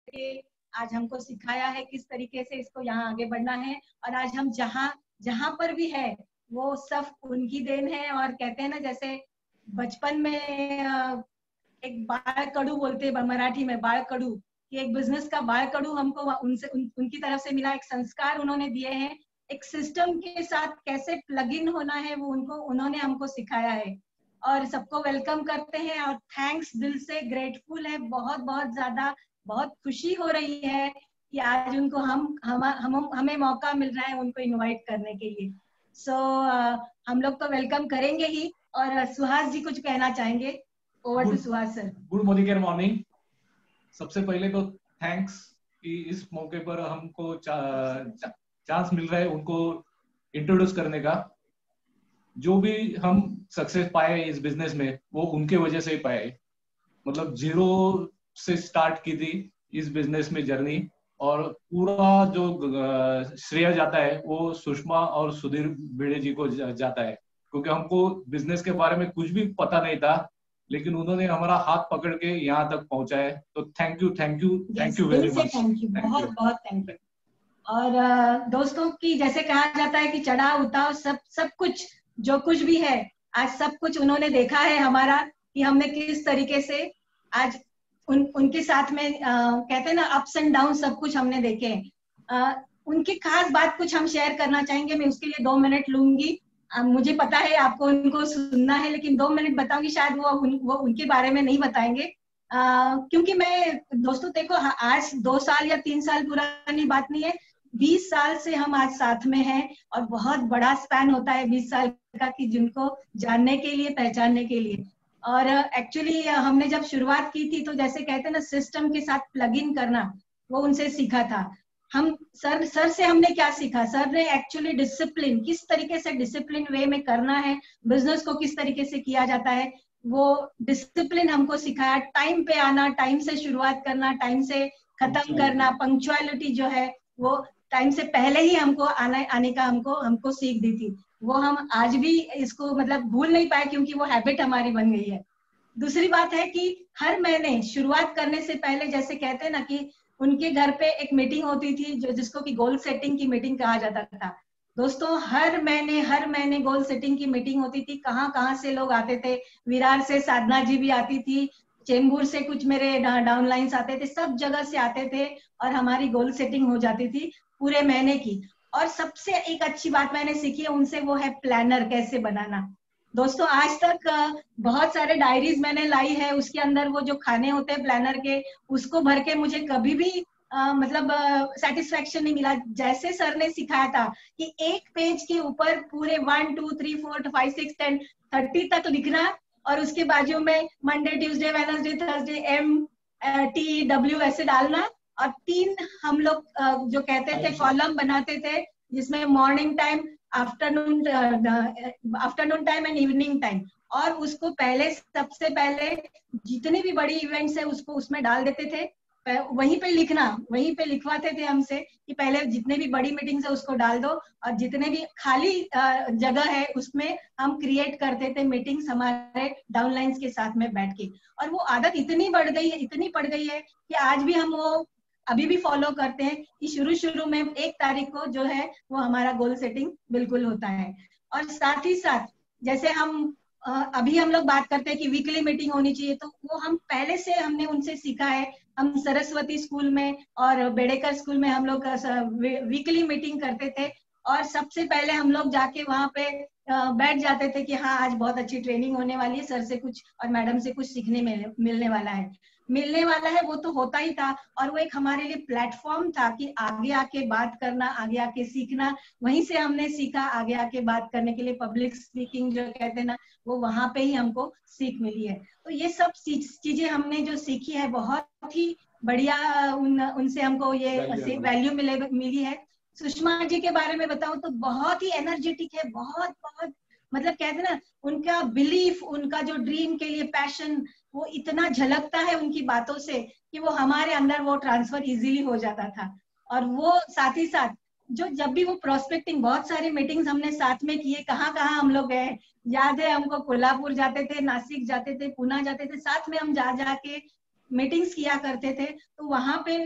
करके आज हमको सिखाया है किस तरीके से इसको यहाँ आगे बढ़ना है। और आज हम जहाँ जहाँ पर भी है वो सब उनकी देन है। और कहते हैं ना, जैसे बचपन में एक बाळ कडू बोलते हैं मराठी में, बाळ कडू, कि एक बिजनेस का बाळ कडू हमको उनसे उनकी तरफ से मिला। एक संस्कार उन्होंने दिए हैं, एक सिस्टम के साथ कैसे प्लग इन होना है वो उन्होंने हमको सिखाया है। और सबको वेलकम करते हैं और थैंक्स, दिल से ग्रेटफुल है, बहुत बहुत ज्यादा, बहुत खुशी हो रही है कि आज उनको हमें मौका मिल रहा है उनको इनवाइट करने के लिए। हम लोग तो वेलकम करेंगे ही। और सुहास जी कुछ कहना चाहेंगे? Over to Suhas sir. Good morning. सबसे पहले तो थैंक्स कि इस मौके पर हमको चांस मिल रहा है उनको इंट्रोड्यूस करने का। जो भी हम सक्सेस पाए इस बिजनेस में वो उनके वजह से ही पाए। मतलब जीरो से स्टार्ट की थी इस बिजनेस में जर्नी, और पूरा जो श्रेय जाता है वो सुषमा और सुधीर भिड़े जी को जाता है, क्योंकि हमको बिजनेस के बारे में कुछ भी पता नहीं था, लेकिन उन्होंने हमारा हाथ पकड़ के यहाँ तक पहुंचा है। तो थैंक यू वेरी मच। बहुत बहुत थैंक यू। और दोस्तों की जैसे कहा जाता है कि चढ़ाव उतार सब कुछ जो कुछ भी है, आज सब कुछ उन्होंने देखा है हमारा, कि हमने किस तरीके से आज उनके साथ में कहते हैं ना, अप्स एंड डाउन सब कुछ हमने देखे। उनकी खास बात कुछ हम शेयर करना चाहेंगे। मैं उसके लिए 2 मिनट लूंगी। मुझे पता है आपको उनको सुनना है, लेकिन 2 मिनट बताऊंगी, शायद वो उनके बारे में नहीं बताएंगे। क्योंकि मैं दोस्तों देखो, आज 2 साल या 3 साल पुरानी बात नहीं है, 20 साल से हम आज साथ में हैं। और बहुत बड़ा स्पैन होता है 20 साल का, कि जिनको जानने के लिए, पहचानने के लिए। और एक्चुअली हमने जब शुरुआत की थी तो जैसे कहते हैं ना, सिस्टम के साथ प्लग इन करना, वो उनसे सीखा था। हम सर से हमने क्या सीखा? सर ने एक्चुअली डिसिप्लिन, किस तरीके से डिसिप्लिन वे में करना है, बिजनेस को किस तरीके से किया जाता है, वो डिसिप्लिन हमको सिखाया। टाइम पे आना, टाइम से शुरुआत करना, टाइम से खत्म करना, पंक्चुअलिटी जो है वो टाइम से पहले ही हमको आने का हमको सीख दी थी। वो हम आज भी इसको मतलब भूल नहीं पाए, क्योंकि वो हैबिट हमारी बन गई है। दूसरी बात है कि हर महीने शुरुआत करने से पहले, जैसे कहते हैं ना कि उनके घर पे एक मीटिंग होती थी जिसको कि गोल सेटिंग की मीटिंग कहा जाता था। दोस्तों हर महीने गोल सेटिंग की मीटिंग होती थी। कहाँ से लोग आते थे, विरार से साधना जी भी आती थी, चेंबूर से कुछ मेरे डाउनलाइंस आते थे, सब जगह से आते थे और हमारी गोल सेटिंग हो जाती थी पूरे महीने की। और सबसे एक अच्छी बात मैंने सीखी है उनसे, वो है प्लानर कैसे बनाना। दोस्तों आज तक बहुत सारे डायरीज मैंने लाई है, उसके अंदर वो जो खाने होते हैं प्लानर के, उसको भर के मुझे कभी भी मतलब सेटिस्फेक्शन नहीं मिला। जैसे सर ने सिखाया था कि एक पेज के ऊपर पूरे 1 2 3 4 5 6 10 30 तक लिखना, और उसके बाजू में Monday Tuesday Wednesday Thursday MTW ऐसे डालना। और 3 हम लोग जो कहते थे कॉलम बनाते थे, जिसमें morning time, afternoon time and evening time. और उसको सबसे पहले जितनी भी बड़ी इवेंट्स है उसको उसमें डाल देते थे, वहीं पे लिखना, वहीं पे लिखवाते थे हमसे कि पहले जितने भी बड़ी मीटिंग्स है उसको डाल दो, और जितने भी खाली जगह है उसमें हम क्रिएट करते थे मीटिंग्स हमारे डाउनलाइंस के साथ में बैठ के। और वो आदत इतनी पड़ गई है कि आज भी हम वो अभी भी फॉलो करते हैं कि शुरू में 1 तारीख को जो है वो हमारा गोल सेटिंग बिल्कुल होता है। और साथ ही साथ जैसे अभी हम लोग बात करते हैं कि वीकली मीटिंग होनी चाहिए, तो वो हम पहले से हमने उनसे सीखा है। हम सरस्वती स्कूल में और बेड़ेकर स्कूल में हम लोग वीकली मीटिंग करते थे, और सबसे पहले हम लोग जाके वहां पे बैठ जाते थे कि हाँ आज बहुत अच्छी ट्रेनिंग होने वाली है, सर से कुछ और मैडम से कुछ सीखने मिलने वाला है। वो तो होता ही था, और वो एक हमारे लिए प्लेटफॉर्म था कि आगे आके बात करना, आगे आके सीखना। वहीं से हमने सीखा आगे आके बात करने के लिए, पब्लिक स्पीकिंग जो कहते हैं ना, वो वहां पे ही हमको सीख मिली है। तो ये सब चीजें हमने जो सीखी है, बहुत ही बढ़िया उनसे हमको ये वैल्यू मिली है। सुषमा जी के बारे में बताऊं तो बहुत ही एनर्जेटिक है, बहुत मतलब कहते हैं ना, उनका बिलीफ, उनका जो ड्रीम के लिए पैशन, वो इतना झलकता है उनकी बातों से कि वो हमारे अंदर वो ट्रांसफर इजीली हो जाता था। और वो साथ ही साथ जब भी वो प्रोस्पेक्टिंग, बहुत सारी मीटिंग्स हमने साथ में किए, कहाँ हम लोग गए, याद है हमको, कोल्हापुर जाते थे, नासिक जाते थे, पुणे जाते थे, साथ में हम जा के मीटिंग्स किया करते थे, तो वहां पे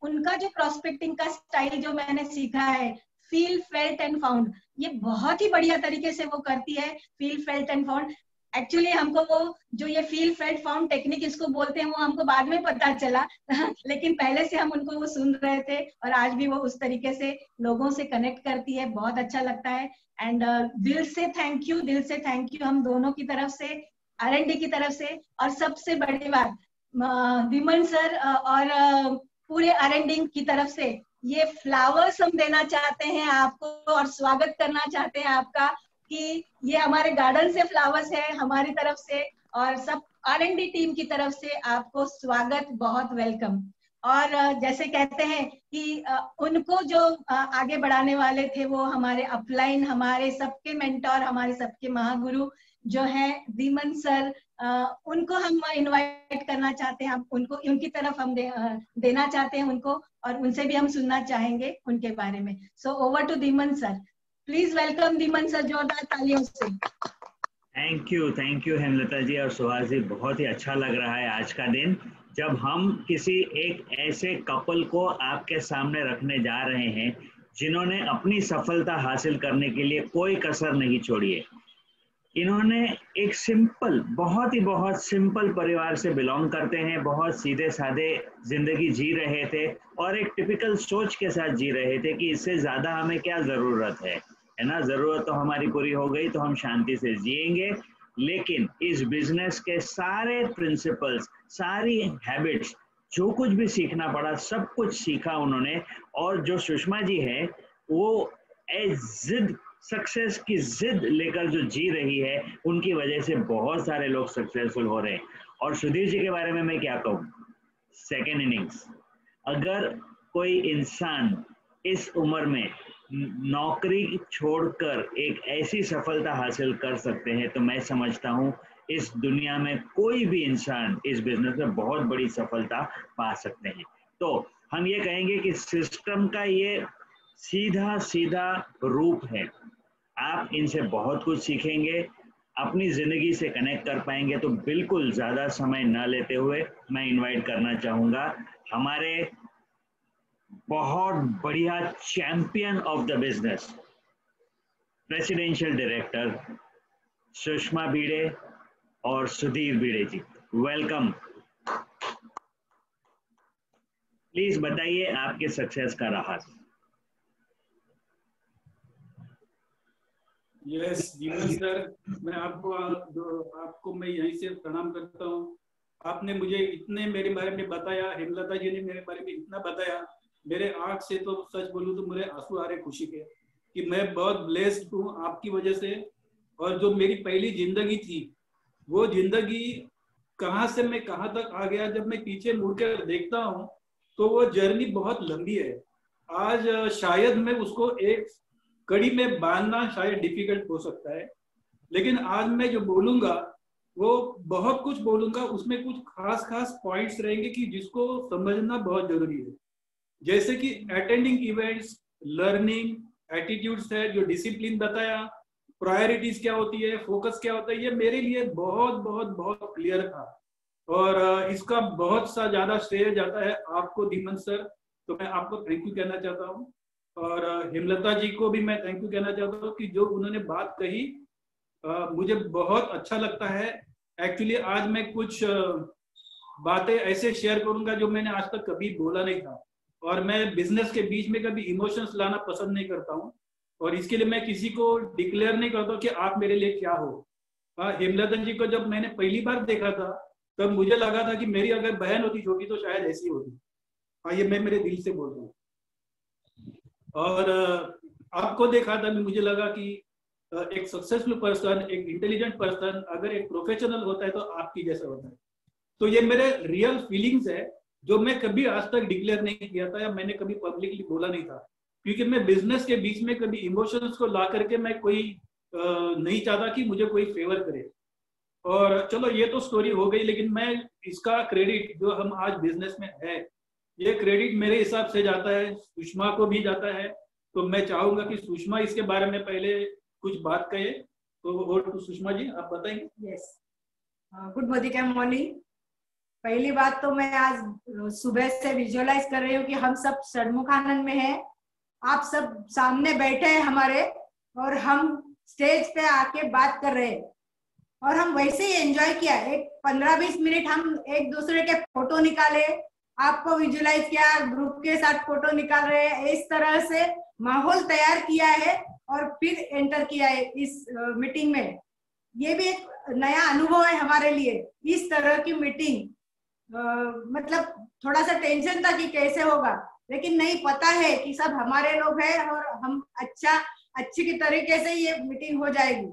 उनका जो प्रोस्पेक्टिंग का स्टाइल जो मैंने सीखा है, फील फेल्ट एंड फाउंड, ये बहुत ही बढ़िया तरीके से वो करती है, feel felt and found. Actually हमको वो जो ये फील फेल्ट फाउंड टेक्निक इसको बोलते हैं वो हमको बाद में पता चला लेकिन पहले से हम उनको वो सुन रहे थे, और आज भी वो उस तरीके से लोगों से कनेक्ट करती है, बहुत अच्छा लगता है। एंड दिल से थैंक यू, दिल से थैंक यू हम दोनों की तरफ से, R&D की तरफ से। और सबसे बड़ी बात विमन सर और पूरे R&D की तरफ से ये फ्लावर्स हम देना चाहते हैं आपको, और स्वागत करना चाहते हैं आपका, कि ये हमारे गार्डन से फ्लावर्स है हमारी तरफ से, और सब R&D टीम की तरफ से आपको स्वागत, बहुत वेलकम। और जैसे कहते हैं कि उनको जो आगे बढ़ाने वाले थे वो हमारे अपलाइन, हमारे सबके मेंटोर, हमारे सबके महागुरु जो है दीमन सर, उनको हम इनवाइट करना चाहते हैं, उनको उनकी तरफ हम देना चाहते हैं उनको, और उनसे भी हम सुनना चाहेंगे उनके बारे में। So over to Deeman sir, please welcome Deeman sir, जोरदार तालियों से। थैंक यू हेमलता जी और सुहास जी, बहुत ही अच्छा लग रहा है आज का दिन जब हम किसी एक ऐसे कपल को आपके सामने रखने जा रहे हैं जिन्होंने अपनी सफलता हासिल करने के लिए कोई कसर नहीं छोड़ी है। इन्होंने एक सिंपल, बहुत सिंपल परिवार से बिलोंग करते हैं, बहुत सीधे साधे जिंदगी जी रहे थे और एक टिपिकल सोच के साथ जी रहे थे कि इससे ज्यादा हमें क्या जरूरत है ना, जरूरत तो हमारी पूरी हो गई तो हम शांति से जिएंगे। लेकिन इस बिजनेस के सारे प्रिंसिपल्स, सारी हैबिट्स, जो कुछ भी सीखना पड़ा सब कुछ सीखा उन्होंने। और जो सुषमा जी है वो जिद, सक्सेस की जिद लेकर जो जी रही है, उनकी वजह से बहुत सारे लोग सक्सेसफुल हो रहे हैं। और सुधीर जी के बारे में मैं क्या कहूँ, सेकेंड इनिंग्स। अगर कोई इंसान इस उम्र में नौकरी छोड़कर एक ऐसी सफलता हासिल कर सकते हैं तो मैं समझता हूँ इस दुनिया में कोई भी इंसान इस बिजनेस में बहुत बड़ी सफलता पा सकते हैं। तो हम ये कहेंगे कि सिस्टम का ये सीधा सीधा रूप है। आप इनसे बहुत कुछ सीखेंगे, अपनी जिंदगी से कनेक्ट कर पाएंगे। तो बिल्कुल ज्यादा समय न लेते हुए मैं इनवाइट करना चाहूंगा हमारे बहुत बढ़िया champion of the business, presidential director Sushma Bhide और सुधीर भिड़े जी। वेलकम। प्लीज बताइए आपके सक्सेस का राज। यस दीमन सर, मैं आपको मैं यहीं से प्रणाम करता हूँ। आपने मुझे इतने मेरे बारे में बताया, हेमलता जी ने मेरे बारे में इतना बताया, मेरे आंख से तो सच बोलूं तो मेरे आंसू आ रहे खुशी के कि मैं बहुत ब्लेस्ड हूँ आपकी वजह से। और जो मेरी पहली जिंदगी थी वो जिंदगी कहाँ से मैं कहाँ तक आ गया, जब मैं पीछे मुड़कर देखता हूँ तो वो जर्नी बहुत लंबी है। आज शायद मैं उसको एक कड़ी में बांधना शायद डिफिकल्ट हो सकता है, लेकिन आज मैं जो बोलूंगा वो बहुत कुछ बोलूंगा, उसमें कुछ खास पॉइंट्स रहेंगे कि जिसको समझना बहुत जरूरी है। जैसे कि अटेंडिंग इवेंट्स, लर्निंग, एटीट्यूड्स है, जो डिसिप्लिन बताया, प्रायोरिटीज क्या होती है, फोकस क्या होता है, ये मेरे लिए बहुत क्लियर था। और इसका बहुत सा ज्यादा श्रेय जाता है आपको दीमन सर, तो मैं आपको थैंक यू कहना चाहता हूँ। और हेमलता जी को भी मैं थैंक यू कहना चाहता हूँ कि जो उन्होंने बात कही मुझे बहुत अच्छा लगता है। एक्चुअली आज मैं कुछ बातें ऐसे शेयर करूंगा जो मैंने आज तक कभी बोला नहीं था, और मैं बिजनेस के बीच में कभी इमोशंस लाना पसंद नहीं करता हूँ, और इसके लिए मैं किसी को डिक्लेयर नहीं करता कि आप मेरे लिए क्या हो। हेमलता जी को जब मैंने पहली बार देखा था तब मुझे लगा था कि मेरी अगर बहन होती छोटी तो शायद ऐसी होती। ये मैं मेरे दिल से बोल रहा हूँ। और आपको देखा था मुझे लगा कि एक सक्सेसफुल पर्सन, एक इंटेलिजेंट पर्सन अगर एक प्रोफेशनल होता है तो आपकी जैसा होता है। तो ये मेरे रियल फीलिंग्स है जो मैं कभी आज तक डिक्लेयर नहीं किया था या मैंने कभी पब्लिकली बोला नहीं था, क्योंकि मैं बिजनेस के बीच में कभी इमोशंस को ला करके मैं कोई नहीं चाहता कि मुझे कोई फेवर करे। और चलो ये तो स्टोरी हो गई, लेकिन मैं इसका क्रेडिट जो हम आज बिजनेस में है, ये क्रेडिट मेरे हिसाब से जाता है सुषमा को भी जाता है। तो मैं चाहूंगा कि सुषमा इसके बारे में पहले कुछ बात कहे। तो और तो सुषमा जी आप बताएंगे। Yes, good morning. पहली बात तो मैं आज सुबह से विजुअलाइज कर रही हूँ कि हम सब षणमुखानंद में हैं, आप सब सामने बैठे हैं हमारे, और हम स्टेज पे आके बात कर रहे हैं, और हम वैसे ही एंजॉय किया। एक 15-20 मिनट हम एक दूसरे के फोटो निकाले, आपको विजुअलाइज किया, ग्रुप के साथ फोटो निकाल रहे हैं, इस तरह से माहौल तैयार किया है और फिर एंटर किया है इस मीटिंग में। ये भी एक नया अनुभव है हमारे लिए, इस तरह की मीटिंग। मतलब थोड़ा सा टेंशन था कि कैसे होगा, लेकिन नहीं, पता है कि सब हमारे लोग हैं और हम अच्छी की तरीके से ये मीटिंग हो जाएगी।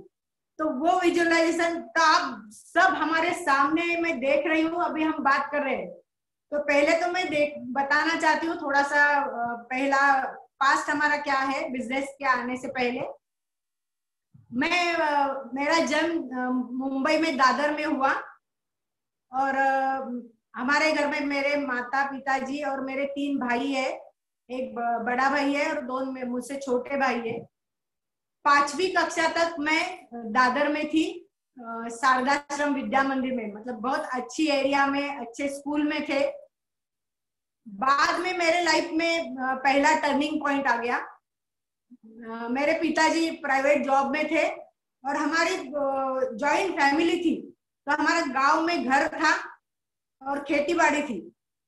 तो वो विजुअलाइजेशन का आप सब हमारे सामने मैं देख रही हूँ, अभी हम बात कर रहे हैं। तो पहले तो मैं बताना चाहती हूँ थोड़ा सा पहला पास्ट हमारा क्या है बिजनेस के आने से पहले। मेरा जन्म मुंबई में दादर में हुआ, और हमारे घर में मेरे माता पिताजी और मेरे 3 भाई है, एक बड़ा भाई है और 2 मुझसे छोटे भाई है। 5वीं कक्षा तक मैं दादर में थी, शारदाश्रम विद्या मंदिर में, मतलब बहुत अच्छी एरिया में, अच्छे स्कूल में थे। बाद में मेरे लाइफ में पहला टर्निंग पॉइंट आ गया। मेरे पिताजी प्राइवेट जॉब में थे और हमारी जॉइंट फैमिली थी, तो हमारा गांव में घर था और खेती बाड़ी थी।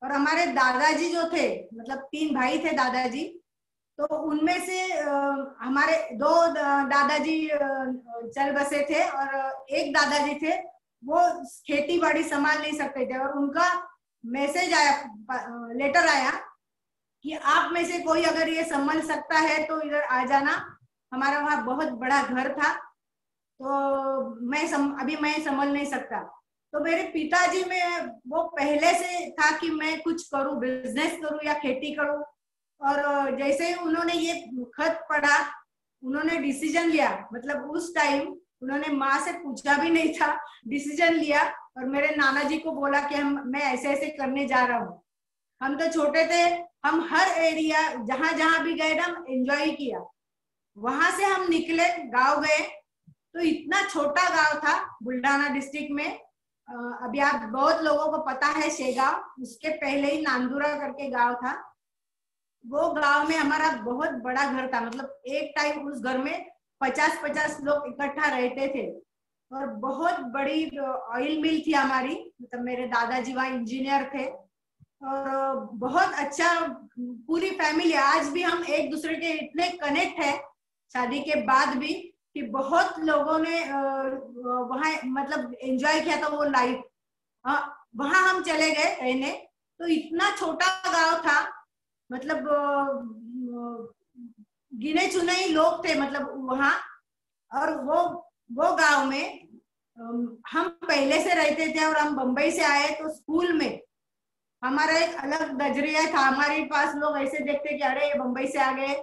और हमारे दादाजी जो थे, मतलब 3 भाई थे दादाजी, तो उनमें से हमारे 2 दादाजी चल बसे थे और एक दादाजी थे, वो खेती बाड़ी संभाल नहीं सकते थे। और उनका मैसेज आया, लेटर आया कि आप में से कोई अगर ये संभाल सकता है तो इधर आ जाना। हमारा वहाँ बहुत बड़ा घर था, तो अभी मैं संभाल नहीं सकता। तो मेरे पिताजी में वो पहले से था कि मैं कुछ करूं, बिजनेस करूं या खेती करूं। और जैसे ही उन्होंने ये खत पढ़ा, उन्होंने डिसीजन लिया, मतलब उस टाइम उन्होंने माँ से पूछा भी नहीं था, डिसीजन लिया और मेरे नाना जी को बोला कि मैं ऐसे ऐसे करने जा रहा हूँ। हम तो छोटे थे, हम हर एरिया जहां जहां भी गए ना, हम एंजॉय किया। वहां से हम निकले, गांव गए, तो इतना छोटा गांव था बुल्ढाना डिस्ट्रिक्ट में। अभी आप बहुत लोगों को पता है शेगांव, उसके पहले ही नांदुरा करके गांव था। वो गांव में हमारा बहुत बड़ा घर था, मतलब एक टाइम उस घर में 50-50 लोग इकट्ठा रहते थे। और बहुत बड़ी ऑयल मिल थी हमारी, मतलब मेरे दादाजी वहाँ इंजीनियर थे। और बहुत अच्छा पूरी फैमिली, आज भी हम एक दूसरे के इतने कनेक्ट है शादी के बाद भी, कि बहुत लोगों ने वहाँ मतलब एंजॉय किया था वो लाइफ। वहां हम चले गए रहने, तो इतना छोटा गांव था, मतलब गिने चुने ही लोग थे मतलब वहां। और वो गांव में हम पहले से रहते थे और हम बम्बई से आए, तो स्कूल में हमारा एक अलग नजरिया था। हमारे पास लोग ऐसे देखते कि अरे ये बम्बई से आ गए,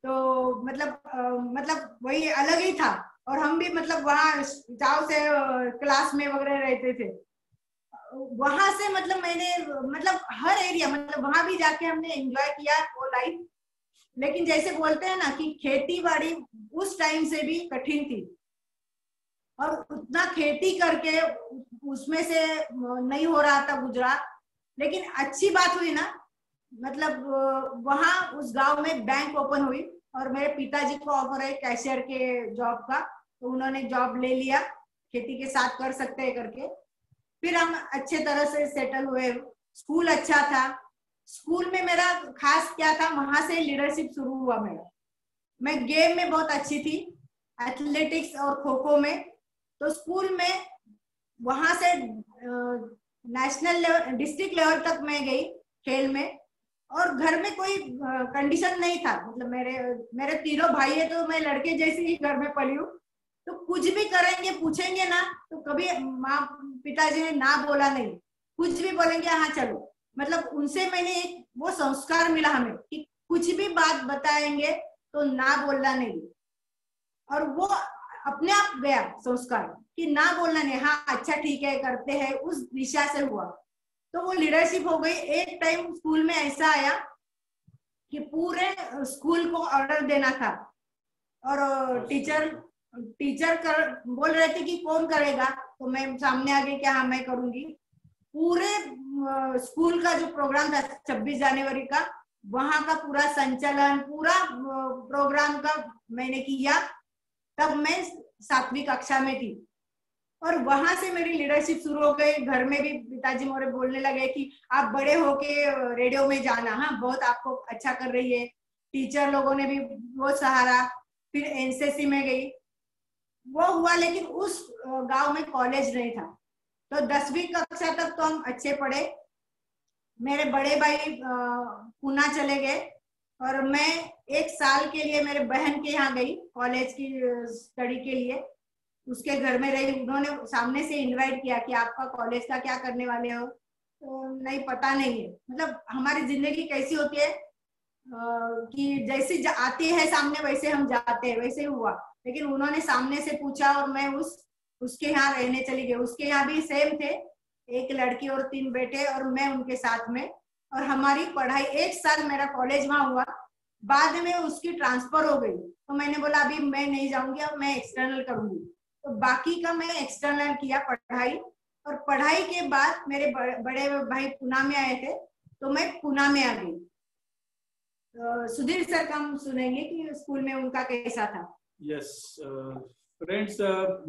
तो मतलब वही अलग ही था। और हम भी मतलब वहाँ चाव से क्लास में वगैरह रहते थे। वहां से मतलब मैंने मतलब हर एरिया, मतलब वहां भी जाके हमने एंजॉय किया वो लाइफ। लेकिन जैसे बोलते हैं ना कि खेती बाड़ी उस टाइम से भी कठिन थी, और उतना खेती करके उसमें से नहीं हो रहा था गुजरात। लेकिन अच्छी बात हुई ना, मतलब वहां उस गांव में बैंक ओपन हुई और मेरे पिताजी को ऑफर है कैशियर के जॉब का, तो उन्होंने जॉब ले लिया, खेती के साथ कर सकते हैं करके। फिर हम अच्छे तरह से सेटल हुए। स्कूल अच्छा था, स्कूल में मेरा खास क्या था, वहां से लीडरशिप शुरू हुआ मेरा। मैं गेम में बहुत अच्छी थी, एथलेटिक्स और खो खो में। तो स्कूल में वहां से नेशनल लेवल, डिस्ट्रिक्ट लेवल तक मैं गई खेल में। और घर में कोई कंडीशन नहीं था, मतलब मेरे 3 भाई है, तो मैं लड़के जैसे ही घर में पली हूँ। तो कुछ भी करेंगे, पूछेंगे ना, तो कभी माँ पिताजी ने ना बोला नहीं, कुछ भी बोलेंगे हाँ चलो। मतलब उनसे मैंने एक वो संस्कार मिला हमें कि कुछ भी बात बताएंगे तो ना बोलना नहीं। और वो अपने आप गया संस्कार कि ना बोलना नहीं, हाँ अच्छा ठीक है करते हैं, उस दिशा से हुआ। तो वो लीडरशिप हो गई। एक टाइम स्कूल में ऐसा आया कि पूरे स्कूल को ऑर्डर देना था, और टीचर बोल रहे थे कि कौन करेगा, तो मैं सामने आ गई कि हाँ मैं करूंगी। पूरे स्कूल का जो प्रोग्राम था 26 जनवरी का, वहां का पूरा संचालन, पूरा प्रोग्राम का मैंने किया। तब मैं 7वीं कक्षा में थी और वहां से मेरी लीडरशिप शुरू हो गई। घर में भी पिताजी मोरे बोलने लगे कि आप बड़े होके रेडियो में जाना, हाँ बहुत आपको अच्छा कर रही है। टीचर लोगों ने भी बहुत सहारा। फिर एनसीसी में गई, वो हुआ, लेकिन उस गांव में कॉलेज नहीं था। तो 10वीं कक्षा तक तो हम अच्छे पढ़े। मेरे बड़े भाई पूना चले गए और मैं 1 साल के लिए मेरे बहन के यहाँ गई कॉलेज की स्टडी के लिए। उसके घर में रही। उन्होंने सामने से इनवाइट किया कि आपका कॉलेज का क्या करने वाले हो, तो नहीं पता नहीं है। मतलब हमारी जिंदगी कैसी होती है कि जैसी आती है सामने वैसे हम जाते हैं, वैसे ही हुआ। लेकिन उन्होंने सामने से पूछा और मैं उसके यहाँ रहने चली गई। उसके यहाँ भी सेम थे, 1 लड़की और 3 बेटे और मैं उनके साथ में। और हमारी पढ़ाई 1 साल मेरा कॉलेज वहां हुआ। बाद में उसकी ट्रांसफर हो गई, तो मैंने बोला अभी मैं नहीं जाऊंगी, अब मैं एक्सटर्नल करूंगी। तो बाकी का मैं एक्सटर्नल किया पढ़ाई। और पढ़ाई के बाद मेरे बड़े भाई पुणे में आए थे, तो मैं पुणे में आ गई। सुधीर सर का हम सुनेंगे कि स्कूल में उनका कैसा था। यस फ्रेंड्स,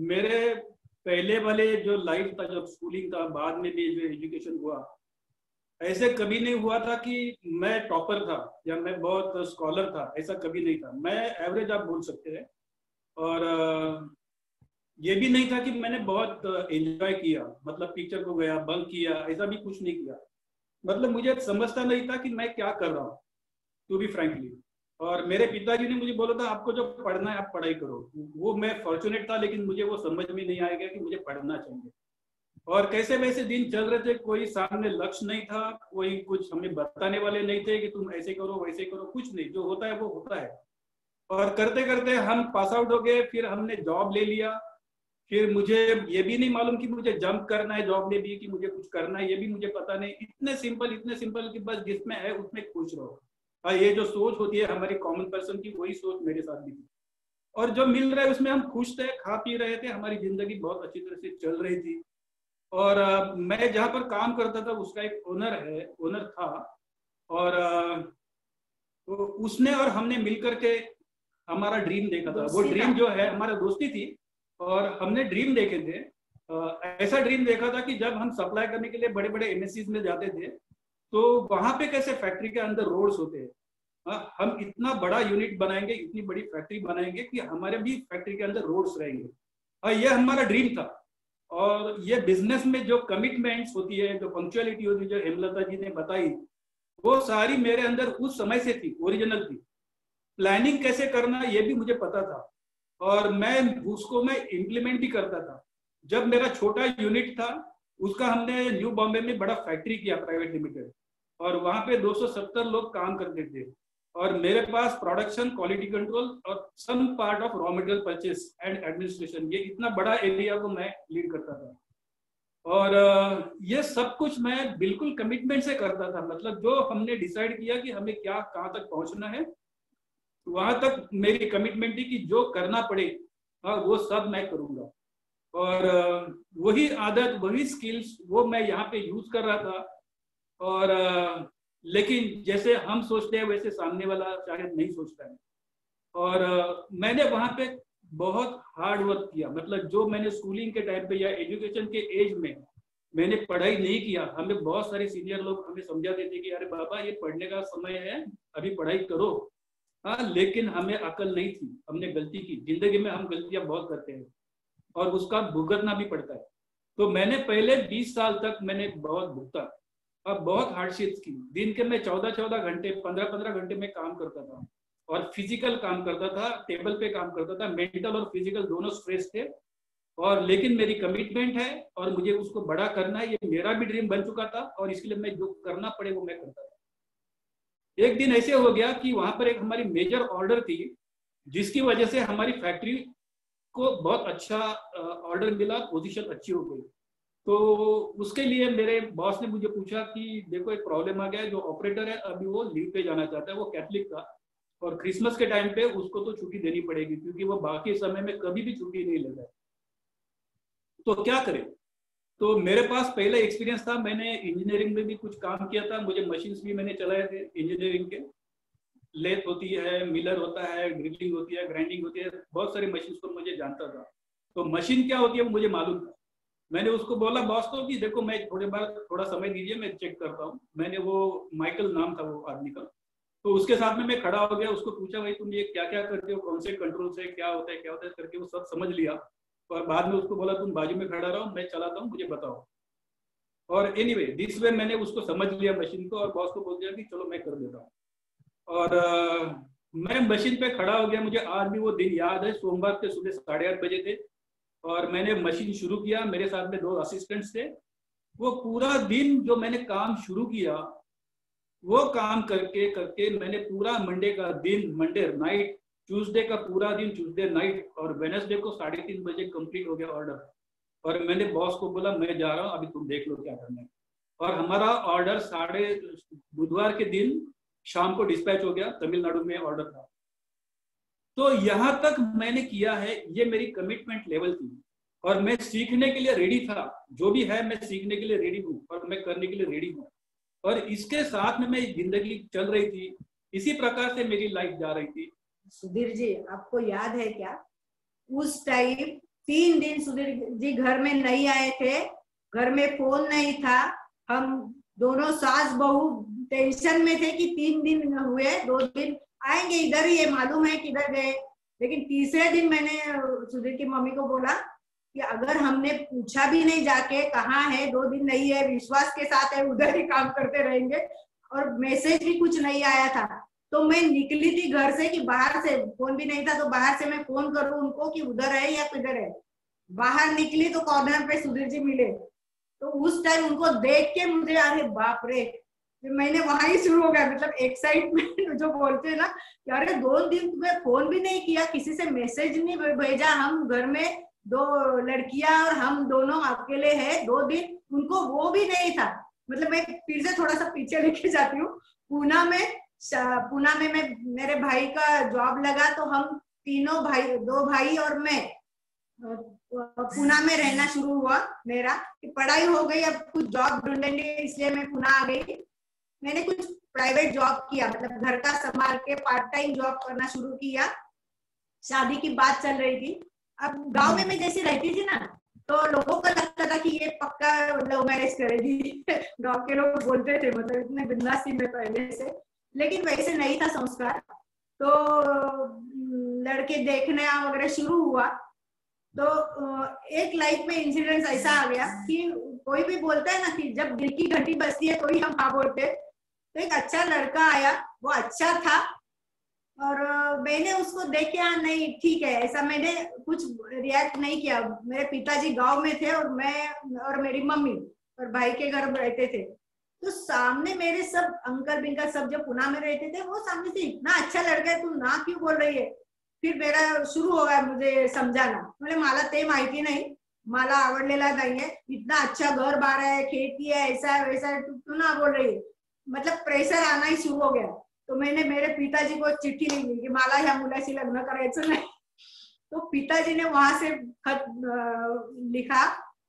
मेरे पहले वाले जो लाइफ था, जब स्कूलिंग था, बाद में भी जो एजुकेशन हुआ, ऐसे कभी नहीं हुआ था कि मैं टॉपर था या मैं बहुत स्कॉलर था। ऐसा कभी नहीं था। मैं एवरेज आप बोल सकते हैं। और ये भी नहीं था कि मैंने बहुत एंजॉय किया, मतलब टीचर को गया बंक किया, ऐसा भी कुछ नहीं किया। मतलब मुझे समझता नहीं था कि मैं क्या कर रहा हूँ, टू बी फ्रैंकली। और मेरे पिताजी ने मुझे बोला था आपको जो पढ़ना है आप पढ़ाई करो। वो मैं फॉर्चुनेट था, लेकिन मुझे वो समझ में नहीं आएगा कि मुझे पढ़ना चाहिए। और कैसे वैसे दिन चल रहे थे, कोई सामने लक्ष्य नहीं था, कोई कुछ हमें बताने वाले नहीं थे कि तुम ऐसे करो वैसे करो, कुछ नहीं। जो होता है वो होता है। और करते करते हम पास आउट हो गए। फिर हमने जॉब ले लिया। फिर मुझे ये भी नहीं मालूम कि मुझे जंप करना है जॉब में भी, कि मुझे कुछ करना है ये भी मुझे पता नहीं। इतने सिंपल कि बस जिसमें है उसमें खुश रहो। और ये जो सोच होती है हमारी कॉमन पर्सन की, वही सोच मेरे साथ भी थी। और जो मिल रहा है उसमें हम खुश थे, खा पी रहे थे, हमारी जिंदगी बहुत अच्छी तरह से चल रही थी। और मैं जहाँ पर काम करता था उसका एक ओनर था। और तो उसने और हमने मिलकर के हमारा ड्रीम देखा था। वो ड्रीम जो है हमारा दोस्ती थी। और हमने ड्रीम देखे थे। ऐसा ड्रीम देखा था कि जब हम सप्लाई करने के लिए बड़े बड़े एमएससीज में जाते थे, तो वहां पे कैसे फैक्ट्री के अंदर रोड्स होते हैं, हम इतना बड़ा यूनिट बनाएंगे, इतनी बड़ी फैक्ट्री बनाएंगे कि हमारे भी फैक्ट्री के अंदर रोड्स रहेंगे। ये हमारा ड्रीम था। और ये बिजनेस में जो कमिटमेंट्स होती है, जो पंक्चुअलिटी होती है, जो हेमलता जी ने बताई, वो सारी मेरे अंदर उस समय से थी, ओरिजिनल थी। प्लानिंग कैसे करना ये भी मुझे पता था और मैं उसको इम्प्लीमेंट भी करता था। जब मेरा छोटा यूनिट था उसका हमने न्यू बॉम्बे में बड़ा फैक्ट्री किया, प्राइवेट लिमिटेड, और वहां पे 270 लोग काम करते थे। और मेरे पास प्रोडक्शन, क्वालिटी कंट्रोल और some part of raw material purchase and administration, ये इतना बड़ा एरिया को मैं लीड करता था। और ये सब कुछ मैं बिल्कुल कमिटमेंट से करता था। मतलब जो हमने डिसाइड किया कि हमें क्या कहाँ तक पहुंचना है, वहां तक मेरी कमिटमेंट थी कि जो करना पड़े वो सब मैं करूंगा। और वही आदत, वही स्किल्स वो मैं यहाँ पे यूज कर रहा था। और लेकिन जैसे हम सोचते हैं वैसे सामने वाला शायद नहीं सोचता है। और मैंने वहां पे बहुत हार्ड वर्क किया। मतलब जो मैंने स्कूलिंग के टाइम पे या एजुकेशन के एज में मैंने पढ़ाई नहीं किया, हमें बहुत सारे सीनियर लोग हमें समझाते थे कि अरे बाबा ये पढ़ने का समय है, अभी पढ़ाई करो। लेकिन हमें अकल नहीं थी, हमने गलती की। जिंदगी में हम गलतियां बहुत करते हैं और उसका भुगतना भी पड़ता है। तो मैंने पहले 20 साल तक मैंने बहुत भुगता और बहुत हार्डशिप्स की। दिन के मैं 14-14 घंटे, 15-15 घंटे में काम करता था और फिजिकल काम करता था, टेबल पे काम करता था। मेंटल और फिजिकल दोनों स्ट्रेस थे। और लेकिन मेरी कमिटमेंट है और मुझे उसको बड़ा करना है। ये मेरा भी ड्रीम बन चुका था और इसके लिए मैं जो करना पड़े वो मैं करता था। एक दिन ऐसे हो गया कि वहां पर एक हमारी मेजर ऑर्डर थी, जिसकी वजह से हमारी फैक्ट्री को बहुत अच्छा ऑर्डर मिला, पोजीशन अच्छी हो गई। तो उसके लिए मेरे बॉस ने मुझे पूछा कि देखो एक प्रॉब्लम आ गया है, जो ऑपरेटर है अभी वो लीव पे जाना चाहता है। वो कैथलिक था और क्रिसमस के टाइम पे उसको तो छुट्टी देनी पड़ेगी, क्योंकि वो बाकी समय में कभी भी छुट्टी नहीं लेता है। तो क्या करें? तो मेरे पास पहले एक्सपीरियंस था, मैंने इंजीनियरिंग में भी कुछ काम किया था, मुझे मशीन्स भी मैंने चलाए थे इंजीनियरिंग के। लेथ होती है, मिलर होता है, ड्रिलिंग होती है, ग्राइंडिंग होती है, बहुत सारी मशीन्स को मुझे जानता था। तो मशीन क्या होती है वो मुझे मालूम था। मैंने उसको बोला बॉस को कि देखो मैं थोड़ा समय दीजिए, मैं चेक करता हूँ। मैंने वो माइकल नाम था वो आदमी का, तो उसके साथ में मैं खड़ा हो गया, उसको पूछा भाई तुम ये क्या क्या करते हो, कौन से कंट्रोल से क्या होता है करके वो सब समझ लिया। और बाद में उसको बोला तुम बाजू में खड़ा रहो, मैं चलाता हूँ, मुझे बताओ। और एनीवे दिस वे मैंने उसको समझ लिया मशीन को, और बॉस को बोल दिया कि चलो मैं कर देता हूँ। और मैं मशीन पे खड़ा हो गया। मुझे आज भी वो दिन याद है, सोमवार के सुबह 8:30 बजे थे और मैंने मशीन शुरू किया। मेरे साथ में 2 असिस्टेंट्स थे। वो पूरा दिन जो मैंने काम शुरू किया, वो काम करके करके मैंने पूरा मंडे का दिन, मंडे नाइट, ट्यूसडे का पूरा दिन, ट्यूसडे नाइट, और वेडनेसडे को 3:30 बजे कंप्लीट हो गया ऑर्डर। और मैंने बॉस को बोला मैं जा रहा हूँ, अभी तुम देख लो क्या करना है। और हमारा ऑर्डर बुधवार के दिन शाम को डिस्पैच हो गया। तमिलनाडु में ऑर्डर था। तो यहाँ तक मैंने किया है, ये मेरी कमिटमेंट लेवल थी और मैं सीखने के लिए रेडी था। जो भी है मैं सीखने के लिए रेडी हूँ और मैं करने के लिए रेडी हूँ। और इसके साथ में मेरी जिंदगी चल रही थी, इसी प्रकार से मेरी लाइफ जा रही थी। सुधीर जी, आपको याद है क्या, उस टाइम 3 दिन सुधीर जी घर में नहीं आए थे, घर में फोन नहीं था, हम दोनों सास बहू टेंशन में थे कि 3 दिन हुए, 2 दिन आएंगे इधर, ये मालूम है किधर गए। लेकिन तीसरे दिन मैंने सुधीर की मम्मी को बोला कि अगर हमने पूछा भी नहीं जाके कहाँ है, 2 दिन नहीं है, विश्वास के साथ है, उधर ही काम करते रहेंगे, और मैसेज भी कुछ नहीं आया था। तो मैं निकली थी घर से कि बाहर से, फोन भी नहीं था तो बाहर से मैं फोन करूं उनको कि उधर है या किधर है। बाहर निकली तो कॉर्नर पे सुधीर जी मिले। तो उस टाइम उनको देख के मुझे, अरे बाप रे, मैंने वहां ही शुरू हो गया, मतलब एक्साइटमेंट जो बोलते हैं ना, अरे 2 दिन तुम्हें फोन भी नहीं किया, किसी से मैसेज नहीं भेजा, हम घर में 2 लड़कियां और हम दोनों अकेले हैं, 2 दिन उनको वो भी नहीं था। मतलब मैं फिर से थोड़ा सा पीछे लेके जाती हूँ। पूना में मैं, मेरे भाई का जॉब लगा तो हम तीनों भाई, 2 भाई और मैं पूना में रहना शुरू हुआ। मेरा पढ़ाई हो गई, अब कुछ जॉब ढूंढेंगे इसलिए मैं पूना आ गई। मैंने कुछ प्राइवेट जॉब किया, मतलब घर का संभाल के पार्ट टाइम जॉब करना शुरू किया। शादी की बात चल रही थी। अब गांव में मैं जैसे रहती थी ना, तो लोगों को लगता था कि ये पक्का लव मैरिज करेगी गांव के लोग बोलते थे, मतलब इतने बिंदासी में पहले से। लेकिन वैसे नहीं था संस्कार। तो लड़के देखने वगैरह शुरू हुआ। तो एक लाइफ में इंसिडेंस ऐसा आ गया कि कोई भी बोलता है ना कि जब दिल की घंटी बजती है तो ही हम हाँ बोलते। तो एक अच्छा लड़का आया, वो अच्छा था, और मैंने उसको देख के हाँ नहीं ठीक है, ऐसा मैंने कुछ रिएक्ट नहीं किया। मेरे पिताजी गांव में थे और मैं और मेरी मम्मी और भाई के घर रहते थे। तो सामने मेरे सब अंकल बिंकल सब जो पुणे में रहते थे, वो सामने से इतना अच्छा लड़का है, तू ना क्यों बोल रही है। फिर मेरा शुरू हो गया मुझे समझाना, बोले मला ते माहिती नहीं, मला आवडलेला नाहीये, इतना अच्छा घर बार है, खेती है, ऐसा है वैसा है, तू ना बोल रही है। मतलब प्रेशर आना ही शुरू हो गया। तो मैंने मेरे पिताजी को चिट्ठी लिखी कि मला ह्या मुलाशी लग्न करायचं नाही। तो पिताजी ने वहां से खत लिखा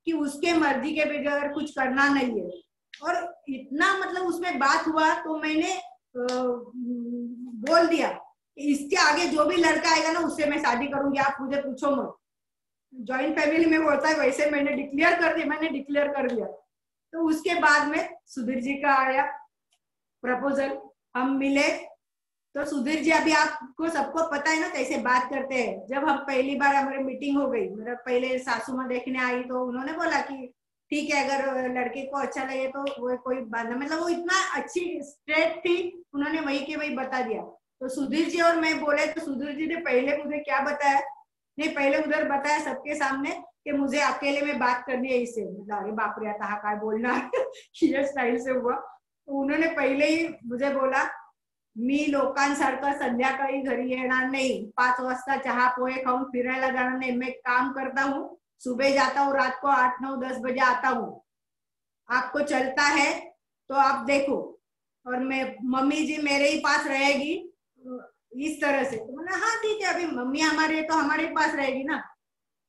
कि उसके मर्जी के बगैर कुछ करना नहीं है। और इतना मतलब उसमें बात हुआ तो मैंने बोल दिया कि इसके आगे जो भी लड़का आएगा ना उससे मैं शादी करूंगी, आप मुझे पूछो मत। जॉइंट फैमिली में होता है वैसे मैंने डिक्लेयर कर दिया। तो उसके बाद में सुधीर जी का आया प्रपोजल, हम मिले। तो सुधीर जी अभी आपको सबको पता है ना कैसे बात करते हैं। जब हम पहली बार हमारी मीटिंग हो गई, मेरा पहले सासू माँ देखने आई तो उन्होंने बोला कि ठीक है, अगर लड़के को अच्छा लगे तो वो कोई बात नहीं, मतलब वो इतना अच्छी स्ट्रेट थी, उन्होंने वही के वही बता दिया। तो सुधीर जी और मैं बोले तो सुधीर जी ने पहले मुझे क्या बताया, नहीं पहले उधर बताया सबके सामने कि मुझे अकेले में बात करनी है इससे। मतलब अरे बाप रे आता काय बोलना ये स्टाइल से हुआ। तो उन्होंने पहले ही मुझे बोला मी लोकांसारखं संध्याकाळी घरी येणार नाही, 5 वाजता चहा पोहे खाऊन फिरायला जाणार नाही, मैं काम करता हूँ, सुबह जाता हूँ, रात को 8, 9, 10 बजे आता हूँ, आपको चलता है तो आप देखो, और मैं मम्मी जी मेरे ही पास रहेगी इस तरह से। तो मैंने हाँ ठीक है, अभी मम्मी हमारे तो हमारे पास रहेगी ना।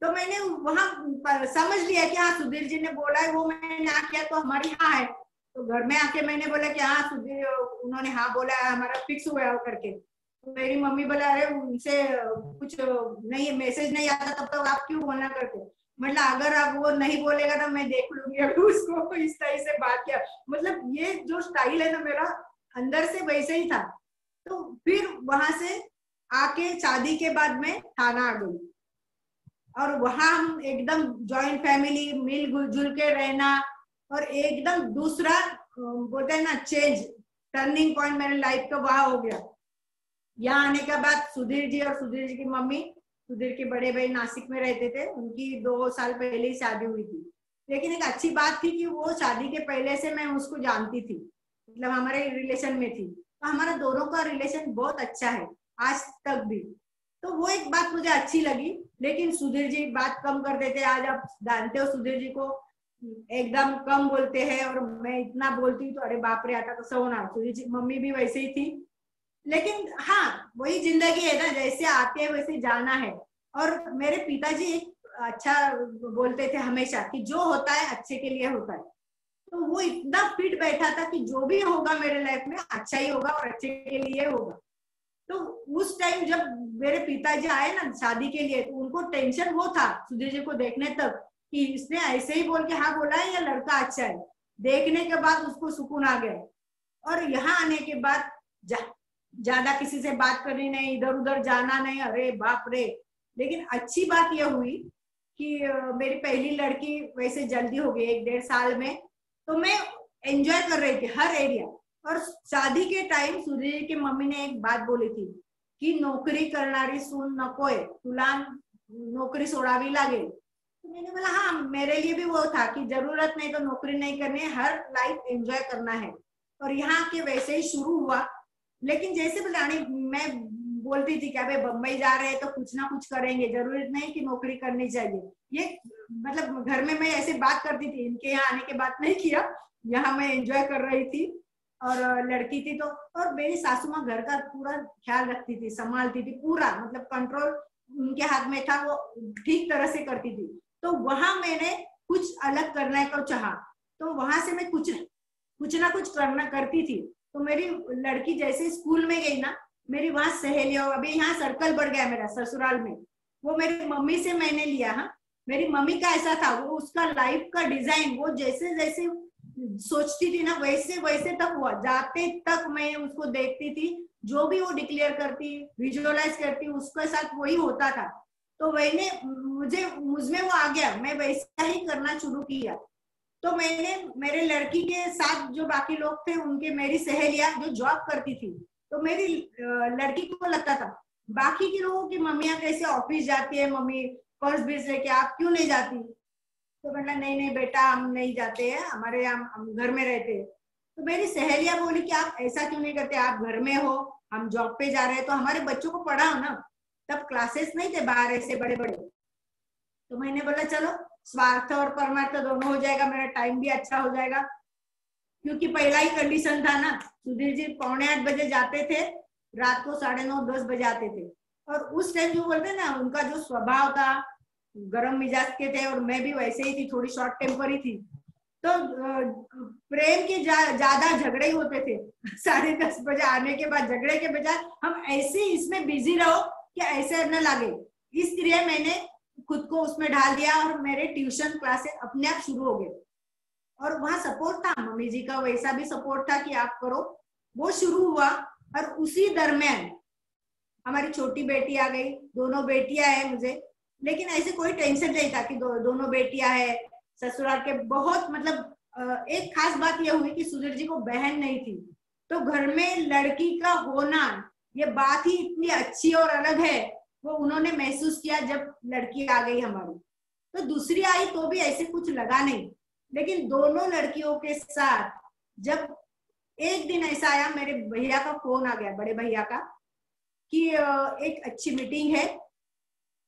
तो मैंने वहां समझ लिया कि हाँ सुधीर जी ने बोला है, वो मैंने हाँ किया तो हमारी हाँ है। तो घर में आके मैंने बोला कि हाँ सुधीर उन्होंने हाँ बोला है, हमारा फिक्स हुआ है करके। तो मेरी मम्मी बोला अरे उनसे कुछ नहीं मैसेज नहीं आता तब तक आप क्यों बोलना करते। मतलब अगर आप वो नहीं बोलेगा तो मैं देख लूंगी अभी उसको, इस तरह से बात किया। मतलब ये जो स्टाइल है ना मेरा अंदर से वैसे ही था। तो फिर वहां से आके शादी के बाद में थाना आ गई, और वहां हम एकदम जॉइंट फैमिली मिल जुल के रहना, और एकदम दूसरा बोलते हैं ना चेंज, टर्निंग पॉइंट मेरे लाइफ का वहां हो गया। यहाँ आने के बाद सुधीर जी और सुधीर जी की मम्मी, सुधीर के बड़े भाई नासिक में रहते थे, उनकी 2 साल पहले ही शादी हुई थी। लेकिन एक अच्छी बात थी कि वो शादी के पहले से मैं उसको जानती थी, मतलब हमारे रिलेशन में थी। तो हमारा दोनों का रिलेशन बहुत अच्छा है आज तक भी। तो वो एक बात मुझे अच्छी लगी। लेकिन सुधीर जी बात कम कर देते, आज आप जानते हो सुधीर जी को एकदम कम बोलते हैं, और मैं इतना बोलती हूँ तो अरे बाप रे आता कसं होणार। सुधीर जी मम्मी भी वैसे ही थी। लेकिन हाँ वही जिंदगी है ना, जैसे आते हैं वैसे जाना है। और मेरे पिताजी एक अच्छा बोलते थे हमेशा कि जो होता है अच्छे के लिए होता है। तो वो इतना फिट बैठा था कि जो भी होगा मेरे लाइफ में अच्छा ही होगा और अच्छे के लिए होगा। तो उस टाइम जब मेरे पिताजी आए ना शादी के लिए, तो उनको टेंशन वो था सुधीर जी को देखने तक कि इसने ऐसे ही बोल के हाँ बोला है या लड़का अच्छा है। देखने के बाद उसको सुकून आ गया। और यहाँ आने के बाद ज्यादा किसी से बात करनी नहीं, इधर उधर जाना नहीं, अरे बाप रे। लेकिन अच्छी बात यह हुई कि मेरी पहली लड़की वैसे जल्दी हो गई 1-1.5 साल में। तो मैं एंजॉय कर रही थी हर एरिया। और शादी के टाइम सुधीर की मम्मी ने एक बात बोली थी की नोकरी करणारी सून नकोय, तुला नोकरी सोडावी लागेल। तो मैंने बोला हाँ मेरे लिए भी वो था कि जरूरत नहीं तो नौकरी नहीं करनी है, हर लाइफ एंजॉय करना है। और यहाँ के वैसे ही शुरू हुआ। लेकिन जैसे बोले मैं बोलती थी कि अबे बम्बई जा रहे हैं तो कुछ ना कुछ करेंगे, जरूरत नहीं कि नौकरी करनी चाहिए। ये मतलब घर में मैं ऐसे बात करती थी, इनके यहाँ आने के बाद नहीं किया, यहाँ मैं एंजॉय कर रही थी। और लड़की थी तो, और मेरी सासू माँ घर का पूरा ख्याल रखती थी, संभालती थी पूरा, मतलब कंट्रोल उनके हाथ में था, वो ठीक तरह से करती थी। तो वहां मैंने कुछ अलग करने को चाहा। तो वहां से मैं कुछ ना कुछ करना करती थी। तो मेरी लड़की जैसे स्कूल में गई ना, मेरी वहां सहेलियों, अभी यहाँ सर्कल बढ़ गया मेरा ससुराल में, वो मेरी मम्मी से मैंने लिया। हाँ मेरी मम्मी का ऐसा था, वो उसका लाइफ का डिजाइन वो जैसे जैसे सोचती थी ना वैसे वैसे तक हुआ। जाते तक मैं उसको देखती थी, जो भी वो डिक्लेयर करती विजुअलाइज करती उसके साथ वही होता था। तो मैंने मुझमें वो आ गया, मैं वैसा ही करना शुरू किया। तो मैंने मेरे लड़की के साथ जो बाकी लोग थे उनके, मेरी सहेलियां जो जॉब करती थी, तो मेरी लड़की को लगता था बाकी के लोगों की मम्मियां कैसे ऑफिस जाती है, मम्मी पर्स बीस लेके, आप क्यों नहीं जाती। तो मैंने नहीं बेटा हम नहीं जाते हैं, हमारे यहाँ हम घर में रहते हैं। तो मेरी सहेलियां बोली कि आप ऐसा क्यों नहीं करते, आप घर में हो, हम जॉब पे जा रहे हैं तो हमारे बच्चों को पढ़ाओ ना। तब क्लासेस नहीं थे बाहर ऐसे बड़े बड़े। तो मैंने बोला चलो स्वार्थ और परमार्थ दोनों हो जाएगा, मेरा टाइम भी अच्छा हो जाएगा। क्योंकि पहला ही कंडीशन था ना, सुधीर जी 7:45 बजे जाते थे, रात को 9:30-10 बजे आते थे। और उस टाइम जो बोलते ना, उनका जो स्वभाव था गरम मिजाज के थे, और मैं भी वैसे ही थी, थोड़ी शॉर्ट टेम्पर ही थी। तो प्रेम के ज्यादा झगड़े ही होते थे। 10:30 बजे आने के बाद झगड़े के बजाय हम ऐसे इसमें बिजी रहो कि ऐसे न लगे। इसलिए मैंने खुद को उसमें ढाल दिया, और मेरे ट्यूशन क्लासेस अपने आप शुरू हो गए। और वहां सपोर्ट था, मम्मी जी का वैसा भी सपोर्ट था कि आप करो, वो शुरू हुआ। और उसी दरमियान हमारी छोटी बेटी आ गई, दोनों बेटियां हैं मुझे। लेकिन ऐसे कोई टेंशन नहीं था कि दोनों बेटियां हैं। ससुराल के बहुत मतलब एक खास बात यह हुई कि सुधीर जी को बहन नहीं थी, तो घर में लड़की का होना ये बात ही इतनी अच्छी और अलग है, वो उन्होंने महसूस किया जब लड़की आ गई हमारी। तो दूसरी आई तो भी ऐसे कुछ लगा नहीं। लेकिन दोनों लड़कियों के साथ जब एक दिन ऐसा आया, मेरे भैया का फोन आ गया, बड़े भैया का, कि एक अच्छी मीटिंग है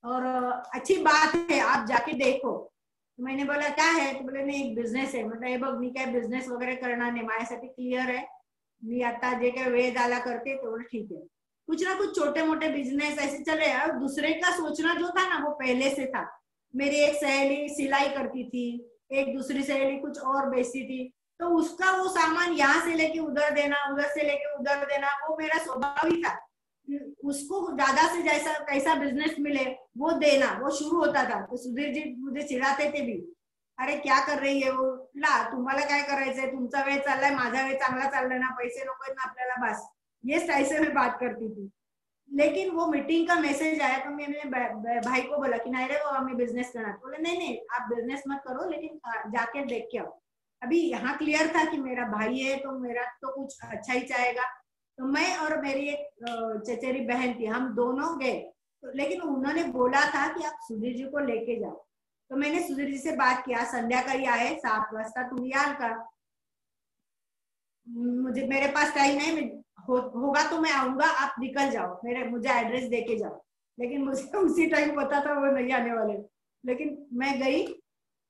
और अच्छी बात है, आप जाके देखो। तो मैंने बोला क्या है, तो बोले नहीं एक बिझनेस आहे। म्हटलं हे बघ मी काय बिझनेस वगैरे करणार नाही, माझ्यासाठी क्लिअर आहे, मी आता जे काही वेळ झाला करते तेवढं ठीक है। कुछ ना कुछ छोटे मोटे बिजनेस ऐसे चले। और दूसरे का सोचना जो था ना वो पहले से था, मेरी एक सहेली सिलाई करती थी, एक दूसरी सहेली कुछ और बेचती थी, तो उसका वो सामान यहाँ से लेके उधर देना, उधर से लेके उधर देना, वो मेरा स्वभाव ही था। उसको ज्यादा से जैसा कैसा बिझनेस मिले वो देना, वो शुरू होता था। तो सुधीर जी मुझे चिढ़ाते थे भी, अरे क्या कर रही है वो, ला तुम्हाला काय करायचंय, तुमचा वेळ चाललाय, माझा वेळ चांगला चाललाय ना, पैसे नको ना आपल्याला, बस ये स्टाइल से मैं बात करती थी। लेकिन वो मीटिंग का मैसेज आया तो मैंने भाई को बोला कि नहीं रे वो हमें बिजनेस करना, बोले नहीं नहीं आप बिजनेस मत करो, लेकिन जाके देख के आओ। अभी यहाँ क्लियर था कि मेरा भाई है तो मेरा तो कुछ अच्छा ही चाहेगा। तो मैं और मेरी एक चचेरी बहन थी, हम दोनों गए, तो लेकिन उन्होंने बोला था कि आप सुधीर जी को लेके जाओ। तो मैंने सुधीर जी से बात किया, संध्याकाळी आहे 7 वाजता तुम्ही याल का, मेरे पास टाइम नहीं, होगा तो मैं आऊंगा, आप निकल जाओ, मुझे एड्रेस दे के जाओ। लेकिन मुझे उसी टाइम पता था वो नहीं आने वाले, लेकिन मैं गई।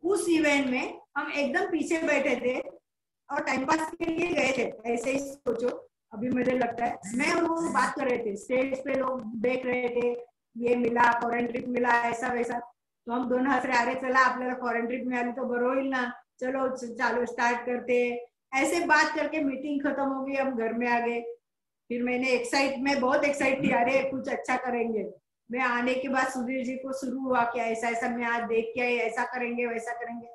उस इवेंट में हम एकदम पीछे बैठे थे और टाइम पास के लिए गए थे, ऐसे ही सोचो। अभी मुझे लगता है मैं और वो बात कर रहे थे, स्टेज पे लोग देख रहे थे, ये मिला फॉरेन ट्रिप मिला ऐसा वैसा, तो हम दोनों हंस रहे, अरे चला आपल्याला फॉरेन ट्रिप मिळाली तो बरं होईल ना, चलो चालो स्टार्ट करते। ऐसे बात करके मीटिंग खत्म हो गई, हम घर में आ गए। फिर मैं बहुत एक्साइट थी, अरे कुछ अच्छा करेंगे। मैं आने के बाद सुधीर जी को शुरू हुआ कि ऐसा ऐसा मैं आज देख के आई, ऐसा करेंगे वैसा करेंगे,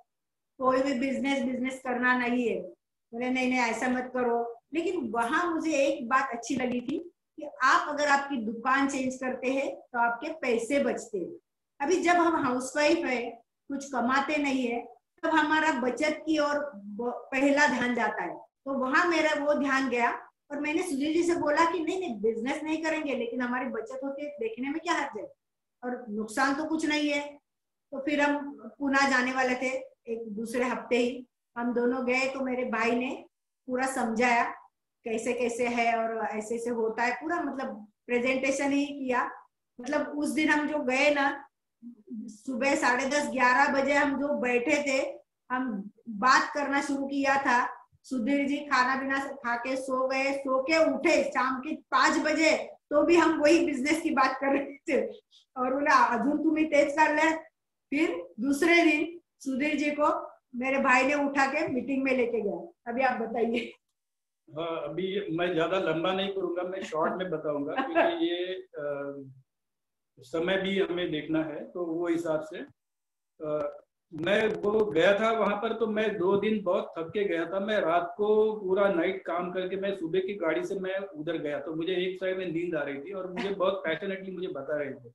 कोई भी बिजनेस करना नहीं है। बोले नहीं नहीं ऐसा मत करो। लेकिन वहां मुझे एक बात अच्छी लगी थी कि आप अगर आपकी दुकान चेंज करते हैं तो आपके पैसे बचते हैं। अभी जब हम हाउसवाइफ है, कुछ कमाते नहीं है, तब हमारा बचत की ओर पहला ध्यान जाता है। तो वहां मेरा वो ध्यान गया और मैंने सुधीर जी से बोला कि नहीं नहीं बिजनेस नहीं करेंगे, लेकिन हमारी बचत होती है, देखने में क्या हर्ज है और नुकसान तो कुछ नहीं है। तो फिर हम पुणे जाने वाले थे, एक दूसरे हफ्ते ही हम दोनों गए। तो मेरे भाई ने पूरा समझाया कैसे कैसे है और ऐसे ऐसे होता है, पूरा मतलब प्रेजेंटेशन ही किया। मतलब उस दिन हम जो गए ना, सुबह 10:30-11 बजे हम जो बैठे थे, हम बात करना शुरू किया था। सुधीर जी खाना पीना खा के सो गए, सो के उठे शाम के 5 बजे, तो भी हम वही बिजनेस की बात कर रहे थे और बोला अजून तुम्ही तेज कर ले। फिर दूसरे दिन सुधीर जी को मेरे भाई ने उठा के मीटिंग में लेके गया। अभी आप बताइए। हाँ, अभी मैं ज्यादा लंबा नहीं करूंगा, मैं शॉर्ट में बताऊंगा क्योंकि ये समय भी हमें देखना है, तो वो हिसाब से मैं वो गया था वहां पर। तो मैं 2 दिन बहुत थक के गया था। मैं रात को पूरा नाइट काम करके मैं सुबह की गाड़ी से मैं उधर गया, तो मुझे एक साइड में नींद आ रही थी और मुझे बहुत पैशनेटली मुझे बता रहे थे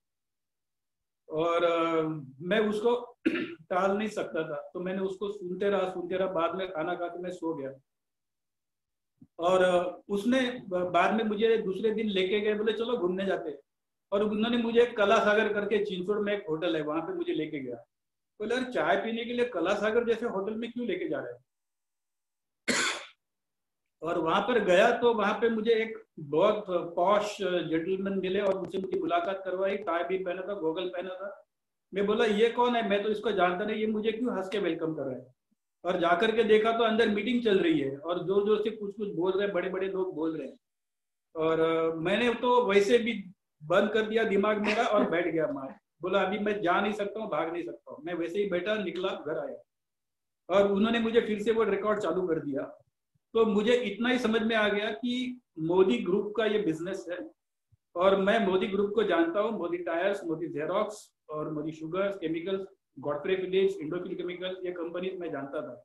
और मैं उसको टाल नहीं सकता था। तो मैंने उसको सुनते रहा। बाद में खाना खा के मैं सो गया और उसने बाद में मुझे दूसरे दिन लेके गए, बोले चलो घूमने जाते। और उन्होंने मुझे कला सागर करके चिंचोड़ में एक होटल है, वहां पे मुझे लेके गया। बोले यार चाय पीने के लिए कला सागर जैसे होटल में क्यों लेके जा रहे हैं। और वहां पर गया तो वहां पे मुझे एक बहुत पॉश जेंटलमैन मिले और उनसे मुझे मुलाकात करवाई। टाई भी पहना था, गॉगल पहना था। मैं बोला ये कौन है, मैं तो इसको जानता नहीं, ये मुझे क्यों हंस के वेलकम कर रहा है। और जाकर के देखा तो अंदर मीटिंग चल रही है और जोर जोर से कुछ कुछ बोल रहे हैं, बड़े बड़े लोग बोल रहे हैं। और मैंने तो वैसे भी बंद कर दिया दिमाग मेरा और बैठ गया मार। बोला अभी मैं जा नहीं सकता हूँ, भाग नहीं सकता हूँ। मैं वैसे ही बैठा, निकला, घर आया और उन्होंने मुझे फिर से वो रिकॉर्ड चालू कर दिया। तो मुझे इतना ही समझ में आ गया कि मोदी ग्रुप का ये बिजनेस है और मैं मोदी ग्रुप को जानता हूँ। मोदी टायर्स, मोदी जेरोक्स और Modi sugars chemicals, Godfrey Phillips, Indofil chemicals, ये कंपनी मैं जानता था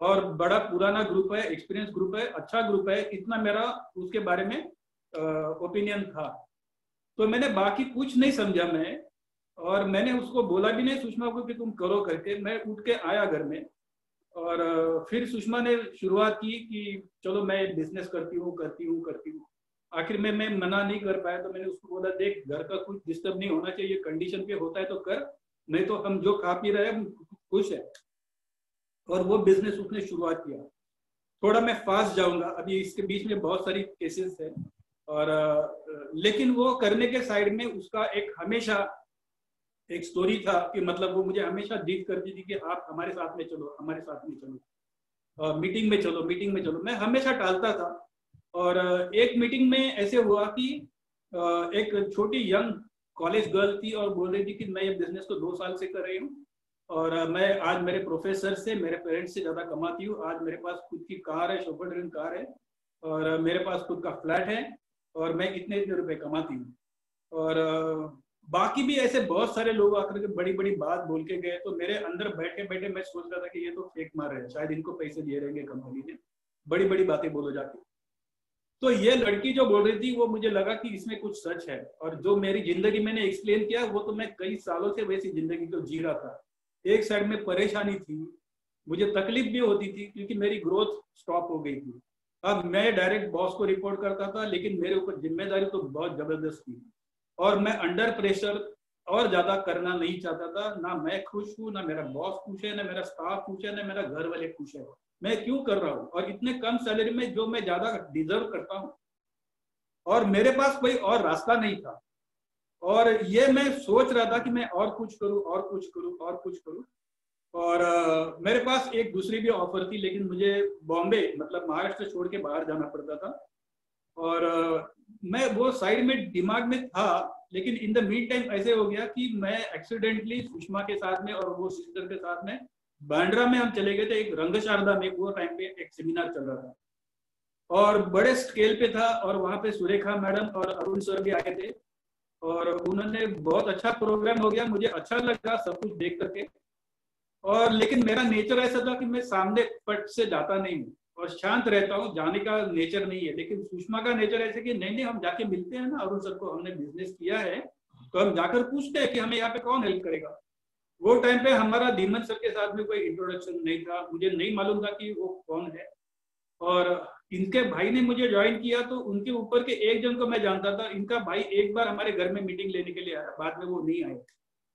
और बड़ा पुराना ग्रुप है, एक्सपीरियंस ग्रुप है, अच्छा ग्रुप है, इतना मेरा उसके बारे में ओपिनियन था। तो मैंने बाकी कुछ नहीं समझा मैं, और मैंने उसको बोला भी नहीं सुषमा को कि तुम करो करके। मैं उठ के आया घर में और फिर सुषमा ने शुरुआत की कि चलो मैं बिजनेस करती हूँ। आखिर में मैं मना नहीं कर पाया। तो मैंने उसको बोला देख घर का कुछ डिस्टर्ब नहीं होना चाहिए, कंडीशन पे होता है तो कर, नहीं तो हम जो खा पी रहे हैं खुश है। और वो बिजनेस उसने शुरुआत किया। थोड़ा मैं फास्ट जाऊंगा, अभी इसके बीच में बहुत सारी केसेस है और लेकिन वो करने के साइड में उसका एक हमेशा एक स्टोरी था कि मतलब वो मुझे हमेशा जिद करती थी कि आप हमारे साथ में चलो, हमारे साथ में चलो, मीटिंग में चलो। मैं हमेशा टालता था और एक मीटिंग में ऐसे हुआ कि एक छोटी यंग कॉलेज गर्ल थी और बोल रही थी कि मैं ये बिजनेस को 2 साल से कर रही हूँ और मैं आज मेरे प्रोफेसर से, मेरे पेरेंट्स से ज़्यादा कमाती हूँ। आज मेरे पास खुद की कार है, शोफर ड्रीम कार है और मेरे पास खुद का फ्लैट है और मैं इतने रुपए कमाती हूँ। और बाकी भी ऐसे बहुत सारे लोग आकर के बड़ी बड़ी बात बोल के गए, तो मेरे अंदर बैठे बैठे मैं सोच रहा था कि ये तो फेक मार रहे हैं, शायद इनको पैसे दिए रहेंगे कंपनी ने, बड़ी बड़ी बातें बोलो जाके। तो ये लड़की जो बोल रही थी वो मुझे लगा कि इसमें कुछ सच है, और जो मेरी जिंदगी मैंने एक्सप्लेन किया वो तो मैं कई सालों से वैसी जिंदगी को जी रहा था। एक साइड में परेशानी थी, मुझे तकलीफ भी होती थी क्योंकि मेरी ग्रोथ स्टॉप हो गई थी। अब मैं डायरेक्ट बॉस को रिपोर्ट करता था, लेकिन मेरे ऊपर जिम्मेदारी तो बहुत जबरदस्त थी और मैं अंडर प्रेशर और ज्यादा करना नहीं चाहता था। ना मैं खुश हूँ, ना मेरा बॉस खुश है, ना मेरा स्टाफ खुश है, ना मेरा घर वाले खुश है। मैं क्यों कर रहा हूँ और इतने कम सैलरी में जो मैं ज्यादा डिजर्व करता हूँ, और मेरे पास कोई और रास्ता नहीं था। और ये मैं सोच रहा था कि मैं और कुछ करूँ और कुछ करूँ और कुछ करूँ। और मेरे पास एक दूसरी भी ऑफर थी, लेकिन मुझे बॉम्बे मतलब महाराष्ट्र छोड़ के बाहर जाना पड़ता था। और मैं वो साइड में दिमाग में था, लेकिन इन द मीन टाइम ऐसे हो गया कि मैं एक्सीडेंटली सुषमा के साथ में और वो सिस्टर के साथ में बांद्रा में हम चले गए थे। एक रंगशारदा में वो टाइम पे एक सेमिनार चल रहा था और बड़े स्केल पे था, और वहां पे सुरेखा मैडम और अरुण सर भी आए थे और उन्होंने बहुत अच्छा प्रोग्राम हो गया। मुझे अच्छा लगा सब कुछ देख करके। और लेकिन मेरा नेचर ऐसा था कि मैं सामने पट से जाता नहीं हूँ और शांत रहता हूँ, जाने का नेचर नहीं है। लेकिन सुषमा का नेचर ऐसे कि नहीं हम जाके मिलते हैं ना अरुण सर को, हमने बिजनेस किया है तो हम जाकर पूछते हैं कि हमें यहाँ पे कौन हेल्प करेगा। वो टाइम पे हमारा धीमन सर के साथ में कोई इंट्रोडक्शन नहीं था, मुझे नहीं मालूम था कि वो कौन है। और इनके भाई ने मुझे ज्वाइन किया तो उनके ऊपर के एक जन को मैं जानता था। इनका भाई एक बार हमारे घर में मीटिंग लेने के लिए आया, बाद में वो नहीं आए,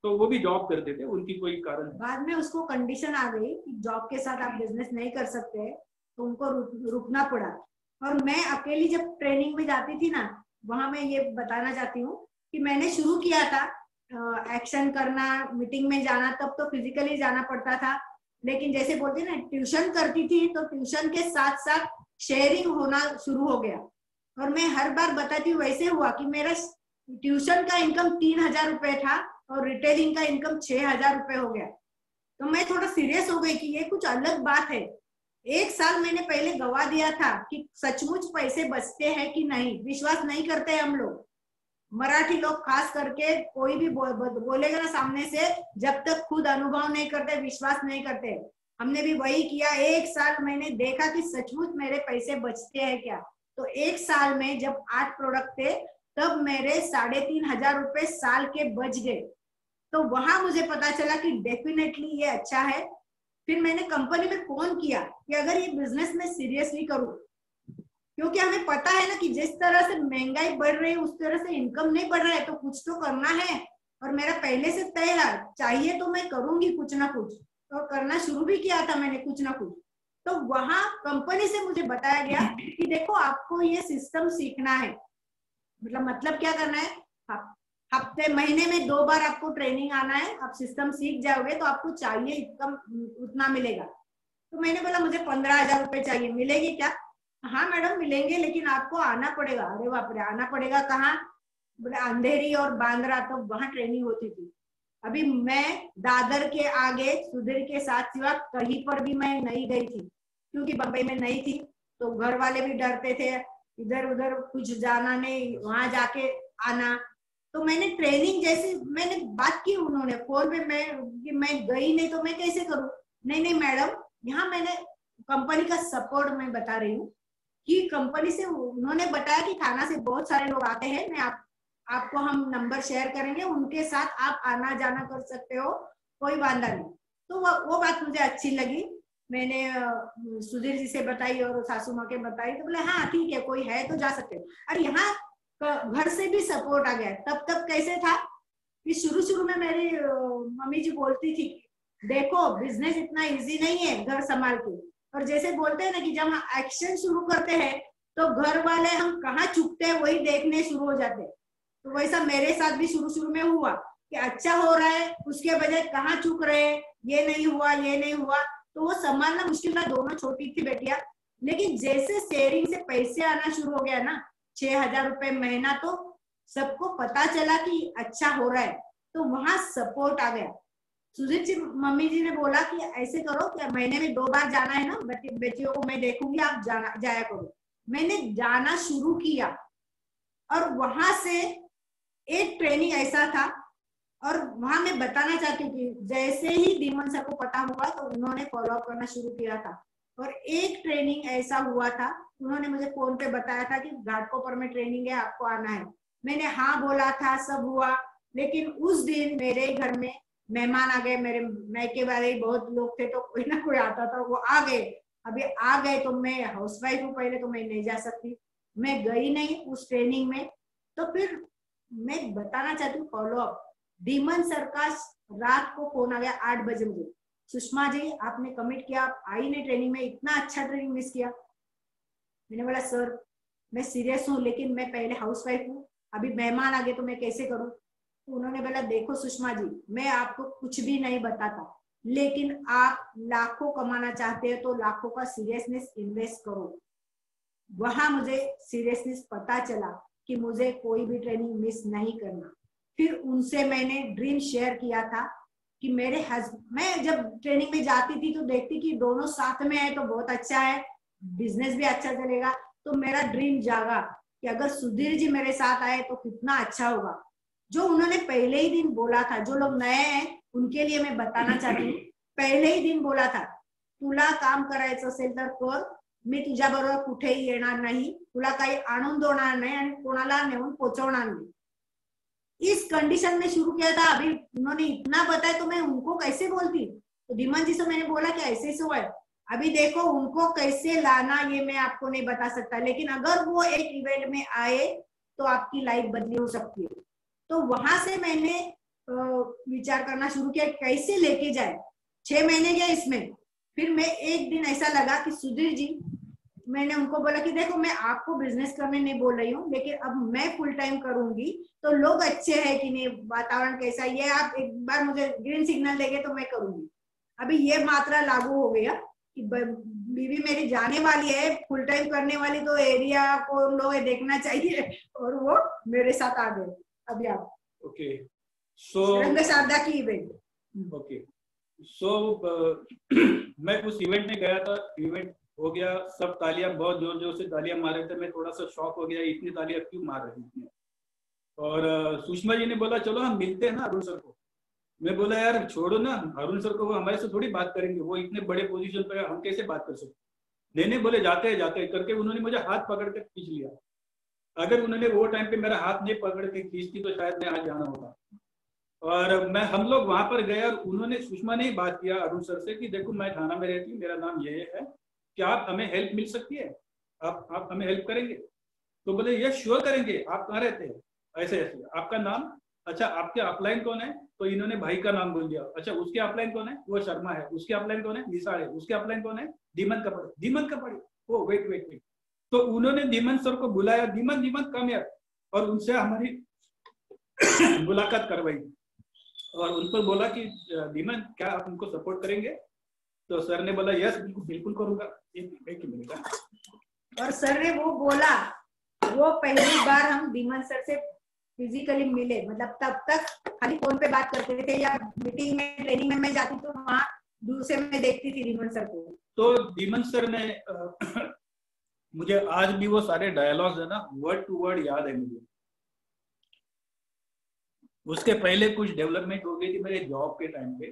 तो वो भी जॉब करते थे, उनकी कोई कारण। बाद में उसको कंडीशन आ गई कि जॉब के साथ आप बिजनेस नहीं कर सकते, तो उनको रुकना पड़ा। और मैं अकेली जब ट्रेनिंग में जाती थी ना, वहां मैं ये बताना चाहती हूँ कि मैंने शुरू किया था एक्शन करना, मीटिंग में जाना, तब तो फिजिकली जाना पड़ता था। लेकिन जैसे बोलते ना, ट्यूशन करती थी तो ट्यूशन के साथ साथ शेयरिंग होना शुरू हो गया। और मैं हर बार बताती हूँ, वैसे हुआ कि मेरा ट्यूशन का इनकम 3000 रुपए था और रिटेलिंग का इनकम 6000 रुपए हो गया। तो मैं थोड़ा सीरियस हो गई कि ये कुछ अलग बात है। 1 साल मैंने पहले गवा दिया था कि सचमुच पैसे बचते हैं कि नहीं। विश्वास नहीं करते हम लोग, मराठी लोग खास करके, कोई भी बोलेगा ना सामने से, जब तक खुद अनुभव नहीं करते विश्वास नहीं करते। हमने भी वही किया। 1 साल मैंने देखा कि सचमुच मेरे पैसे बचते हैं क्या। तो 1 साल में जब 8 प्रोडक्ट थे तब मेरे 3500 रुपए साल के बच गए। तो वहां मुझे पता चला कि डेफिनेटली ये अच्छा है। फिर मैंने कंपनी में फोन किया कि अगर ये बिजनेस में सीरियसली करूं, क्योंकि हमें पता है ना कि जिस तरह से महंगाई बढ़ रही है उस तरह से इनकम नहीं बढ़ रहा है, तो कुछ तो करना है। और मेरा पहले से तय है, चाहिए तो मैं करूंगी कुछ ना कुछ, और करना शुरू भी किया था मैंने कुछ ना कुछ। तो वहां कंपनी से मुझे बताया गया कि देखो आपको ये सिस्टम सीखना है। मतलब क्या करना है, हफ्ते महीने में 2 बार आपको ट्रेनिंग आना है। आप सिस्टम सीख जाओगे तो आपको चाहिए इनकम उतना मिलेगा। तो मैंने बोला मुझे 15000 रुपए चाहिए, मिलेगी क्या? हाँ मैडम मिलेंगे, लेकिन आपको आना पड़ेगा। अरे बाप रे, आना पड़ेगा कहाँ? बोले अंधेरी और बांद्रा, तो वहां ट्रेनिंग होती थी। अभी मैं दादर के आगे सुधीर के साथ सिवा कहीं पर भी मैं नहीं गई थी, क्योंकि बम्बई में नहीं थी। तो घर वाले भी डरते थे, इधर उधर कुछ जाना नहीं, वहां जाके आना। तो मैंने ट्रेनिंग जैसे मैंने बात की उन्होंने फोन पे, मैं गई नहीं तो मैं कैसे करूं? नहीं मैडम, यहाँ मैंने कंपनी का सपोर्ट मैं बता रही हूँ कि कंपनी से उन्होंने बताया कि थाना से बहुत सारे लोग आते हैं, मैं आपको हम नंबर शेयर करेंगे, उनके साथ आप आना जाना कर सकते हो, कोई बाधा नहीं। तो वो बात मुझे अच्छी लगी। मैंने सुधीर जी से बताई और सासू माँ के बताई, तो बोले हाँ ठीक है, कोई है तो जा सकते हो। और यहाँ घर से भी सपोर्ट आ गया। तब कैसे था कि शुरू में मेरी मम्मी जी बोलती थी, देखो बिजनेस इतना इजी नहीं है घर संभाल के। और जैसे बोलते हैं ना कि जब हम एक्शन शुरू करते हैं तो घर वाले हम कहाँ चुकते हैं वही देखने शुरू हो जाते हैं। तो वैसा मेरे साथ भी शुरू में हुआ कि अच्छा हो रहा है, उसके बजाय कहाँ चुक रहे, ये नहीं हुआ। तो वो संभालना मुश्किल था, दोनों छोटी थी बेटियां। लेकिन जैसे शेयरिंग से पैसे आना शुरू हो गया ना, 6000 रुपए महीना, तो सबको पता चला कि अच्छा हो रहा है, तो वहां सपोर्ट आ गया। सुजीत जी, मम्मी जी ने बोला कि ऐसे करो कि महीने में 2 बार जाना है ना, बेटियों को मैं देखूंगी, आप जाया करो। मैंने जाना शुरू किया और वहां से एक ट्रेनिंग ऐसा था, और वहां मैं बताना चाहती हूँ कि जैसे ही धीमन सर को पता हुआ तो उन्होंने फॉलो अप करना शुरू किया था। और एक ट्रेनिंग ऐसा हुआ था, उन्होंने मुझे फोन पे बताया था कि घाटकोपर में ट्रेनिंग है, आपको आना है। मैंने हाँ बोला था, सब हुआ। लेकिन उस दिन मेरे घर में मेहमान आ गए, मेरे मायके वाले बहुत लोग थे, तो कोई ना कोई आता था, वो आ गए। अभी आ गए तो मैं हाउसवाइफ हूँ पहले, तो मैं नहीं जा सकती, मैं गई नहीं उस ट्रेनिंग में। तो फिर मैं बताना चाहती हूँ फॉलो अप। धीमन सर का रात को फोन आ गया 8 बजे मुझे, सुषमा जी आपने कमिट किया, आप आई नहीं ट्रेनिंग में, इतना अच्छा ट्रेनिंग मिस किया। मैंने बोला सर मैं सीरियस हूँ, लेकिन मैं पहले हाउसवाइफ हूँ, अभी मेहमान आ गए तो मैं कैसे करूँ। तो उन्होंने बोला देखो सुषमा जी, मैं आपको कुछ भी नहीं बताता, लेकिन आप लाखों कमाना चाहते हो तो लाखों का सीरियसनेस इन्वेस्ट करो। वहां मुझे सीरियसनेस पता चला कि मुझे कोई भी ट्रेनिंग मिस नहीं करना। फिर उनसे मैंने ड्रीम शेयर किया था कि मेरे मैं जब ट्रेनिंग में जाती थी तो देखती कि दोनों साथ में है तो बहुत अच्छा है, बिजनेस भी अच्छा चलेगा। तो मेरा ड्रीम जागा कि अगर सुधीर जी मेरे साथ आए तो कितना अच्छा होगा। जो उन्होंने पहले ही दिन बोला था, जो लोग नए हैं उनके लिए मैं बताना चाहती हूँ, पहले ही दिन बोला था तुला काम करायचं असेल तर कर, मी तुझ्या बरोबर कुठेही येणार नाही, तुला काही आणून देणार नाही आणि कोणाला नेऊन पोचवणार नाही। इस कंडीशन में शुरू किया था। अभी उन्होंने इतना बताया तो मैं उनको कैसे बोलती। तो धीमन जी से मैंने बोला कि ऐसे ऐसे हुआ है, अभी देखो उनको कैसे लाना ये मैं आपको नहीं बता सकता, लेकिन अगर वो एक इवेंट में आए तो आपकी लाइफ बदली हो सकती है। तो वहां से मैंने विचार करना शुरू किया कैसे लेके जाए। 6 महीने गए इसमें। फिर मैं एक दिन ऐसा लगा कि सुधीर जी, मैंने उनको बोला कि देखो मैं आपको बिजनेस करने नहीं बोल रही हूँ, लेकिन अब मैं फुल टाइम करूंगी तो लोग अच्छे है कि नहीं, वातावरण कैसा है, ये आप एक बार मुझे ग्रीन सिग्नल देंगे तो मैं करूंगी। अभी ये मात्रा लागू हो गया कि बीवी मेरी जाने वाली है, फुल टाइम करने वाली, तो एरिया को लोग देखना चाहिए, और वो मेरे साथ आ गए। अभी आप ओके, सो रंग शारदा की इवेंट। ओके, सो मैं उस इवेंट में गया था, इवेंट हो गया, सब तालियां बहुत जोर जोर से तालियां मार रहे थे। मैं थोड़ा सा शॉक हो गया, इतनी तालियां क्यों मार रही थी। और सुषमा जी ने बोला चलो हम मिलते हैं ना अरुण सर को। मैं बोला यार छोड़ो ना अरुण सर को, वो हमारे से थोड़ी बात करेंगे, वो इतने बड़े पोजीशन पे है, हम कैसे बात कर सकते। नहीं बोले जाते हैं करके उन्होंने मुझे हाथ पकड़ कर खींच लिया। अगर उन्होंने वो टाइम पे मेरा हाथ नहीं पकड़ के खींचती तो शायद मैं आज जाना होता। और हम लोग वहां पर गए और उन्होंने, सुषमा ने ही बात किया अरुण सर से कि देखो मैं थाना में रहती हूँ, मेरा नाम ये है, क्या आप हमें हेल्प मिल सकती है, आप हमें हेल्प करेंगे। तो बोले यस श्योर करेंगे, आप कहाँ रहते हैं, ऐसे ऐसे, आपका नाम, अच्छा आपके अपलाइन कौन है। तो इन्होंने भाई का नाम बोल दिया। अच्छा उसके अपलाइन कौन है, वो शर्मा है। उसके अपलाइन कौन है, निसार है। उसके अपलाइन कौन है, धीमन कपड़े। Oh wait. तो उन्होंने धीमन सर को बुलाया, धीमन कम यार, और उनसे हमारी मुलाकात करवाई और उनको बोला कि धीमन क्या आप उनको सपोर्ट करेंगे। तो सर ने बोला यस बिल्कुल करूंगा। एक मिनट। और सर ने वो बोला, वो पहली बार हम धीमन सर से फिजिकली मिले, मतलब तब तक खाली फोन पे बात करते थे या मीटिंग में ट्रेनिंग में मैं जाती तो वहां दूर से मैं देखती थी धीमन सर को। तो धीमन सर ने मुझे आज भी वो सारे डायलॉग्स है ना वर्ड टू वर्ड याद है मुझे। उसके पहले कुछ डेवलपमेंट हो गई थी मेरे जॉब के टाइम पे,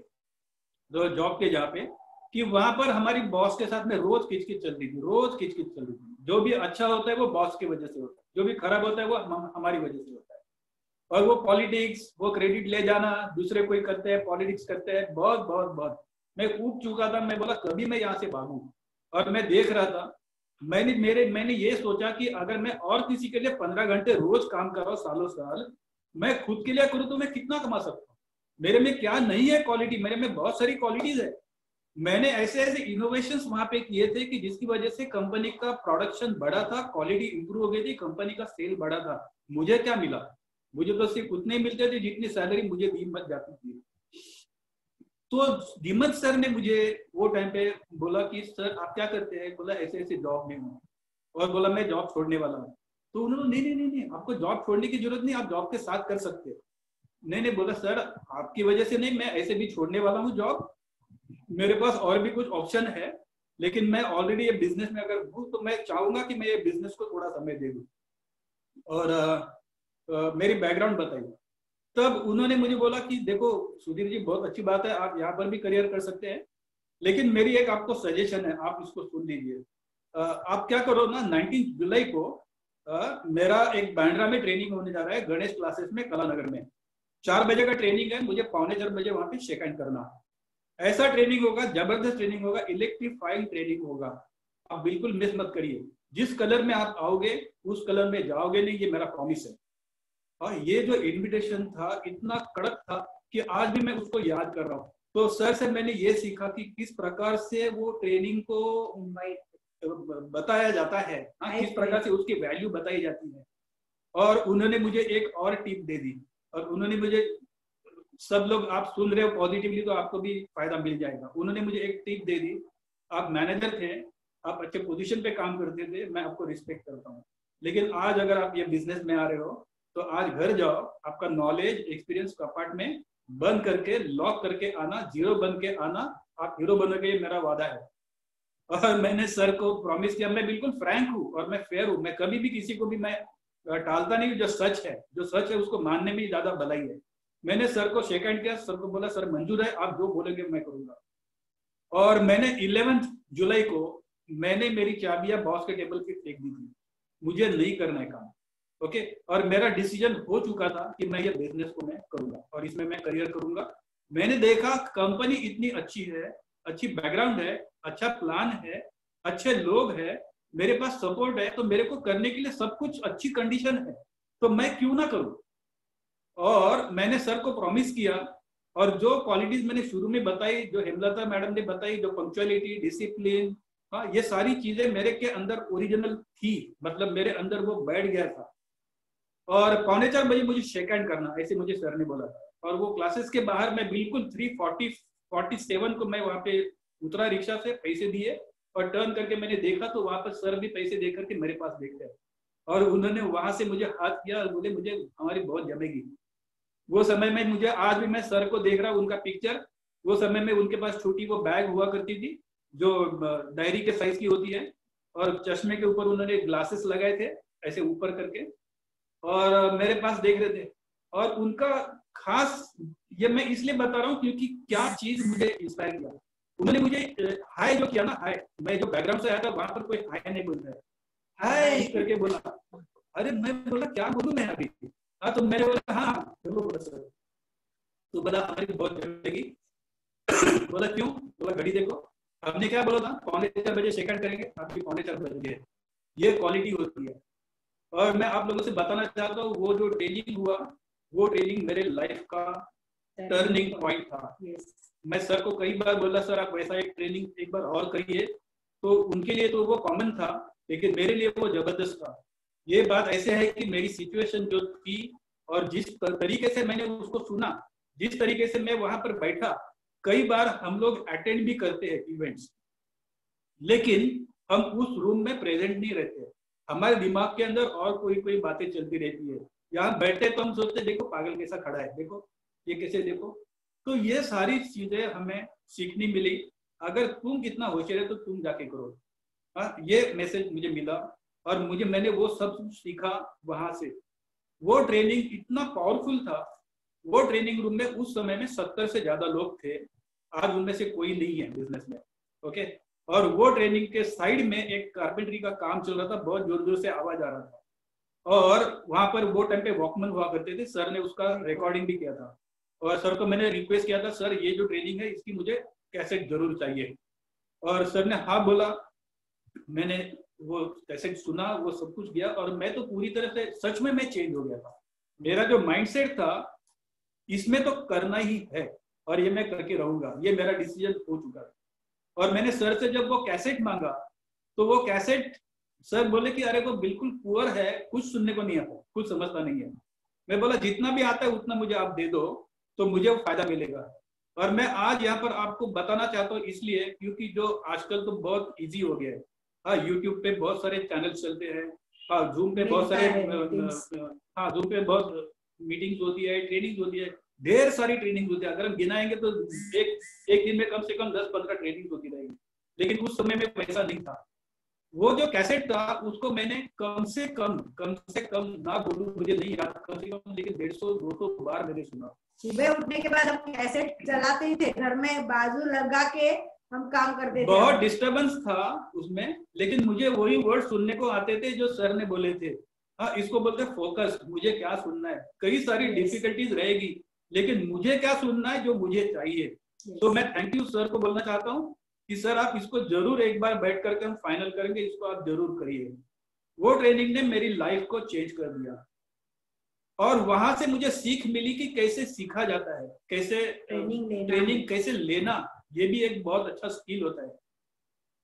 जो जॉब के जहाँ पे कि वहां पर हमारी बॉस के साथ में रोज किचकिच चलती थी। जो भी अच्छा होता है वो बॉस की वजह से होता है, जो भी खराब होता है वो हमारी वजह से होता है। और वो पॉलिटिक्स, वो क्रेडिट ले जाना, दूसरे कोई करते हैं, पॉलिटिक्स करते हैं, बहुत मैं ऊब चुका था। मैं बोला कभी मैं यहाँ से भागूं। और मैं देख रहा था, मैंने ये सोचा कि अगर मैं और किसी के लिए 15 घंटे रोज काम कर रहा हूँ सालों साल, मैं खुद के लिए करूँ तो मैं कितना कमा सकता हूँ। मेरे में क्या नहीं है क्वालिटी, मेरे में बहुत सारी क्वालिटीज है। मैंने ऐसे इनोवेशंस वहां पे किए थे कि जिसकी वजह से कंपनी का प्रोडक्शन बढ़ा था, क्वालिटी इंप्रूव हो गई थी, कंपनी का सेल बढ़ा था। मुझे क्या मिला, मुझे तो सिर्फ उतने मिलते थे जितनी सैलरी मुझे दी मत जाती थी। तो धीमन सर ने मुझे वो टाइम पे बोला कि सर आप क्या करते हैं, बोला ऐसे जॉब में हूँ, और बोला मैं जॉब छोड़ने वाला हूँ। तो उन्होंने नहीं नहीं नहीं, आपको जॉब छोड़ने की जरूरत नहीं, आप जॉब के साथ कर सकते हैं। नहीं बोला सर आपकी वजह से नहीं, मैं ऐसे भी छोड़ने वाला हूँ जॉब, मेरे पास और भी कुछ ऑप्शन है, लेकिन मैं ऑलरेडी ये बिजनेस में अगर हूँ तो मैं चाहूंगा कि मैं ये बिजनेस को थोड़ा समय दे दूँ और मेरी बैकग्राउंड बताई। तब उन्होंने मुझे बोला कि देखो सुधीर जी बहुत अच्छी बात है, आप यहाँ पर भी करियर कर सकते हैं, लेकिन मेरी एक आपको सजेशन है, आप इसको सुन लीजिए। आप क्या करो ना, 19 जुलाई को मेरा एक बांद्रा में ट्रेनिंग होने जा रहा है, गणेश क्लासेस में कलानगर में। 4 बजे का ट्रेनिंग है, मुझे 3:45 बजे वहां पे चेक इन करना है। ऐसा ट्रेनिंग होगा, जबरदस्त ट्रेनिंग होगा, इलेक्ट्रीफाइंग ट्रेनिंग होगा, आप बिल्कुल मिस मत करिए। जिस कलर में आप आओगे उस कलर में जाओगे नहीं, ये मेरा प्रॉमिस है। और ये जो इन्विटेशन था इतना कड़क था कि आज भी मैं उसको याद कर रहा हूँ। तो सर से मैंने ये सीखा कि किस प्रकार से वो ट्रेनिंग को बताया जाता है, किस प्रकार से उसकी वैल्यू बताई जाती है। और उन्होंने मुझे एक और टिप दे दी, और उन्होंने मुझे, सब लोग आप सुन रहे हो पॉजिटिवली तो आपको भी फायदा मिल जाएगा। उन्होंने मुझे एक टिप दे दी, आप मैनेजर थे, आप अच्छे पोजीशन पे काम करते थे, मैं आपको रिस्पेक्ट करता हूँ, लेकिन आज अगर आप ये बिजनेस में आ रहे हो तो आज घर जाओ, आपका नॉलेज एक्सपीरियंस कपाट में बंद करके लॉक करके आना, 0 बन के आना, आप हीरो बनोगे, ये मेरा वादा है। और मैंने सर को प्रॉमिस किया, मैं बिल्कुल फ्रैंक हूँ और मैं फेयर हूँ, मैं कभी भी किसी को भी मैं टालता नहीं, जो सच है उसको मानने में ज्यादा भलाई है। मैंने सर को शेक हैंड किया, सर को बोला सर मंजूर है, आप जो बोलेंगे मैं करूंगा। और मैंने 11 जुलाई को मैंने मेरी चाबियां बॉस के टेबल पे फेंक दी थी, मुझे नहीं करना है काम, ओके। और मेरा डिसीजन हो चुका था कि मैं ये बिजनेस को मैं करूंगा और इसमें मैं करियर करूंगा। मैंने देखा कंपनी इतनी अच्छी है, अच्छी बैकग्राउंड है, अच्छा प्लान है, अच्छे लोग हैं, मेरे पास सपोर्ट है, तो मेरे को करने के लिए सब कुछ अच्छी कंडीशन है, तो मैं क्यों ना करूं। और मैंने सर को प्रॉमिस किया, और जो क्वालिटीज मैंने शुरू में बताई, जो हेमलता मैडम ने बताई, जो पंक्चुअलिटी, डिसिप्लिन, हाँ, ये सारी चीजें मेरे के अंदर ओरिजिनल थी, मतलब मेरे अंदर वो बैठ गया था। और 3:45 बजे मुझे शेक हैंड करना, ऐसे मुझे सर ने बोला। और वो क्लासेस के बाहर मैं बिल्कुल 3:47 को मैं वहां पे उतरा रिक्शा से, पैसे दिए और टर्न करके मैंने देखा तो वहां पर सर भी पैसे दे करके मेरे पास देखते हैं, और उन्होंने वहां से मुझे हाथ किया और बोले मुझे हमारी बहुत जमेगी। वो समय में मुझे आज भी मैं सर को देख रहा हूँ, उनका पिक्चर, वो समय में उनके पास छोटी वो बैग हुआ करती थी जो डायरी के साइज की होती है, और चश्मे के ऊपर उन्होंने ग्लासेस लगाए थे ऐसे ऊपर करके, और मेरे पास देख रहे थे। और उनका खास, ये मैं इसलिए बता रहा हूँ क्योंकि क्या चीज मुझे इंस्पायर किया, उन्होंने मुझे हाय जो किया ना, हाय, मैं जो बैकग्राउंड से आया था वहां पर कोई हाय नहीं बोल रहा है, हाय करके बोला। अरे मैं बोला क्या बोलूं मैं अभी, हाँ, तो मैंने बोला हाँ बोलो सर, तो बोला हमारी बहुत जरूरत। बोला क्यों, बोला घड़ी देखो, हमने क्या बोला था 3:45 बजे शेक हैंड करेंगे, आपकी 3:45 बज गए। ये क्वालिटी होती है। और मैं आप लोगों से बताना चाहता हूँ, वो जो ट्रेनिंग हुआ, वो ट्रेनिंग मेरे लाइफ का टर्निंग पॉइंट था। मैं सर को कई बार बोला सर आप वैसा एक ट्रेनिंग एक बार और करिए, तो उनके लिए तो वो कॉमन था, लेकिन मेरे लिए वो जबरदस्त था। ये बात ऐसे है कि मेरी सिचुएशन जो थी और जिस तरीके से मैंने उसको सुना, जिस तरीके से मैं वहां पर बैठा, कई बार हम लोग अटेंड भी करते हैं इवेंट्स, लेकिन हम उस रूम में प्रेजेंट नहीं रहते, हमारे दिमाग के अंदर और कोई बातें चलती रहती है। यहाँ बैठे तो हम सोचते देखो पागल कैसा खड़ा है, देखो ये कैसे, देखो। तो ये सारी चीजें हमें सीखनी मिली, अगर तुम इतना होशियार है तो तुम जाके करो। हाँ, ये मैसेज मुझे मिला और मैंने वो सब सीखा वहां से। वो ट्रेनिंग इतना पावरफुल था, वो ट्रेनिंग रूम में उस समय में 70 से ज्यादा लोग थे, आज उनमें से कोई नहीं है बिजनेस में, ओके। और वो ट्रेनिंग के साइड में एक कारपेंटरी का काम चल रहा था, बहुत जोर जोर से आवाज आ रहा था, और वहां पर वो टाइम पे वॉकमैन हुआ करते थे, सर ने उसका रिकॉर्डिंग भी किया था। और सर को मैंने रिक्वेस्ट किया था सर ये जो ट्रेनिंग है इसकी मुझे कैसेट जरूर चाहिए, और सर ने हाँ बोला। मैंने वो कैसेट सुना, वो सब कुछ गया, और मैं तो पूरी तरह से सच में मैं चेंज हो गया था। मेरा जो माइंडसेट था इसमें तो करना ही है और ये मैं करके रहूंगा, ये मेरा डिसीजन हो चुका है। और मैंने सर से जब वो कैसेट मांगा तो वो कैसेट सर बोले कि अरे वो बिल्कुल पुअर है, कुछ सुनने को नहीं आता, कुछ समझता नहीं है। मैं बोला जितना भी आता है उतना मुझे आप दे दो तो मुझे वो फायदा मिलेगा। और मैं आज यहाँ पर आपको बताना चाहता हूँ इसलिए क्योंकि जो आजकल तो बहुत इजी हो गया है, हाँ, यूट्यूब पे बहुत सारे चैनल चलते हैं, हाँ जूम पे बहुत सारे हाँ जूम पे बहुत मीटिंग्स होती है, ट्रेनिंग होती है, ढेर सारी ट्रेनिंग होती है। अगर हम गिनाएंगे तो एक दिन में कम से कम 10-15 ट्रेनिंग होती रहेगी। लेकिन उस समय में पैसा नहीं था। वो जो कैसेट था उसको मैंने कम से कम ना बोलूं, मुझे नहीं याद, कम से कम लेकिन 150-200 बार मैंने सुना। सुबह उठने के बाद हम कैसेट चलाते ही थे, घर में बाजू लगा के हम काम करते थे। बहुत डिस्टरबेंस था उसमें, लेकिन मुझे वही वर्ड सुनने को आते थे जो सर ने बोले थे। हाँ, इसको बोलते फोकस। मुझे क्या सुनना है, कई सारी डिफिकल्टीज रहेगी, लेकिन मुझे क्या सुनना है जो मुझे चाहिए। तो मैं थैंक यू सर को बोलना चाहता हूँ कि सर आप इसको जरूर एक बार बैठ करके हम फाइनल करेंगे, इसको आप जरूर करिए। वो ट्रेनिंग ने मेरी लाइफ को चेंज कर दिया और वहां से मुझे सीख मिली कि कैसे सीखा जाता है, कैसे ट्रेनिंग कैसे लेना, ये भी एक बहुत अच्छा स्किल होता है।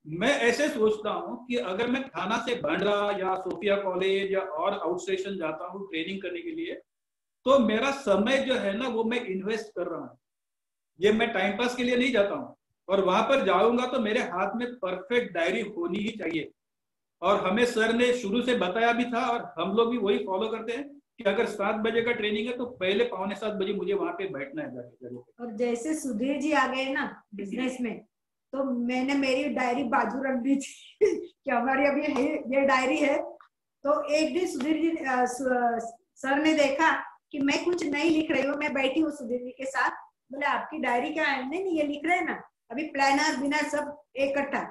मैं ऐसे सोचता हूँ कि अगर मैं थाना से बांद्रा या सोफिया कॉलेज या और आउट स्टेशन जाता हूँ ट्रेनिंग करने के लिए, तो मेरा समय जो है ना वो मैं इन्वेस्ट कर रहा हूँ। ये मैं टाइम पास के लिए नहीं जाता हूँ। और वहां पर जाऊंगा तो मेरे हाथ में परफेक्ट डायरी होनी ही चाहिए। और हमें सर ने शुरू से बताया भी था और हम लोग भी वही फॉलो करते हैं कि अगर 7 बजे का ट्रेनिंग है तो पहले 6:45 बजे मुझे वहां पे बैठना है जाके। और जैसे सुधीर जी आ गए ना बिजनेस में, तो मैंने मेरी डायरी बाजू रख दी थी कि हमारी अभी ये डायरी है। तो एक दिन सुधीर जी सर ने देखा कि मैं कुछ नहीं लिख रही हूँ, मैं बैठी हूँ सुधीर जी के साथ। बोले आपकी डायरी क्या है? नहीं ये लिख रहे हैं ना, अभी प्लानर बिना सब इकट्ठा।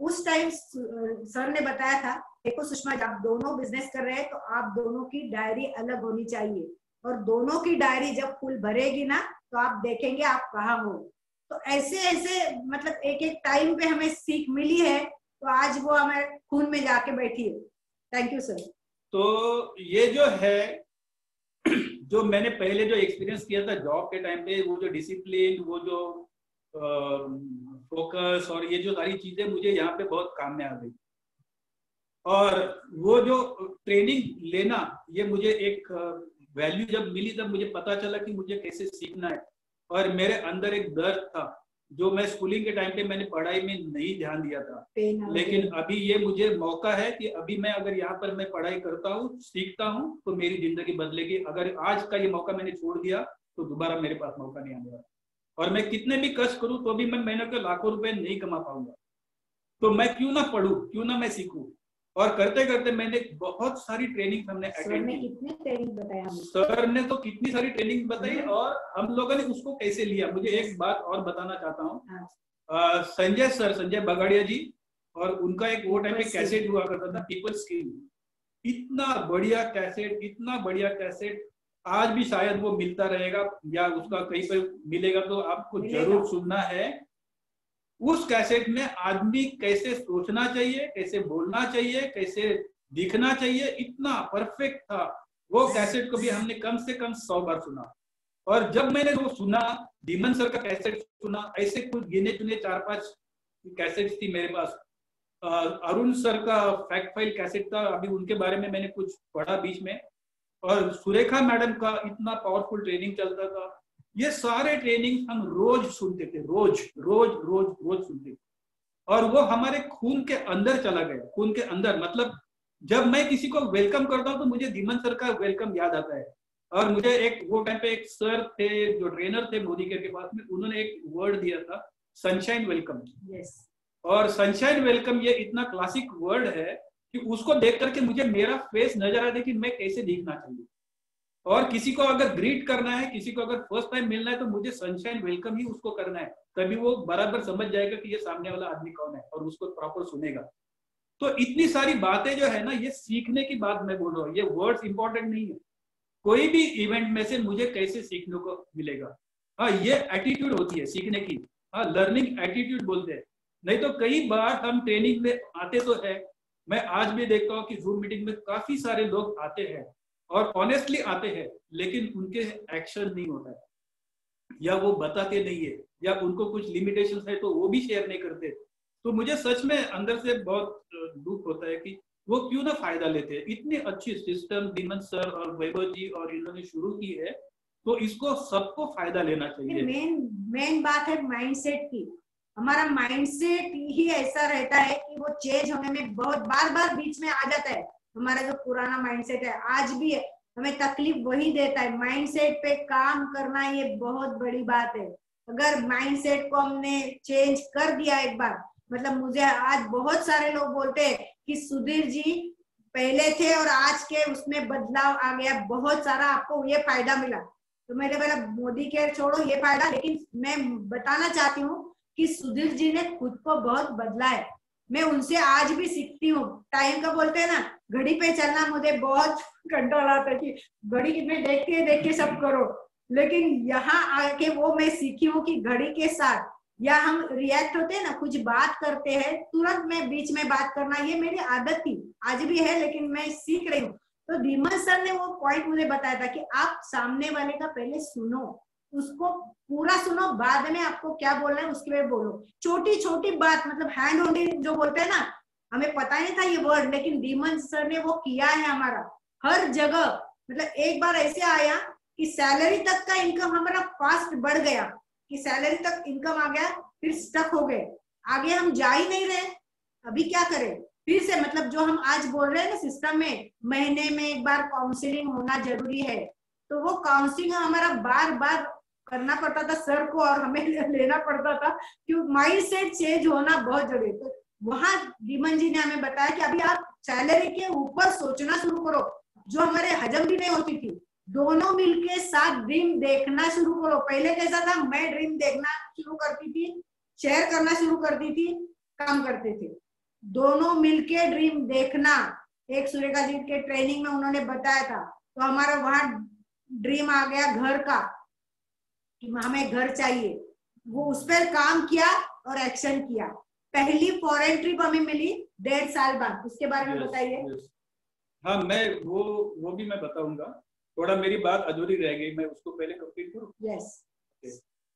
उस टाइम सर ने बताया था, देखो सुषमा जब आप दोनों बिजनेस कर रहे हैं तो आप दोनों की डायरी अलग होनी चाहिए, और दोनों की डायरी जब फुल भरेगी ना तो आप देखेंगे आप कहाँ हो। तो ऐसे ऐसे मतलब एक एक टाइम पे हमें सीख मिली है, तो आज वो हमें खून में जाके बैठी है। Thank you sir. तो ये जो है, जो मैंने पहले जो एक्सपीरियंस किया था जॉब के टाइम पे, वो जो डिसिप्लिन, वो जो फोकस और ये जो सारी चीजें मुझे यहाँ पे बहुत काम में आ गई। और वो जो ट्रेनिंग लेना, ये मुझे एक वैल्यू जब मिली तब मुझे पता चला कि मुझे कैसे सीखना है। और मेरे अंदर एक दर्द था जो मैं स्कूलिंग के टाइम पे मैंने पढ़ाई में नहीं ध्यान दिया था, लेकिन अभी ये मुझे मौका है कि अभी मैं अगर यहाँ पर मैं पढ़ाई करता हूँ, सीखता हूँ, तो मेरी जिंदगी बदलेगी। अगर आज का ये मौका मैंने छोड़ दिया तो दोबारा मेरे पास मौका नहीं आने वाला। और मैं कितने भी कष्ट करूँ तो भी मैं मेहनत के लाखों रुपए नहीं कमा पाऊंगा। तो मैं क्यों ना पढ़ूं, क्यों ना मैं सीखूं। और करते करते मैंने बहुत सारी ट्रेनिंग हमने अटेंड की। कितने ट्रेनिंग बताया सर ने तो कितनी सारी ट्रेनिंग बताई और हम लोगों ने उसको कैसे लिया। मुझे एक बात और बताना चाहता हूँ। संजय सर, संजय बगाड़िया जी, और उनका एक वो टाइम पे कैसेट हुआ करता था, पीपल स्किल। इतना बढ़िया कैसेट, इतना बढ़िया कैसेट, आज भी शायद वो मिलता रहेगा या उसका कहीं पर मिलेगा तो आपको जरूर सुनना है। उस कैसेट में आदमी कैसे सोचना चाहिए, कैसे बोलना चाहिए, कैसे दिखना चाहिए, इतना परफेक्ट था। वो कैसेट को भी हमने कम से कम 100 बार सुना। और जब मैंने वो सुना, धीमन सर का कैसेट सुना, ऐसे कुछ गिने चुने 4-5 कैसेट थी मेरे पास। अरुण सर का फैक्ट फाइल कैसेट था, अभी उनके बारे में मैंने कुछ पढ़ा बीच में। और सुरेखा मैडम का इतना पावरफुल ट्रेनिंग चलता था। ये सारे ट्रेनिंग हम रोज सुनते थे, रोज रोज रोज रोज सुनते थे। और वो हमारे खून के अंदर चला गया, खून के अंदर। मतलब जब मैं किसी को वेलकम करता हूँ तो मुझे धीमन सर का वेलकम याद आता है। और मुझे एक वो टाइम पे एक सर थे जो ट्रेनर थे मोदी के पास में, उन्होंने एक वर्ड दिया था, सनशाइन वेलकम। और सनशाइन वेलकम ये इतना क्लासिक वर्ड है कि उसको देख करके मुझे मेरा फेस नजर आता है कि मैं कैसे दिखना चाहिए। और किसी को अगर ग्रीट करना है, किसी को अगर फर्स्ट टाइम मिलना है, तो मुझे सनशाइन वेलकम ही उसको करना है। तभी वो बराबर समझ जाएगा कि ये सामने वाला आदमी कौन है और उसको प्रॉपर सुनेगा। तो इतनी सारी बातें जो है ना, ये सीखने की बात मैं बोल रहा हूँ, ये वर्ड्स इंपॉर्टेंट नहीं है। कोई भी इवेंट में से मुझे कैसे सीखने को मिलेगा, हाँ ये एटीट्यूड होती है सीखने की। हाँ, लर्निंग एटीट्यूड बोलते हैं। नहीं तो कई बार हम ट्रेनिंग में आते तो है, मैं आज भी देखता हूँ कि जूम मीटिंग में काफी सारे लोग आते हैं और ऑनेस्टली आते हैं, लेकिन उनके एक्शन नहीं होता है, या वो बताते नहीं है, या उनको कुछ लिमिटेशंस है तो वो भी शेयर नहीं करते। तो मुझे सच में अंदर से बहुत दुख होता है कि वो क्यों ना फायदा लेते हैं। इतनी अच्छी सिस्टम धीमन सर और वैभव जी और इन्होंने शुरू की है, तो इसको सबको फायदा लेना चाहिए। मेन बात है माइंडसेट की। हमारा माइंडसेट ही ऐसा रहता है कि वो चेंज होने में बहुत बार बीच में आ जाता है। हमारा जो पुराना माइंडसेट है आज भी है, हमें तकलीफ वही देता है। माइंडसेट पे काम करना ये बहुत बड़ी बात है। अगर माइंडसेट को हमने चेंज कर दिया एक बार, मतलब मुझे आज बहुत सारे लोग बोलते हैं कि सुधीर जी पहले थे और आज के उसमें बदलाव आ गया, बहुत सारा आपको ये फायदा मिला। तो मैंने बोला मोदी केयर छोड़ो ये फायदा, लेकिन मैं बताना चाहती हूँ कि सुधीर जी ने खुद को बहुत बदला है। मैं उनसे आज भी सीखती हूँ। टाइम का बोलते हैं ना, घड़ी पे चलना मुझे बहुत कंट्रोल आता है कि घड़ी में देख के सब करो, लेकिन यहाँ आके वो मैं सीखी हूँ कि घड़ी के साथ या हम रिएक्ट होते हैं ना, कुछ बात करते हैं तुरंत में बीच में बात करना, ये मेरी आदत थी, आज भी है, लेकिन मैं सीख रही हूँ। तो धीमन सर ने वो पॉइंट मुझे बताया था कि आप सामने वाले का पहले सुनो, उसको पूरा सुनो, बाद में आपको क्या बोलना है उसके लिए बोलो। छोटी छोटी बात, मतलब हैंड होल्डिंग जो बोलते हैं ना, हमें पता नहीं था ये वर्ड, लेकिन धीमन सर ने वो किया है हमारा हर जगह। मतलब एक बार ऐसे आया कि सैलरी तक का इनकम हमारा फास्ट बढ़ गया, कि सैलरी तक इनकम आ गया, फिर स्टक हो गए, आगे हम जा ही नहीं रहे, अभी क्या करें। फिर से मतलब जो हम आज बोल रहे हैं ना सिस्टम में, महीने में एक बार काउंसलिंग होना जरूरी है, तो वो काउंसलिंग हमारा बार बार करना पड़ता था सर को और हमें लेना पड़ता था, क्योंकि माइंड सेट चेंज होना बहुत जरूरी है। तो वहां धीमन जी ने हमें बताया कि अभी आप सैलरी के ऊपर सोचना शुरू करो, जो हमारे हजम भी नहीं होती थी, दोनों मिलके साथ ड्रीम देखना शुरू करो। पहले कैसा था, मैं ड्रीम देखना शुरू करती थी, शेयर करना शुरू करती थी, काम करते थे, दोनों मिलके ड्रीम देखना। एक सूर्यका जी के ट्रेनिंग में उन्होंने बताया था, तो हमारा वहां ड्रीम आ गया घर का, कि हमें घर चाहिए, वो उस पर काम किया और एक्शन किया। पहली फॉरेन ट्रिप हमें मिली 1.5 साल बाद, उसके बारे में बताइए। हाँ, मैं वो भी मैं बताऊंगा, थोड़ा मेरी बात अधूरी रह गई, मैं उसको पहले कंप्लीट करूं। यस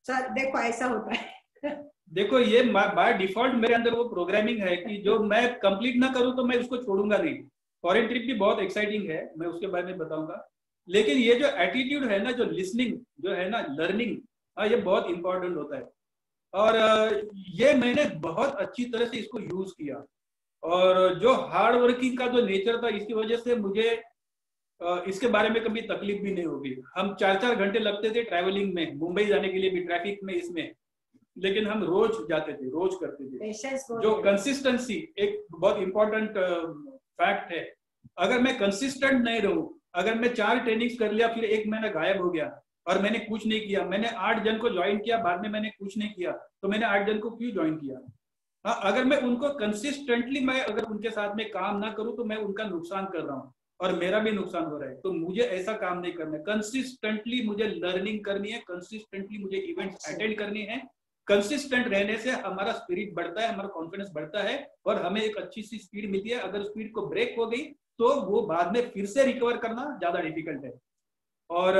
सर, देखो ऐसा होता है देखो ये बाय डिफॉल्ट मेरे अंदर वो प्रोग्रामिंग है कि जो मैं कंप्लीट ना करूं तो मैं उसको छोड़ूंगा नहीं। फॉरेन ट्रिप भी बहुत एक्साइटिंग है, मैं उसके बारे में बताऊंगा, लेकिन ये जो एटीट्यूड है ना, जो लिसनिंग जो है ना, लर्निंग, ये बहुत इंपॉर्टेंट होता है। और ये मैंने बहुत अच्छी तरह से इसको यूज किया, और जो हार्ड वर्किंग का जो नेचर था, इसकी वजह से मुझे इसके बारे में कभी तकलीफ भी नहीं होगी। हम 4-4 घंटे लगते थे ट्रैवलिंग में, मुंबई जाने के लिए भी ट्रैफिक में, इसमें, लेकिन हम रोज जाते थे, रोज करते थे। जो कंसिस्टेंसी एक बहुत इंपॉर्टेंट फैक्ट है, अगर मैं कंसिस्टेंट नहीं रहूं, अगर मैं 4 ट्रेनिंग्स कर लिया फिर 1 महीना गायब हो गया और मैंने कुछ नहीं किया, मैंने 8 जन को ज्वाइन किया, बाद में मैंने कुछ नहीं किया, तो मैंने 8 जन को क्यों ज्वाइन किया? हाँ, अगर मैं उनको कंसिस्टेंटली मैं अगर उनके साथ में काम ना करूं तो मैं उनका नुकसान कर रहा हूँ और मेरा भी नुकसान हो रहा है। तो मुझे ऐसा काम नहीं करना है। कंसिस्टेंटली मुझे लर्निंग करनी है, कंसिस्टेंटली मुझे इवेंट्स अटेंड करनी है। कंसिस्टेंट रहने से हमारा स्पिरिट बढ़ता है, हमारा कॉन्फिडेंस बढ़ता है और हमें एक अच्छी सी स्पीड मिलती है। अगर स्पीड को ब्रेक हो गई तो वो बाद में फिर से रिकवर करना ज्यादा डिफिकल्ट है। और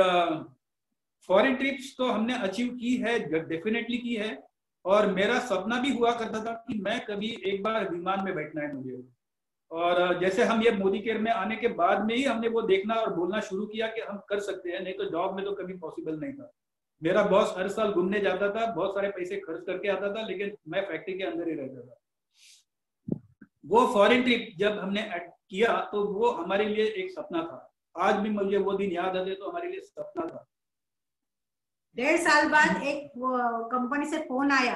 फॉरेन ट्रिप्स तो हमने अचीव की है, डेफिनेटली की है, और मेरा सपना भी हुआ करता था कि मैं कभी एक बार विमान में बैठना है मुझे। और जैसे हम ये मोदी केयर में आने के बाद में ही हमने वो देखना और बोलना शुरू किया कि हम कर सकते हैं, नहीं तो जॉब में तो कभी पॉसिबल नहीं था। मेरा बॉस हर साल घूमने जाता था, बहुत सारे पैसे खर्च करके आता था, लेकिन मैं फैक्ट्री के अंदर ही रहता था। वो फॉरेन ट्रिप जब हमने किया तो वो हमारे लिए एक सपना था। आज भी मुझे वो दिन याद आते तो हमारे लिए सपना था। 1.5 साल बाद एक कंपनी से फोन आया,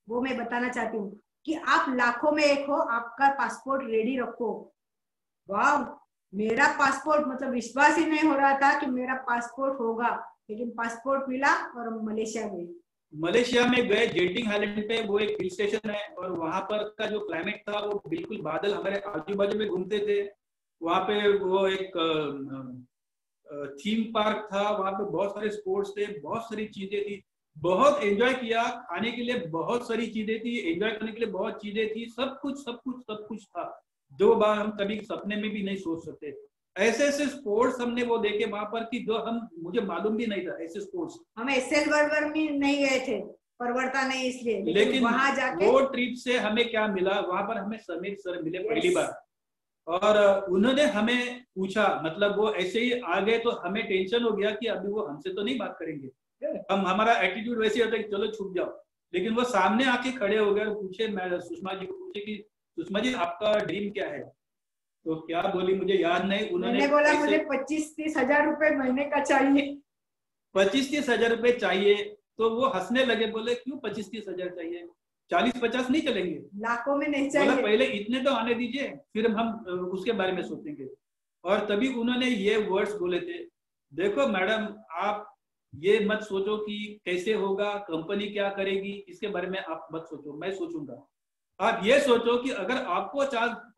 वो मैं बताना चाहती हूँ कि आप लाखों में एक हो, आपका पासपोर्ट रेडी रखो। वाह, मेरा पासपोर्ट, मतलब विश्वास ही नहीं हो रहा था कि मेरा पासपोर्ट होगा, लेकिन पासपोर्ट मिला और हम मलेशिया गए। मलेशिया में गए, जेटिंग आइलैंड पे, वो एक हिल स्टेशन है, और वहां पर का जो क्लाइमेट था वो बिल्कुल बादल हमारे आजू बाजू में घूमते थे। वहां पे वो एक थीम पार्क था, वहां पे बहुत सारे स्पोर्ट्स थे, बहुत सारी चीजें थी, बहुत एंजॉय किया। खाने के लिए बहुत सारी चीजें थी, एंजॉय करने के लिए बहुत चीजें थी, सब कुछ था जो बार हम कभी सपने में भी नहीं सोच सकते। ऐसे ऐसे स्पोर्ट्स हमने वो देखे वहां पर कि जो मुझे मालूम भी नहीं था। ऐसे स्पोर्ट्स हम एसएल वर्वर में नहीं गए थे, परवड़ता नहीं इसलिए, लेकिन वहां जाके वो ट्रिप से हमें क्या मिला, वहां पर हमें समीर सर मिले पहली बार, और उन्होंने हमें पूछा, मतलब वो ऐसे ही आ गए तो हमें टेंशन हो गया कि अभी वो हमसे तो नहीं बात करेंगे। हमारा एटीट्यूड वैसे होता है कि चलो छुप जाओ, लेकिन वो सामने आके खड़े हो गए और पूछे, मैं सुषमा जी को पूछे कि सुषमा जी आपका ड्रीम क्या है? तो क्या बोली मुझे याद नहीं, मैंने बोला मुझे 25-30 हजार रुपए महीने का चाहिए। 25-30 हजार रुपए चाहिए, तो वो हंसने लगे, बोले क्यों 25-30 हजार चाहिए, 40-50 नहीं चलेंगे? लाखों में नहीं बोला चाहिए। पहले इतने तो आने दीजिए, फिर हम उसके बारे में सोचेंगे। और तभी उन्होंने ये वर्ड्स बोले थे, देखो मैडम, आप ये मत सोचो कि कैसे होगा, कंपनी क्या करेगी, इसके बारे में आप मत सोचो, मैं सोचूंगा। आप ये सोचो कि अगर आपको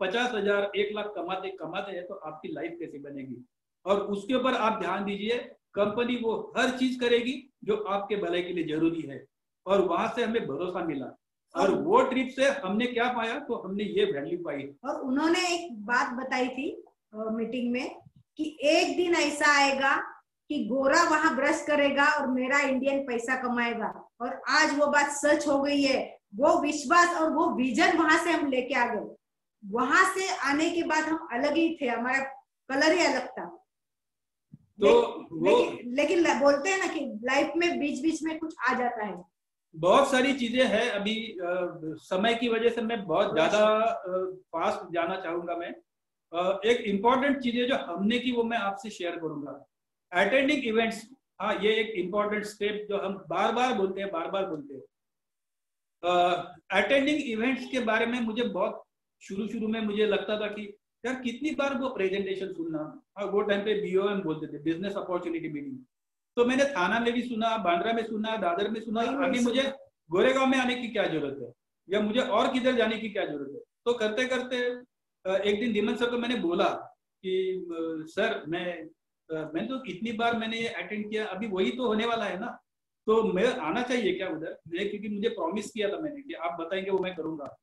50 हजार 1 लाख कमाते हैं तो आपकी लाइफ कैसे बनेगी, और उसके ऊपर आप ध्यान दीजिए। कंपनी वो हर चीज करेगी जो आपके भलाई के लिए जरूरी है। और वहां से हमें भरोसा मिला, और वो ट्रिप से हमने क्या पाया, तो हमने ये वैल्यू पाई। और उन्होंने एक बात बताई थी मीटिंग में कि एक दिन ऐसा आएगा कि गोरा वहां ब्रश करेगा और मेरा इंडियन पैसा कमाएगा, और आज वो बात सच हो गई है। वो विश्वास और वो विजन वहां से हम लेके आ गए। वहां से आने के बाद हम अलग ही थे, हमारा कलर ही अलग था। तो लेकिन बोलते हैं ना कि लाइफ में बीच बीच में कुछ आ जाता है। बहुत सारी चीजें हैं, अभी समय की वजह से मैं बहुत ज्यादा फास्ट जाना चाहूंगा। मैं एक इम्पोर्टेंट चीज है जो हमने की, वो मैं आपसे शेयर करूंगा। अटेंडिंग इवेंट्स, हाँ, ये एक इम्पोर्टेंट स्टेप जो हम बार बार बोलते हैं। अटेंडिंग इवेंट्स के बारे में मुझे बहुत शुरू में मुझे लगता था कि यार कितनी बार वो प्रेजेंटेशन सुनना। वो टाइम पे BOM बोलते थे, बिजनेस अपॉर्चुनिटी मीटिंग। तो मैंने थाना में भी सुना, बांद्रा में सुना, दादर में सुना, आगे मुझे गोरेगांव में आने की क्या जरूरत है, या मुझे और किधर जाने की क्या जरूरत है। तो करते करते एक दिन धीमन सर को मैंने बोला कि सर मैं तो इतनी बार मैंने ये अटेंड किया, अभी वही तो होने वाला है ना, तो मैं आना चाहिए क्या उधर? क्योंकि मुझे प्रॉमिस किया था मैंने कि आप बताएंगे वो मैं करूंगा।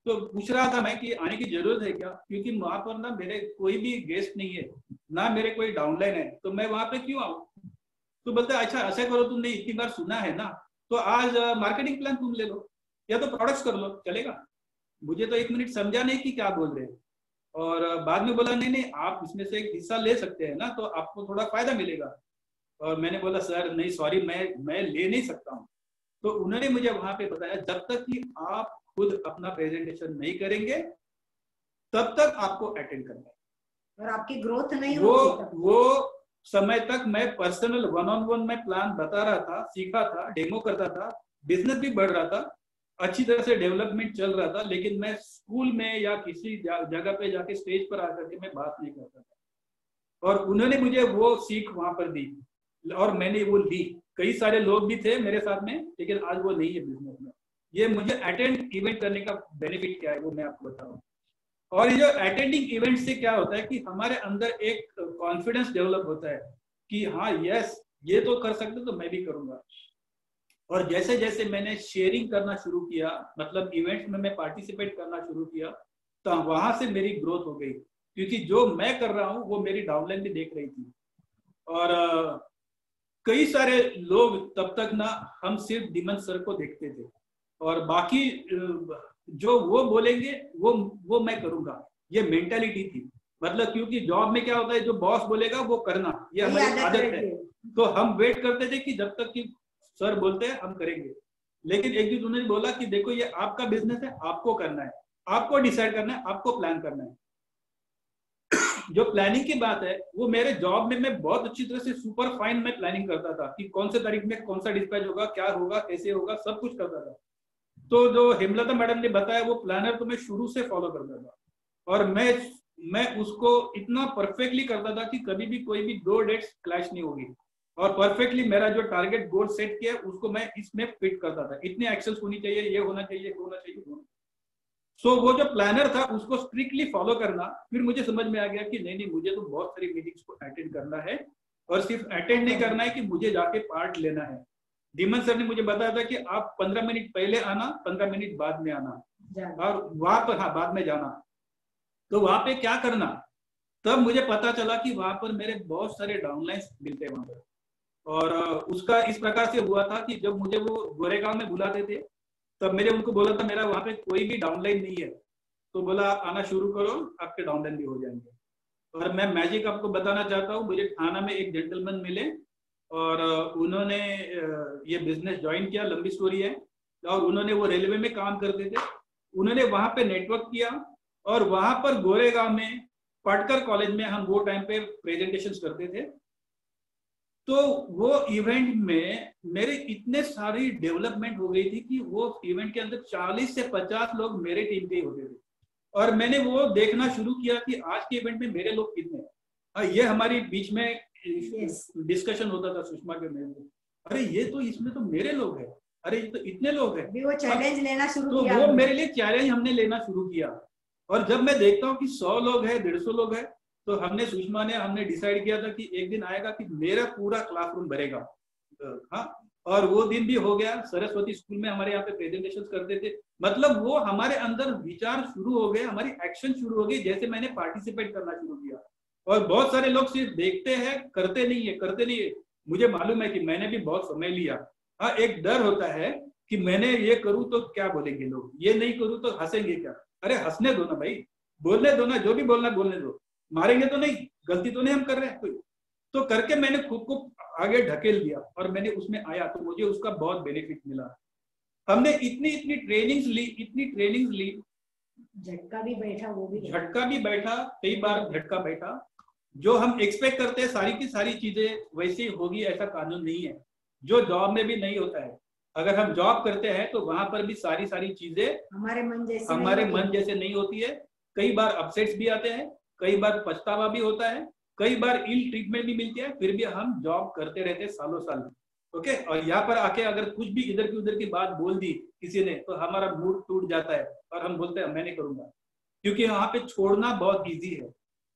तो पूछ रहा था मैं कि आने की जरूरत है क्या, क्योंकि वहां पर ना मेरे कोई भी गेस्ट नहीं है, ना मेरे कोई डाउनलाइन है, तो मैं वहां पे क्यों आऊँ? तो बोलते अच्छा ऐसा करो, तुमने इतनी बार सुना है ना, तो आज मार्केटिंग प्लान तुम ले लो, या तो प्रोडक्ट्स कर लो, चलेगा? मुझे तो 1 मिनट समझा नहीं कि क्या बोल रहे हैं। और बाद में बोला नहीं आप इसमें से एक हिस्सा ले सकते हैं ना, तो आपको थोड़ा फायदा मिलेगा। और मैंने बोला सर नहीं, सॉरी, मैं ले नहीं सकता हूँ। तो उन्होंने मुझे वहां पे बताया, जब तक कि आप खुद अपना प्रेजेंटेशन नहीं करेंगे तब तक आपको अटेंड करना है, और आपकी ग्रोथ नहीं होगी। वो समय तक मैं पर्सनल 1-on-1 में प्लान बता रहा था, सीखा था, डेमो करता था, बिजनेस भी बढ़ रहा था, अच्छी तरह से डेवलपमेंट चल रहा था, लेकिन मैं स्कूल में या किसी जगह पे जाके स्टेज पर आकर के मैं बात नहीं करता था। और उन्होंने मुझे वो सीख वहां पर दी, और मैंने वो ली। कई सारे लोग भी थे मेरे साथ में, लेकिन आज वो नहीं है बिजनेस में। ये मुझे अटेंड इवेंट करने का बेनिफिट क्या है वो मैं आपको बताऊं। और ये जो अटेंडिंग इवेंट से क्या होता है कि हमारे अंदर एक कॉन्फिडेंस डेवलप होता है कि हाँ यस, ये तो कर सकते तो मैं भी करूंगा। और जैसे जैसे मैंने शेयरिंग करना शुरू किया, मतलब इवेंट्स में मैं पार्टिसिपेट करना शुरू किया, तो वहां से मेरी ग्रोथ हो गई, क्योंकि जो मैं कर रहा हूँ वो मेरी डाउनलाइन भी देख रही थी। और कई सारे लोग तब तक ना, हम सिर्फ धीमन सर को देखते थे, और बाकी जो वो बोलेंगे वो मैं करूंगा, ये मेंटालिटी थी। मतलब क्योंकि जॉब में क्या होता है, जो बॉस बोलेगा वो करना, ये हमारी आदत है। तो हम वेट करते थे कि जब तक कि सर बोलते हैं हम करेंगे। लेकिन एक दिन उन्होंने बोला कि देखो ये आपका बिजनेस है, आपको करना है, आपको डिसाइड करना है, आपको प्लान करना है। जो प्लानिंग की बात है, वो मेरे जॉब में मैं बहुत अच्छी तरह से सुपर फाइन में प्लानिंग करता था कि कौन से तारीख में कौन सा डिस्पैच होगा, क्या होगा, कैसे होगा, सब कुछ करता था। तो जो हेमलता मैडम ने बताया वो प्लानर तो मैं शुरू से फॉलो करता था, और मैं उसको इतना परफेक्टली करता था कि कभी भी कोई भी 2 डेट्स क्लैश नहीं होगी, और परफेक्टली मेरा जो टारगेट गोल सेट किया उसको मैं इसमें फिट करता था। इतने एक्शंस होनी चाहिए, ये होना चाहिए, होना चाहिए। सो वो जो प्लानर था उसको स्ट्रिक्टली फॉलो करना। फिर मुझे समझ में आ गया कि नहीं मुझे तो बहुत सारी मीटिंग्स को अटेंड करना है, और सिर्फ अटेंड नहीं करना है कि मुझे जाके पार्ट लेना है। धीमन सर ने मुझे बताया था कि आप 15 मिनट पहले आना, 15 मिनट बाद में आना, और वहां पर हाँ बाद में जाना। तो वहां पे क्या करना, तब मुझे पता चला कि वहां पर मेरे बहुत सारे डाउनलाइंस मिलते वहां पर। और उसका इस प्रकार से हुआ था कि जब मुझे वो गोरेगांव में बुलाते थे, तब मैंने उनको बोला था मेरा वहां पे कोई भी डाउनलाइन नहीं है, तो बोला आप आना शुरू करो, आपके डाउनलाइन भी हो जाएंगे। और मैं मैजिक आपको बताना चाहता हूँ, मुझे थाना में एक जेंटलमैन मिले, और उन्होंने ये बिजनेस ज्वाइन किया, लंबी स्टोरी है। और उन्होंने वो रेलवे में काम करते थे, उन्होंने वहां पे नेटवर्क किया, और वहां पर गोरेगांव में पाटकर कॉलेज में हम वो टाइम पे प्रेजेंटेशंस करते थे। तो वो इवेंट में मेरे इतने सारी डेवलपमेंट हो गई थी कि वो इवेंट के अंदर 40 से 50 लोग मेरे टीम के ही होते थे, और मैंने वो देखना शुरू किया कि आज के इवेंट में मेरे लोग कितने हैं। ये हमारी बीच में डिस्कशन होता था सुषमा के मेरे में, अरे ये तो इसमें तो मेरे लोग हैं, अरे ये तो इतने लोग हैं। वो चैलेंज लेना शुरू किया, तो वो मेरे लिए चैलेंज हमने लेना शुरू किया। और जब मैं देखता हूँ कि 100 लोग हैं, 150 लोग हैं, तो हमने डिसाइड किया था कि एक दिन आएगा कि मेरा पूरा क्लासरूम भरेगा। हाँ, और वो दिन भी हो गया। सरस्वती स्कूल में हमारे यहाँ पे प्रेजेंटेशन करते थे, मतलब वो हमारे अंदर विचार शुरू हो गए, हमारी एक्शन शुरू हो गई जैसे मैंने पार्टिसिपेट करना शुरू किया। और बहुत सारे लोग सिर्फ देखते हैं, करते नहीं है। मुझे मालूम है कि मैंने भी बहुत समय लिया। हाँ, एक डर होता है कि मैंने ये करूँ तो क्या बोलेंगे लोग, ये नहीं करूँ तो हंसेंगे क्या। अरे हंसने दो ना भाई, बोलने दो ना, जो भी बोलना बोलने दो, मारेंगे तो नहीं, गलती तो नहीं हम कर रहे हैं कोई। तो करके मैंने खुद को आगे ढकेल दिया और मैंने उसमें आया, तो मुझे उसका बहुत बेनिफिट मिला। हमने इतनी ट्रेनिंग्स ली, झटका भी बैठा, वो भी झटका भी बैठा, कई बार झटका बैठा। जो हम एक्सपेक्ट करते हैं सारी की सारी चीजें वैसी होगी ऐसा कानून नहीं है, जो जॉब में भी नहीं होता है। अगर हम जॉब करते हैं तो वहां पर भी सारी चीजें हमारे मन जैसे नहीं होती है। कई बार अपसेट्स भी आते हैं, कई बार पछतावा भी होता है, कई बार इल ट्रीटमेंट भी मिलती है, फिर भी हम जॉब करते रहते सालों साल। ओके, और यहाँ पर आके अगर कुछ भी इधर की उधर की बात बोल दी किसी ने तो हमारा मूड टूट जाता है और हम बोलते हैं मैं नहीं करूंगा, क्योंकि यहाँ पे छोड़ना बहुत ईजी है।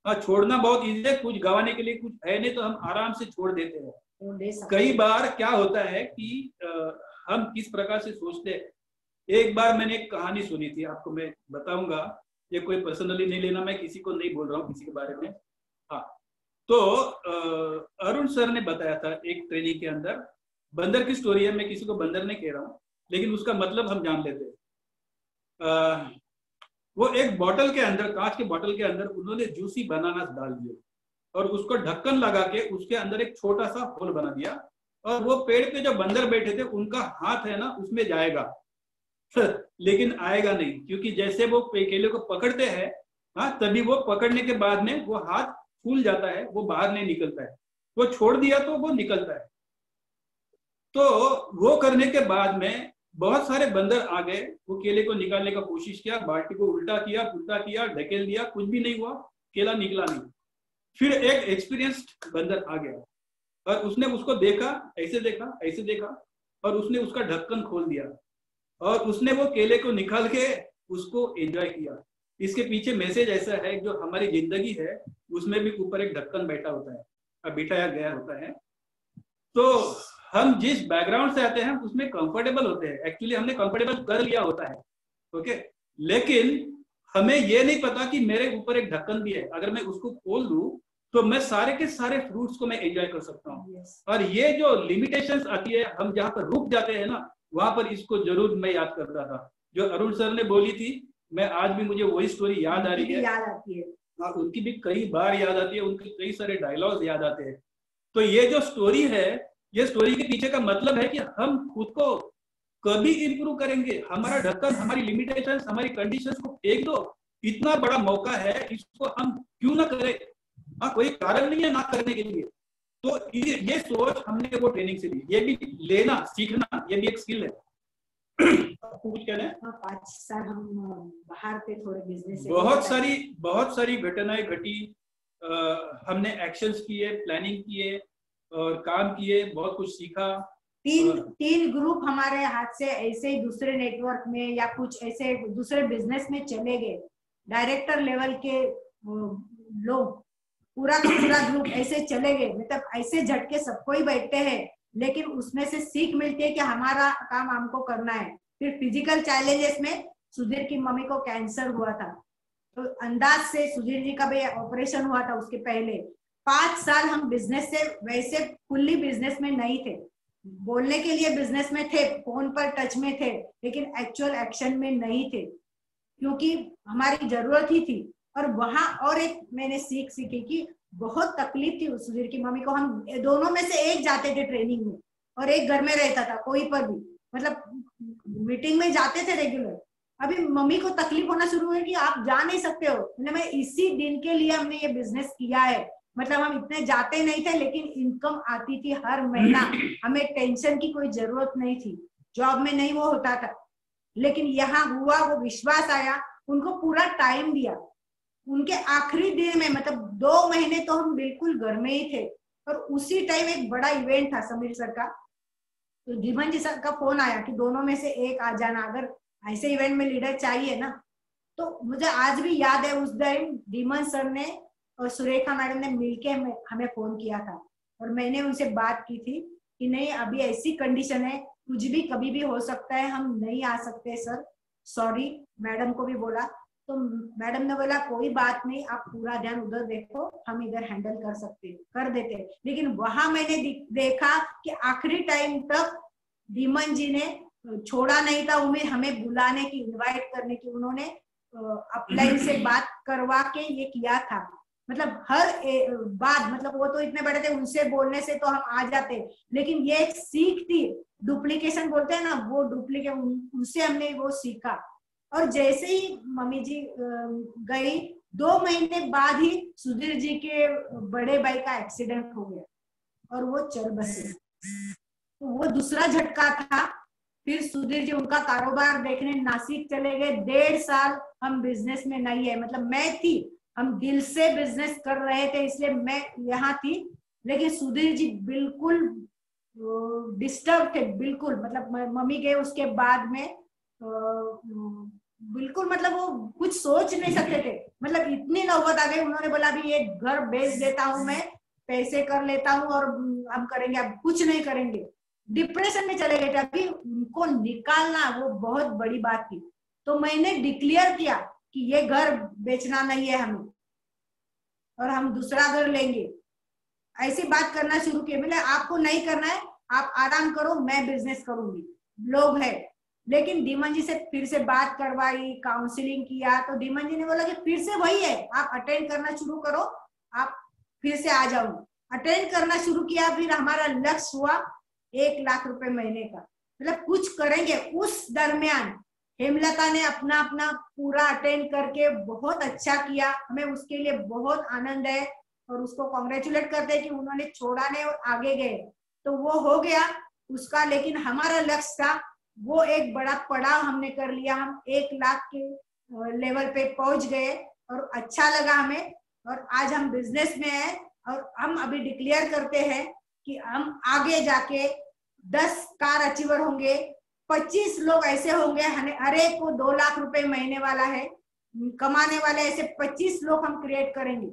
हाँ, छोड़ना बहुत ईजी है, कुछ गंवाने के लिए कुछ है नहीं तो हम आराम से छोड़ देते हैं। कई बार क्या होता है कि हम किस प्रकार से सोचते हैं। एक बार मैंने एक कहानी सुनी थी, आपको मैं बताऊंगा, ये कोई पर्सनली नहीं लेना, मैं किसी को नहीं बोल रहा हूँ किसी के बारे में। हाँ, तो अरुण सर ने बताया था एक ट्रेनिंग के अंदर, बंदर की स्टोरी है, मैं किसी को बंदर नहीं कह रहा हूँ लेकिन उसका मतलब हम जान लेते हैं। वो एक बॉटल के अंदर, कांच के बॉटल के अंदर उन्होंने जूसी बनानास डाल दिए और उसको ढक्कन लगा के उसके अंदर एक छोटा सा होल बना दिया, और वो पेड़ पे जो बंदर बैठे थे उनका हाथ है ना उसमें जाएगा लेकिन आएगा नहीं, क्योंकि जैसे वो केले को पकड़ते हैं, हाँ, तभी वो पकड़ने के बाद में वो हाथ फूल जाता है, वो बाहर नहीं निकलता है। वो छोड़ दिया तो वो निकलता है। तो वो करने के बाद में बहुत सारे बंदर आ गए, वो केले को निकालने का कोशिश किया, बाल्टी को उल्टा किया, ढकेल दिया, कुछ भी नहीं हुआ, केला निकला नहीं। फिर एक एक्सपीरियंस्ड बंदर आ गया और उसने उसको देखा, ऐसे देखा और उसने उसका ढक्कन खोल दिया और उसने वो केले को निकाल के उसको एंजॉय किया। इसके पीछे मैसेज ऐसा है, जो हमारी जिंदगी है उसमें भी ऊपर एक ढक्कन बैठा होता है, बिठाया गया होता है। तो हम जिस बैकग्राउंड से आते हैं उसमें कंफर्टेबल होते हैं, एक्चुअली हमने कंफर्टेबल कर लिया होता है, ओके, लेकिन हमें ये नहीं पता कि मेरे ऊपर एक ढक्कन भी है। अगर मैं उसको खोल दूं तो मैं सारे के सारे फ्रूट्स को मैं एंजॉय कर सकता हूँ। और ये जो लिमिटेशंस आती है, हम जहाँ पर रुक जाते हैं ना, वहां पर इसको जरूर मैं याद करता था, जो अरुण सर ने बोली थी। मैं आज भी मुझे वही स्टोरी याद आ रही है, याद आती है, उनकी भी कई बार याद आती है, उनके कई सारे डायलॉग्स याद आते हैं। तो ये जो स्टोरी है, ये स्टोरी के पीछे का मतलब है कि हम खुद को कभी इंप्रूव करेंगे। हमारा ढक्कन, हमारी लिमिटेशंस, हमारी कंडीशंस को फेंक दो, इतना बड़ा मौका है, इसको हम क्यों ना करें। हाँ, कोई कारण नहीं है ना करने के लिए। तो ये सोच हमने वो ट्रेनिंग से ली। ये भी लेना सीखना, ये भी एक स्किल है। आपको कुछ कहना है? 5 साल हम बाहर पे थोड़े बिजनेस, बहुत सारी घटनाएं घटी, हमने एक्शंस किए, प्लानिंग किए और काम किए, बहुत कुछ सीखा। तीन ग्रुप हमारे हाथ से ऐसे ही दूसरे नेटवर्क में या कुछ ऐसे दूसरे बिजनेस में चले गए। डायरेक्टर लेवल के लोग पूरा का पूरा ग्रुप ऐसे चले गए, मतलब ऐसे झटके सबको ही बैठते हैं, लेकिन उसमें से सीख मिलती है कि हमारा काम हमको करना है। फिर फिजिकल चैलेंजेस में सुधीर की मम्मी को कैंसर हुआ था, तो अंदाज से सुधीर जी का भी ऑपरेशन हुआ था। उसके पहले 5 साल हम बिजनेस से, वैसे फुल्ली बिजनेस में नहीं थे, बोलने के लिए बिजनेस में थे, फोन पर टच में थे, लेकिन एक्चुअल एक्शन में नहीं थे, क्योंकि हमारी जरूरत ही थी। और वहां और एक मैंने सीखी कि बहुत तकलीफ थी सुधीर की मम्मी को। हम दोनों में से एक जाते थे ट्रेनिंग में और एक घर में रहता था, कोई पर भी, मतलब मीटिंग में जाते थे रेगुलर, अभी मम्मी को तकलीफ होना शुरू हुई कि आप जा नहीं सकते हो। मैं इसी दिन के लिए हमने ये बिजनेस किया है। मतलब हम इतने जाते नहीं थे, लेकिन इनकम आती थी हर महीना, हमें टेंशन की कोई जरूरत नहीं थी। जॉब में नहीं वो होता था, लेकिन यहाँ हुआ, वो विश्वास आया, उनको पूरा टाइम दिया। उनके आखिरी दिन में, मतलब 2 महीने तो हम बिल्कुल घर में ही थे, और उसी टाइम एक बड़ा इवेंट था समीर सर का, तो धीमन जी सर का फोन आया कि दोनों में से एक आ जाना, अगर ऐसे इवेंट में लीडर चाहिए ना। तो मुझे आज भी याद है, उस टाइम धीमन सर ने और सुरेखा मैडम ने मिलके हमें फोन किया था, और मैंने उनसे बात की थी कि नहीं अभी ऐसी कंडीशन है, कुछ भी कभी भी हो सकता है, हम नहीं आ सकते सर, सॉरी। मैडम को भी बोला, तो मैडम ने बोला कोई बात नहीं, आप पूरा ध्यान उधर देखो, हम इधर हैंडल कर सकते, कर देते। लेकिन वहां मैंने देखा कि आखिरी टाइम तक धीमन जी ने छोड़ा नहीं था उम्मीद हमें बुलाने की, इनवाइट करने की। उन्होंने अपलाइन से बात करवा के ये किया था। मतलब हर बात, मतलब वो तो इतने बड़े थे, उनसे बोलने से तो हम आ जाते, लेकिन ये एक सीख थी, डुप्लीकेशन बोलते हैं ना, वो डुप्लीकेट, उनसे हमने वो सीखा। और जैसे ही मम्मी जी गई, 2 महीने बाद ही सुधीर जी के बड़े भाई का एक्सीडेंट हो गया और वो चल बसे। तो वो दूसरा झटका था। फिर सुधीर जी उनका कारोबार देखने नासिक चले गए। 1.5 साल हम बिजनेस में नहीं है, मतलब मैं थी, हम दिल से बिजनेस कर रहे थे, इसलिए मैं यहाँ थी, लेकिन सुधीर जी बिल्कुल डिस्टर्ब थे, बिल्कुल। मतलब मम्मी गए उसके बाद में बिल्कुल, मतलब वो कुछ सोच नहीं सकते थे। मतलब इतनी नौबत आ गई, उन्होंने बोला अभी ये घर बेच देता हूँ मैं, पैसे कर लेता हूँ और हम करेंगे, अब कुछ नहीं करेंगे। डिप्रेशन में चले गए थे। अभी उनको निकालना वो बहुत बड़ी बात थी। तो मैंने डिक्लेयर किया कि ये घर बेचना नहीं है हमें, और हम दूसरा घर लेंगे। ऐसी बात करना शुरू किया। मतलब आपको नहीं करना है, आप आराम करो, मैं बिजनेस करूंगी, लोग है। लेकिन धीमन जी से फिर से बात करवाई, काउंसलिंग किया, तो धीमन जी ने बोला कि फिर से वही है, आप अटेंड करना शुरू करो, आप फिर से आ जाओ। अटेंड करना शुरू किया। फिर हमारा लक्ष्य हुआ 1 लाख रुपए महीने का, मतलब कुछ करेंगे। उस दरमियान हेमलता ने अपना पूरा अटेंड करके बहुत अच्छा किया, हमें उसके लिए बहुत आनंद है, और उसको कॉन्ग्रेचुलेट करते हैं कि उन्होंने छोड़ा नहीं और आगे गए। तो वो हो गया उसका। लेकिन हमारा लक्ष्य था, वो एक बड़ा पड़ाव हमने कर लिया, हम 1 लाख के लेवल पे पहुंच गए, और अच्छा लगा हमें। और आज हम बिजनेस में हैं, और हम अभी डिक्लेयर करते हैं कि हम आगे जाके 10 कार अचीवर होंगे, 25 लोग ऐसे होंगे, हर एक को 2 लाख रुपए महीने वाला है कमाने वाले, ऐसे 25 लोग हम क्रिएट करेंगे।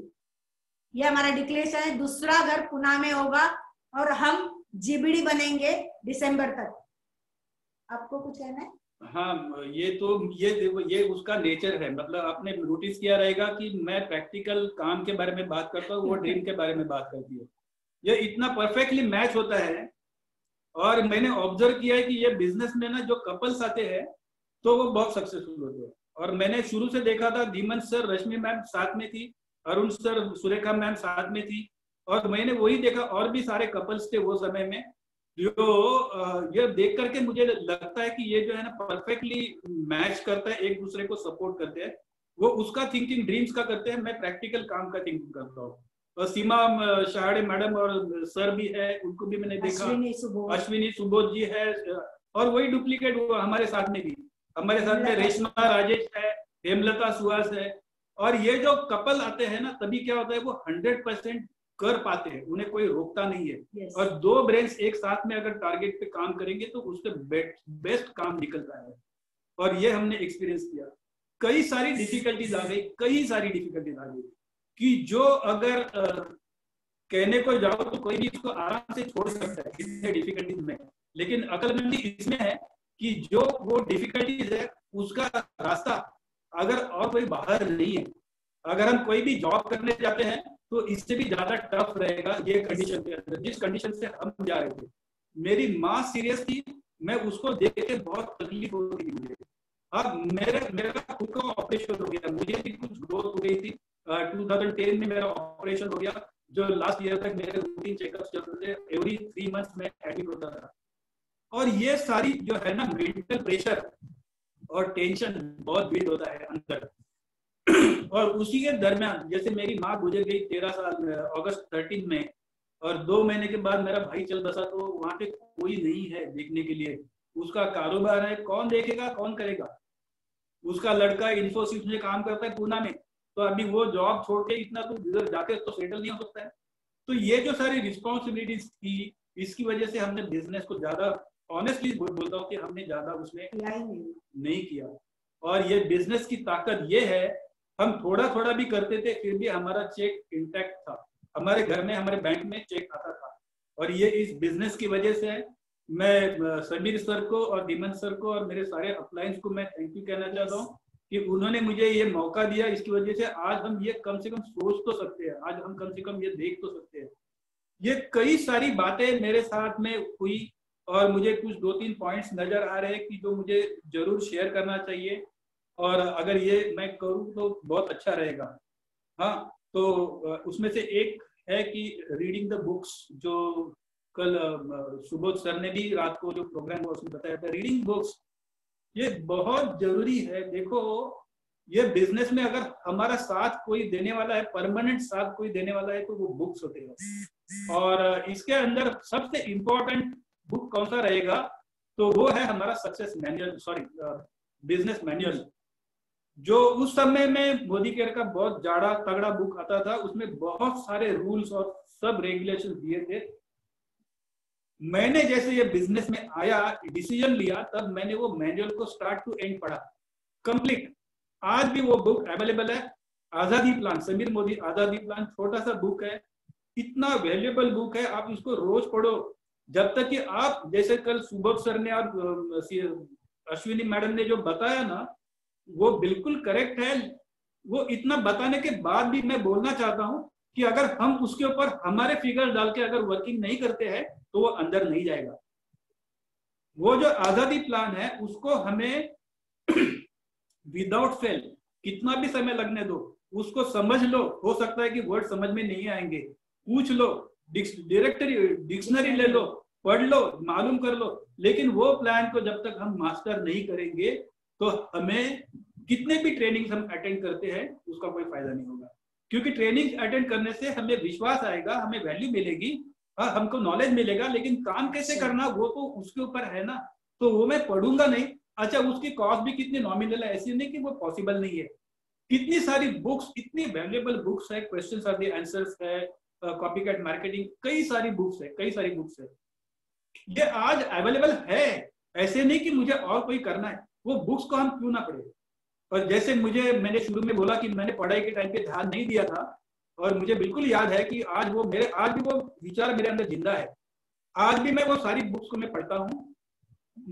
ये हमारा डिक्लेरेशन है। दूसरा घर पुणे में होगा, और हम जीबीडी बनेंगे दिसंबर तक। आपको कुछ कहना है? हाँ, ये तो ये उसका नेचर है। मतलब आपने नोटिस किया रहेगा कि मैं प्रैक्टिकल काम के बारे में बात करता हूँ, वो ड्रीम के बारे में बात करती है। ये इतना परफेक्टली मैच होता है। और मैंने ऑब्जर्व किया है कि ये बिजनेस में ना जो कपल्स आते हैं तो वो बहुत सक्सेसफुल होते हैं। और मैंने शुरू से देखा था, धीमन सर, रश्मि मैम साथ में थी, अरुण सर, सुरेखा मैम साथ में थी, और मैंने वही देखा। और भी सारे कपल्स थे वो समय में, जो ये देख करके मुझे लगता है कि ये जो है ना परफेक्टली मैच करता है, एक दूसरे को सपोर्ट करते हैं। वो उसका थिंकिंग ड्रीम्स का करते हैं, मैं प्रैक्टिकल काम का थिंकिंग करता हूँ। और सीमा शाहड़े मैडम और सर भी है, उनको भी मैंने देखा, अश्विनी सुबोध जी है, और वही डुप्लीकेट हुआ हमारे साथ में भी। हमारे साथ में रेशमा राजेश है, हेमलता सुहास है। और ये जो कपल आते हैं ना, तभी क्या होता है, वो 100% कर पाते हैं, उन्हें कोई रोकता नहीं है। yes. और 2 ब्रेन्स एक साथ में अगर टारगेट पे काम करेंगे तो उससे बेस्ट काम निकलता है। और ये हमने एक्सपीरियंस किया। कई सारी डिफिकल्टीज आ गई कि जो अगर कहने को जाओ तो कोई भी इसको आराम से छोड़ सकता है इतने डिफिकल्टीज में। लेकिन अक्लमंदी इसमें है कि जो वो डिफिकल्टीज है उसका रास्ता अगर और कोई बाहर नहीं है, अगर हम कोई भी जॉब करने जाते हैं तो इससे भी ज्यादा टफ रहेगा ये कंडीशन के अंदर, जिस कंडीशन से हम जा रहे थे। मेरी माँ सीरियस थी, मैं उसको देख के बहुत तकलीफ होती थी मुझे। अब मेरा खुद का ऑपरेशन हो गया, मुझे भी कुछ ग्रोथ हो गई थी। 2010 में मेरा ऑपरेशन हो गया, जो लास्ट ईयर तक मेरे रूटीन चेकअप्स चल रहे थे, एवरी 3 मंथ्स में एडमिट होता था। और ये सारी जो है ना मेंटल प्रेशर, और टेंशन बहुत बिल्ड होता है अंदर। और उसी के दरमियान जैसे मेरी माँ गुजर गई 13 साल अगस्त 13 में, और 2 महीने के बाद मेरा भाई चल बसा, तो वहां पे कोई नहीं है देखने के लिए। उसका कारोबार है, कौन देखेगा, कौन करेगा। उसका लड़का इन्फोसिस में काम करता है पूना में, तो अभी वो जॉब छोड़ के इतना तो उधर जाके तो सेटल नहीं हो सकता है। तो ये जो सारी रिस्पॉन्सिबिलिटीज थी, इसकी वजह से हमने बिजनेस को ज्यादा, ऑनेस्टली बोलता हूँ कि हमने ज्यादा उसमें नहीं किया। और ये बिजनेस की ताकत ये है, हम थोड़ा थोड़ा भी करते थे फिर भी हमारा चेक इंटैक्ट था, हमारे घर में, हमारे बैंक में चेक आता था। और ये इस बिजनेस की वजह से है। मैं समीर सर को और हेमंत सर को और मेरे सारे अपलायंस को मैं थैंक यू कहना चाहता हूँ कि उन्होंने मुझे ये मौका दिया। इसकी वजह से आज हम ये कम से कम सोच तो सकते हैं, आज हम कम से कम ये देख तो सकते हैं। ये कई सारी बातें मेरे साथ में हुई और मुझे कुछ 2-3 पॉइंट्स नजर आ रहे हैं कि जो मुझे जरूर शेयर करना चाहिए, और अगर ये मैं करूँ तो बहुत अच्छा रहेगा। हाँ, तो उसमें से एक है कि रीडिंग द बुक्स, जो कल सुबोध सर ने भी रात को जो प्रोग्राम हुआ उसमें बताया था, रीडिंग बुक्स ये बहुत जरूरी है। देखो, ये बिजनेस में अगर हमारा साथ कोई देने वाला है, परमानेंट साथ कोई देने वाला है, तो वो बुक्स होते हैं। और इसके अंदर सबसे इम्पोर्टेंट बुक कौन सा रहेगा, तो वो है हमारा success manual, sorry business manual, जो उस समय में मोदी केयर का बहुत जाड़ा तगड़ा बुक आता था। उसमें बहुत सारे रूल्स और सब रेगुलेशन दिए थे। मैंने जैसे ये बिजनेस में आया, डिसीजन लिया, तब मैंने वो मैनुअल को स्टार्ट टू एंड पढ़ा कंप्लीट। आज भी वो बुक अवेलेबल है, आजादी प्लान, समीर मोदी आजादी प्लान, छोटा सा बुक है, इतना वैल्यूएबल बुक है। आप इसको रोज पढ़ो, जब तक कि आप, जैसे कल सुबोध सर ने और अश्विनी मैडम ने जो बताया ना, वो बिल्कुल करेक्ट है। वो इतना बताने के बाद भी मैं बोलना चाहता हूं कि अगर हम उसके ऊपर हमारे फिगर डाल के अगर वर्किंग नहीं करते हैं तो वो अंदर नहीं जाएगा। वो जो आजादी प्लान है उसको हमें विदाउट फेल कितना भी समय लगने दो, उसको समझ लो। हो सकता है कि वर्ड समझ में नहीं आएंगे, पूछ लो, डिक्शनरी ले लो, पढ़ लो, मालूम कर लो, लेकिन वो प्लान को जब तक हम मास्टर नहीं करेंगे तो हमें कितने भी ट्रेनिंग हम अटेंड करते हैं उसका कोई फायदा नहीं होगा। क्योंकि ट्रेनिंग अटेंड करने से हमें विश्वास आएगा, हमें वैल्यू मिलेगी, हमको नॉलेज मिलेगा, लेकिन काम कैसे करना वो तो उसके ऊपर है ना। तो वो मैं पढ़ूंगा नहीं, अच्छा उसकी कॉस्ट भी कितनी नॉमिनल है, ऐसी नहीं कि वो पॉसिबल नहीं है। कितनी सारी बुक्स, इतनी वैल्यूएबल बुक्स है, क्वेश्चंस आर द आंसर्स है, कॉपीकैट मार्केटिंग, कई सारी बुक्स है। ये आज अवेलेबल है, ऐसे नहीं कि मुझे और कोई करना है, वो बुक्स को हम क्यों ना पढ़े। और जैसे मैंने शुरू में बोला कि मैंने पढ़ाई के टाइम पे ध्यान नहीं दिया था, और मुझे बिल्कुल याद है कि आज भी वो विचार मेरे अंदर जिंदा है। आज भी मैं वो सारी बुक्स को मैं पढ़ता हूँ।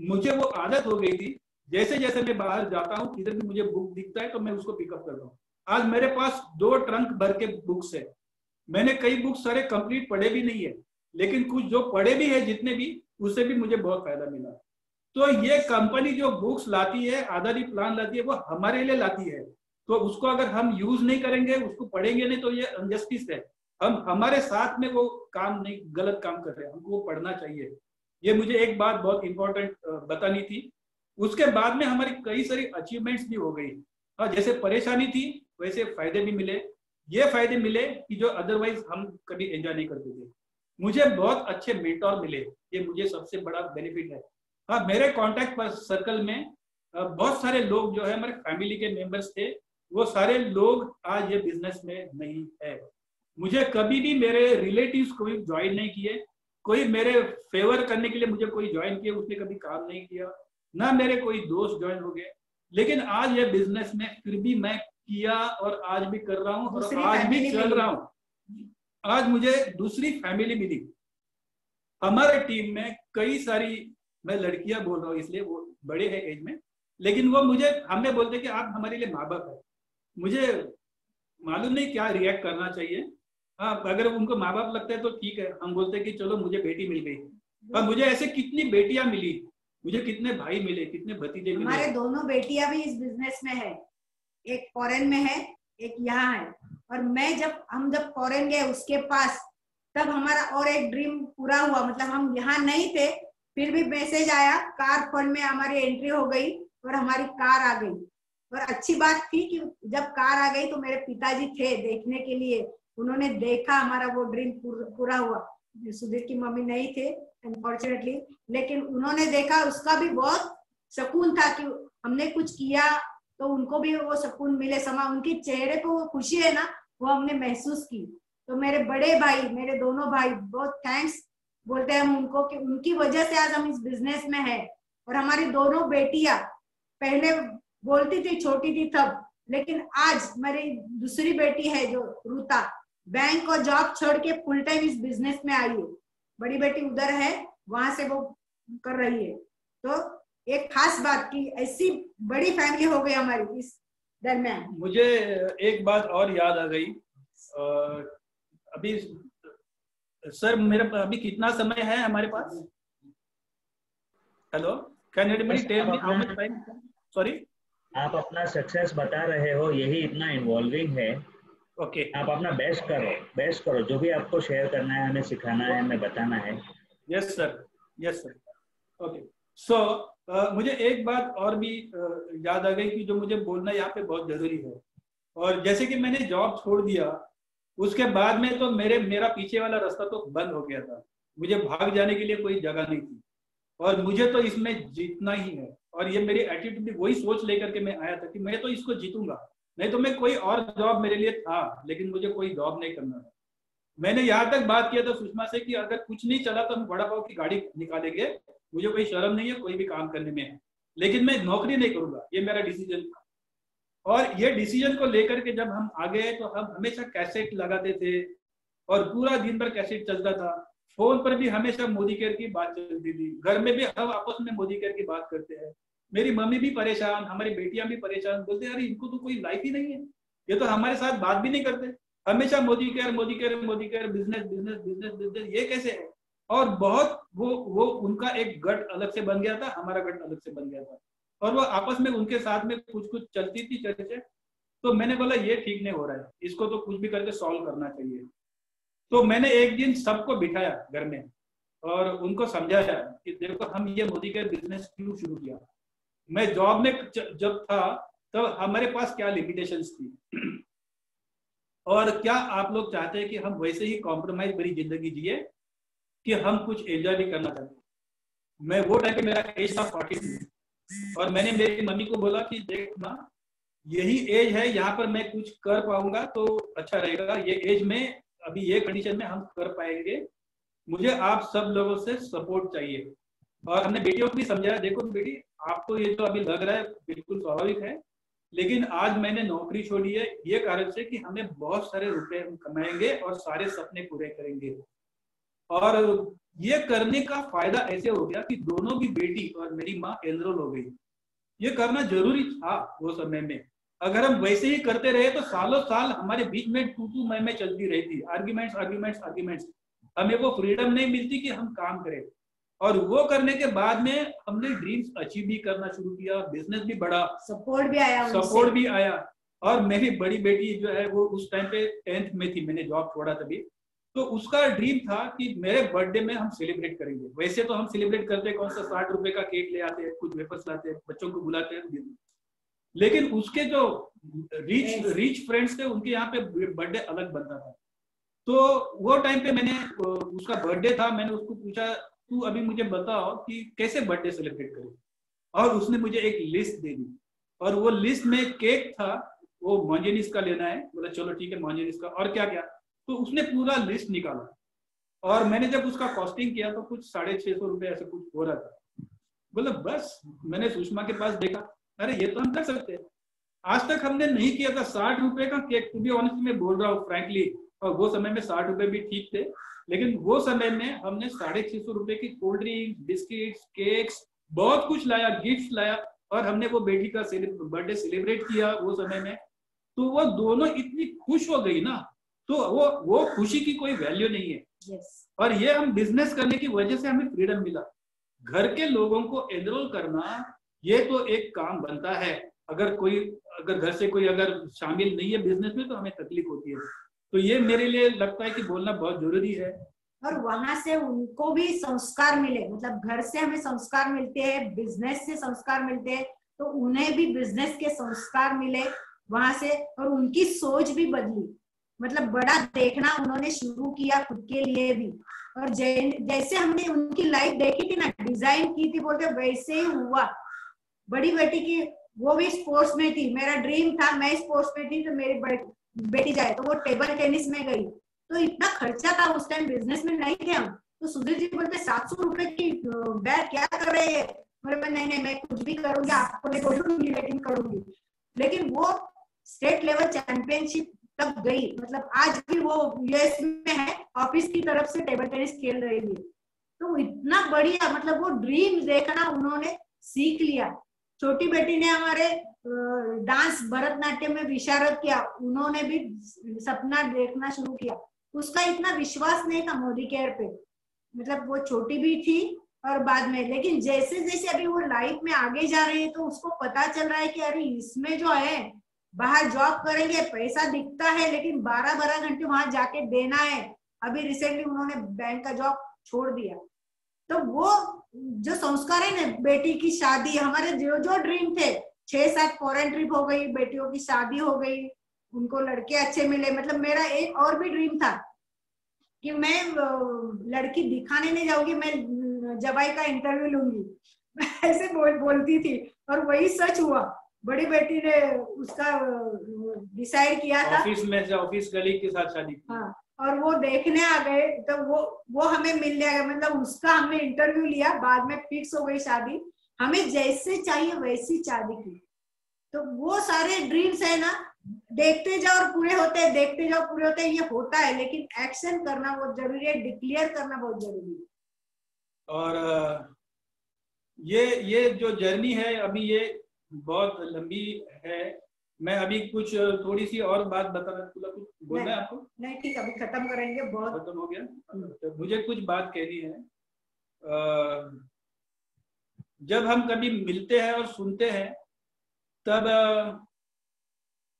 मुझे वो आदत हो गई थी, जैसे जैसे मैं बाहर जाता हूँ किधर भी मुझे बुक दिखता है तो मैं उसको पिकअप करता हूँ। आज मेरे पास 2 ट्रंक भर के बुक्स है। मैंने कई बुक्स सारे कंप्लीट पढ़े भी नहीं है, लेकिन कुछ जो पढ़े भी है, जितने भी, उससे भी मुझे बहुत फायदा मिला। तो ये कंपनी जो बुक्स लाती है, आजादी प्लान लाती है, वो हमारे लिए लाती है। तो उसको अगर हम यूज नहीं करेंगे, उसको पढ़ेंगे नहीं, तो ये अनजस्टिस है। हम हमारे साथ में वो काम नहीं, गलत काम कर रहे हैं, हमको वो पढ़ना चाहिए। ये मुझे एक बात बहुत इंपॉर्टेंट बतानी थी। उसके बाद में हमारी कई सारी अचीवमेंट्स भी हो गई। हाँ, जैसे परेशानी थी वैसे फायदे भी मिले। ये फायदे मिले कि जो अदरवाइज हम कभी एंजॉय नहीं करते थे। मुझे बहुत अच्छे मेंटोर मिले, ये मुझे सबसे बड़ा बेनिफिट है। हाँ, मेरे कॉन्टेक्ट पर सर्कल में बहुत सारे लोग जो है हमारे फैमिली के मेंबर्स थे, वो सारे लोग आज ये बिजनेस में नहीं है। मुझे कभी भी मेरे रिलेटिव्स कोई ज्वाइन नहीं किए, कोई मेरे फेवर करने के लिए मुझे कोई ज्वाइन किया, उसने कभी काम नहीं किया, ना मेरे कोई दोस्त ज्वाइन हो गए। लेकिन आज ये बिजनेस में फिर भी मैं किया और आज भी कर रहा हूँ और आज भी चल रहा हूँ। आज मुझे दूसरी फैमिली मिली। हमारे टीम में कई सारी, मैं लड़कियां बोल रहा हूँ इसलिए वो बड़े हैं एज में, लेकिन वो हमें बोलते कि आप हमारे लिए माँ बाप है। मुझे मालूम नहीं क्या रिएक्ट करना चाहिए। हाँ, अगर उनको माँ बाप लगता है तो ठीक है, हम बोलते हैं कि चलो मुझे बेटी मिल गई। और मुझे ऐसे कितनी बेटियां मिली, मुझे कितने भाई मिले, कितने भतीजे मिले। हमारे दोनों बेटियां भी इस बिजनेस में है, एक फॉरेन में है, एक यहाँ है। और हम जब फॉरेन गए उसके पास, तब हमारा और एक ड्रीम पूरा हुआ। मतलब हम यहाँ नहीं थे, फिर भी मैसेज आया, कार फंड में हमारी एंट्री हो गई और हमारी कार आ गई। और अच्छी बात थी कि जब कार आ गई तो मेरे पिताजी थे देखने के लिए, उन्होंने देखा, हमारा वो ड्रीम पूरा हुआ। सुधीर की मम्मी नहीं थे अनफॉर्चुनेटली, लेकिन उन्होंने देखा, उसका भी बहुत सुकून था कि हमने कुछ किया तो उनको भी वो सुकून मिले, समा उनके चेहरे पे वो खुशी है ना, वो हमने महसूस की। तो मेरे बड़े भाई, मेरे दोनों भाई बहुत थैंक्स बोलते हैं हम उनको कि उनकी वजह से आज हम इस बिजनेस में हैं। और हमारी दोनों बेटियां पहले बोलती थी, छोटी थी तब, लेकिन आज मेरी दूसरी बेटी है जो रूता, बैंक और जॉब छोड़ के फुल टाइम इस बिजनेस में आई है। बड़ी बेटी उधर है, वहां से वो कर रही है। तो एक खास बात की ऐसी बड़ी फैमिली हो गई हमारी इस दरमियान। मुझे एक बात और याद आ गई। अभी सर मेरा अभी कितना समय है हमारे पास? Hello, can anybody tell me how much time? Sorry, आप अपना सक्सेस बता रहे हो, यही इतना इन्वॉल्विंग है। ओके, आप अपना बेस्ट करो, जो भी आपको शेयर करना है, हमें सिखाना है, हमें बताना है। Yes sir, okay. सो मुझे एक बात और भी याद आ गई कि जो मुझे बोलना यहाँ पे बहुत जरूरी है। और जैसे कि मैंने जॉब छोड़ दिया, उसके बाद में तो मेरा पीछे वाला रास्ता तो बंद हो गया था। मुझे भाग जाने के लिए कोई जगह नहीं थी और मुझे तो इसमें जीतना ही है। और ये मेरी एटीट्यूड भी वही सोच लेकर के मैं आया था कि मैं तो इसको जीतूंगा, नहीं तो मैं कोई और जॉब मेरे लिए था, लेकिन मुझे कोई जॉब नहीं करना था। मैंने यहाँ तक बात किया था सुषमा से कि अगर कुछ नहीं चला तो हम वड़ा पाव की गाड़ी निकालेंगे, मुझे कोई शर्म नहीं है कोई भी काम करने में, लेकिन मैं नौकरी नहीं करूंगा, ये मेरा डिसीजन था। और ये डिसीजन को लेकर के जब हम आ गए तो हम हमेशा कैसेट लगाते थे और पूरा दिन भर कैसेट चलता था। फोन पर भी हमेशा मोदी केयर की बात चलती थी, घर में भी हम आपस में मोदी केयर की बात करते हैं। मेरी मम्मी भी परेशान, हमारी बेटियां भी परेशान, बोलते अरे इनको तो कोई लाइफ ही नहीं है, ये तो हमारे साथ बात भी नहीं करते, हमेशा Modi care Modi care Modi care, business business business business, ये कैसे है। और बहुत वो उनका एक गट अलग से बन गया था, हमारा गट अलग से बन गया था, और वो आपस में उनके साथ में कुछ चलती थी चर्चा। तो मैंने बोला ये ठीक नहीं हो रहा है, इसको तो कुछ भी करके सॉल्व करना चाहिए। तो मैंने एक दिन सबको बिठाया घर में और उनको समझाया कि देखो हम ये मोदी केयर बिजनेस क्यों शुरू किया। मैं जॉब में जब था तो हमारे पास क्या लिमिटेशंस थी और क्या आप लोग चाहते हैं कि हम वैसे ही कॉम्प्रोमाइज भरी जिंदगी जिए कि हम कुछ एंजॉय भी करना चाहते हैं। मैं वो टाइम पे मेरा एज था 42 और मैंने मेरी मम्मी को बोला कि देख माँ, यही एज है यहाँ पर मैं कुछ कर पाऊंगा तो अच्छा रहेगा, ये एज में अभी ये कंडीशन में हम कर पाएंगे, मुझे आप सब लोगों से सपोर्ट चाहिए। और हमने बेटियों को भी समझाया, देखो बेटी आपको ये जो अभी लग रहा है बिल्कुल स्वाभाविक है, लेकिन आज मैंने नौकरी छोड़ी है ये कारण से कि हमें बहुत सारे रुपए हम कमाएंगे और सारे सपने पूरे करेंगे। और ये करने का फायदा ऐसे हो गया कि दोनों भी बेटी और मेरी माँ एनरोल हो गई। ये करना जरूरी था वो समय में, अगर हम वैसे ही करते रहे तो सालों साल हमारे बीच में तू मैं चलती रहती, आर्ग्यूमेंट्स, हमें वो फ्रीडम नहीं मिलती कि हम काम करें। और वो करने के बाद में हमने ड्रीम्स अचीव भी करना शुरू किया, बिजनेस भी बढ़ा, सपोर्ट भी आया। और मेरी बड़ी बेटी जो है वो उस टाइम पे 10th में थी, मैंने जॉब छोड़ा तभी, तो उसका ड्रीम था कि मेरे बर्थडे में हम सेलिब्रेट करेंगे। वैसे तो हम सेलिब्रेट करते हैं कौन सा 60 रुपए का केक ले आते हैं, कुछ वेफर्स लाते हैं, बच्चों को बुलाते हैं, लेकिन उसके जो रिच फ्रेंड्स थे उनके यहाँ पे बर्थडे अलग बनता था। तो वो टाइम पे मैंने उसका बर्थडे था, मैंने उसको पूछा तू अभी मुझे बताओ कि कैसे बर्थडे सेलिब्रेट करें, और उसने मुझे एक लिस्ट दे दी और वो लिस्ट में केक था, वो मॉन्जेनिस का लेना है, बोला चलो ठीक है मॉन्जेनिस का, और क्या क्या, तो उसने पूरा लिस्ट निकाला। और मैंने जब उसका कॉस्टिंग किया तो कुछ 650 रुपए ऐसा कुछ हो रहा था। बोला बस, मैंने सुषमा के पास देखा, अरे ये तो हम कर सकते हैं, आज तक हमने नहीं किया था 60 रुपए का केक, टू बी ऑनेस्ट मैं बोल रहा हूँ फ्रैंकली, और वो समय में 60 रुपए भी ठीक थे, लेकिन वो समय में हमने 650 रुपए की कोल्ड ड्रिंक, बिस्किट्स, केक्स, बहुत कुछ लाया, गिफ्ट लाया, और हमने वो बेटी का बर्थडे सेलिब्रेट किया वो समय में। तो वो दोनों इतनी खुश हो गई ना, तो वो खुशी की कोई वैल्यू नहीं है। yes. और ये हम बिजनेस करने की वजह से हमें फ्रीडम मिला। घर के लोगों को एनरोल करना ये तो एक काम बनता है, अगर घर से कोई अगर शामिल नहीं है बिजनेस में तो हमें तकलीफ होती है। तो ये मेरे लिए लगता है कि बोलना बहुत जरूरी है। और वहां से उनको भी संस्कार मिले, मतलब घर से हमें संस्कार मिलते हैं, बिजनेस से संस्कार मिलते हैं, तो उन्हें भी बिजनेस के संस्कार मिले वहां से, और उनकी सोच भी बदली, मतलब बड़ा देखना उन्होंने शुरू किया खुद के लिए भी। और जैसे हमने उनकी लाइफ देखी थी ना, डिजाइन की थी बोलते, वैसे ही हुआ। बड़ी बेटी की, वो भी स्पोर्ट्स में थी, मेरा ड्रीम था मैं स्पोर्ट्स में थी तो मेरी बेटी जाए, तो वो टेबल टेनिस में गई। तो इतना खर्चा था उस टाइम, बिजनेस में नहीं थे हम। तो सुधीर जी बोलते 700 रुपए की बैग क्या कर रहे हैं? बोले नहीं मैं कुछ भी करूंगी, आपको नहीं बोलूंगी लेकिन करूंगी। लेकिन वो स्टेट लेवल चैंपियनशिप तक गई, मतलब आज भी वो यूएस में है, ऑफिस की तरफ से टेबल टेनिस खेल रही है। तो इतना बढ़िया, मतलब वो ड्रीम देखना उन्होंने सीख लिया। छोटी बेटी ने हमारे डांस भरतनाट्यम में विशारद किया, उन्होंने भी सपना देखना शुरू किया। उसका इतना विश्वास नहीं था मोदी केयर पे, मतलब वो छोटी भी थी और बाद में, लेकिन जैसे जैसे अभी वो लाइफ में आगे जा रही है तो उसको पता चल रहा है कि अरे इसमें जो है, बाहर जॉब करेंगे पैसा दिखता है लेकिन 12-12 घंटे वहां जाके देना है। अभी रिसेंटली उन्होंने बैंक का जॉब छोड़ दिया। तो वो जो संस्कार है ना, बेटी की शादी, हमारे जो जो ड्रीम थे, 6-7 फॉरेन ट्रिप हो गई, बेटियों की शादी हो गई, उनको लड़के अच्छे मिले। मतलब मेरा एक और भी ड्रीम था कि मैं लड़की दिखाने नहीं जाऊंगी, मैं जवाई का इंटरव्यू लूंगी, ऐसे बोलती थी, और वही सच हुआ। बड़ी बेटी ने उसका डिसाइड किया था, ऑफिस में से ऑफिस कलीग के साथ शादी की। हाँ, और वो देखने आ गए, तो वो हमें मिलने आ गए, मतलब उसका हमने इंटरव्यू लिया, बाद में फिक्स हो गई शादी, हमें जैसे चाहिए वैसी शादी की। तो वो सारे ड्रीम्स है ना, देखते जाओ और पूरे होते हैं, देखते जाओ पूरे होते हैं, ये होता है, लेकिन एक्शन करना बहुत जरूरी है, डिक्लेयर करना बहुत जरूरी है। और ये जो जर्नी है अभी ये बहुत लंबी है। मैं अभी कुछ थोड़ी सी और बात बताना, कुछ बोलना है आपको? नहीं ठीक, अभी खत्म करेंगे, बहुत खत्म हो गया। तो मुझे कुछ बात कहनी है। जब हम कभी मिलते हैं और सुनते हैं तब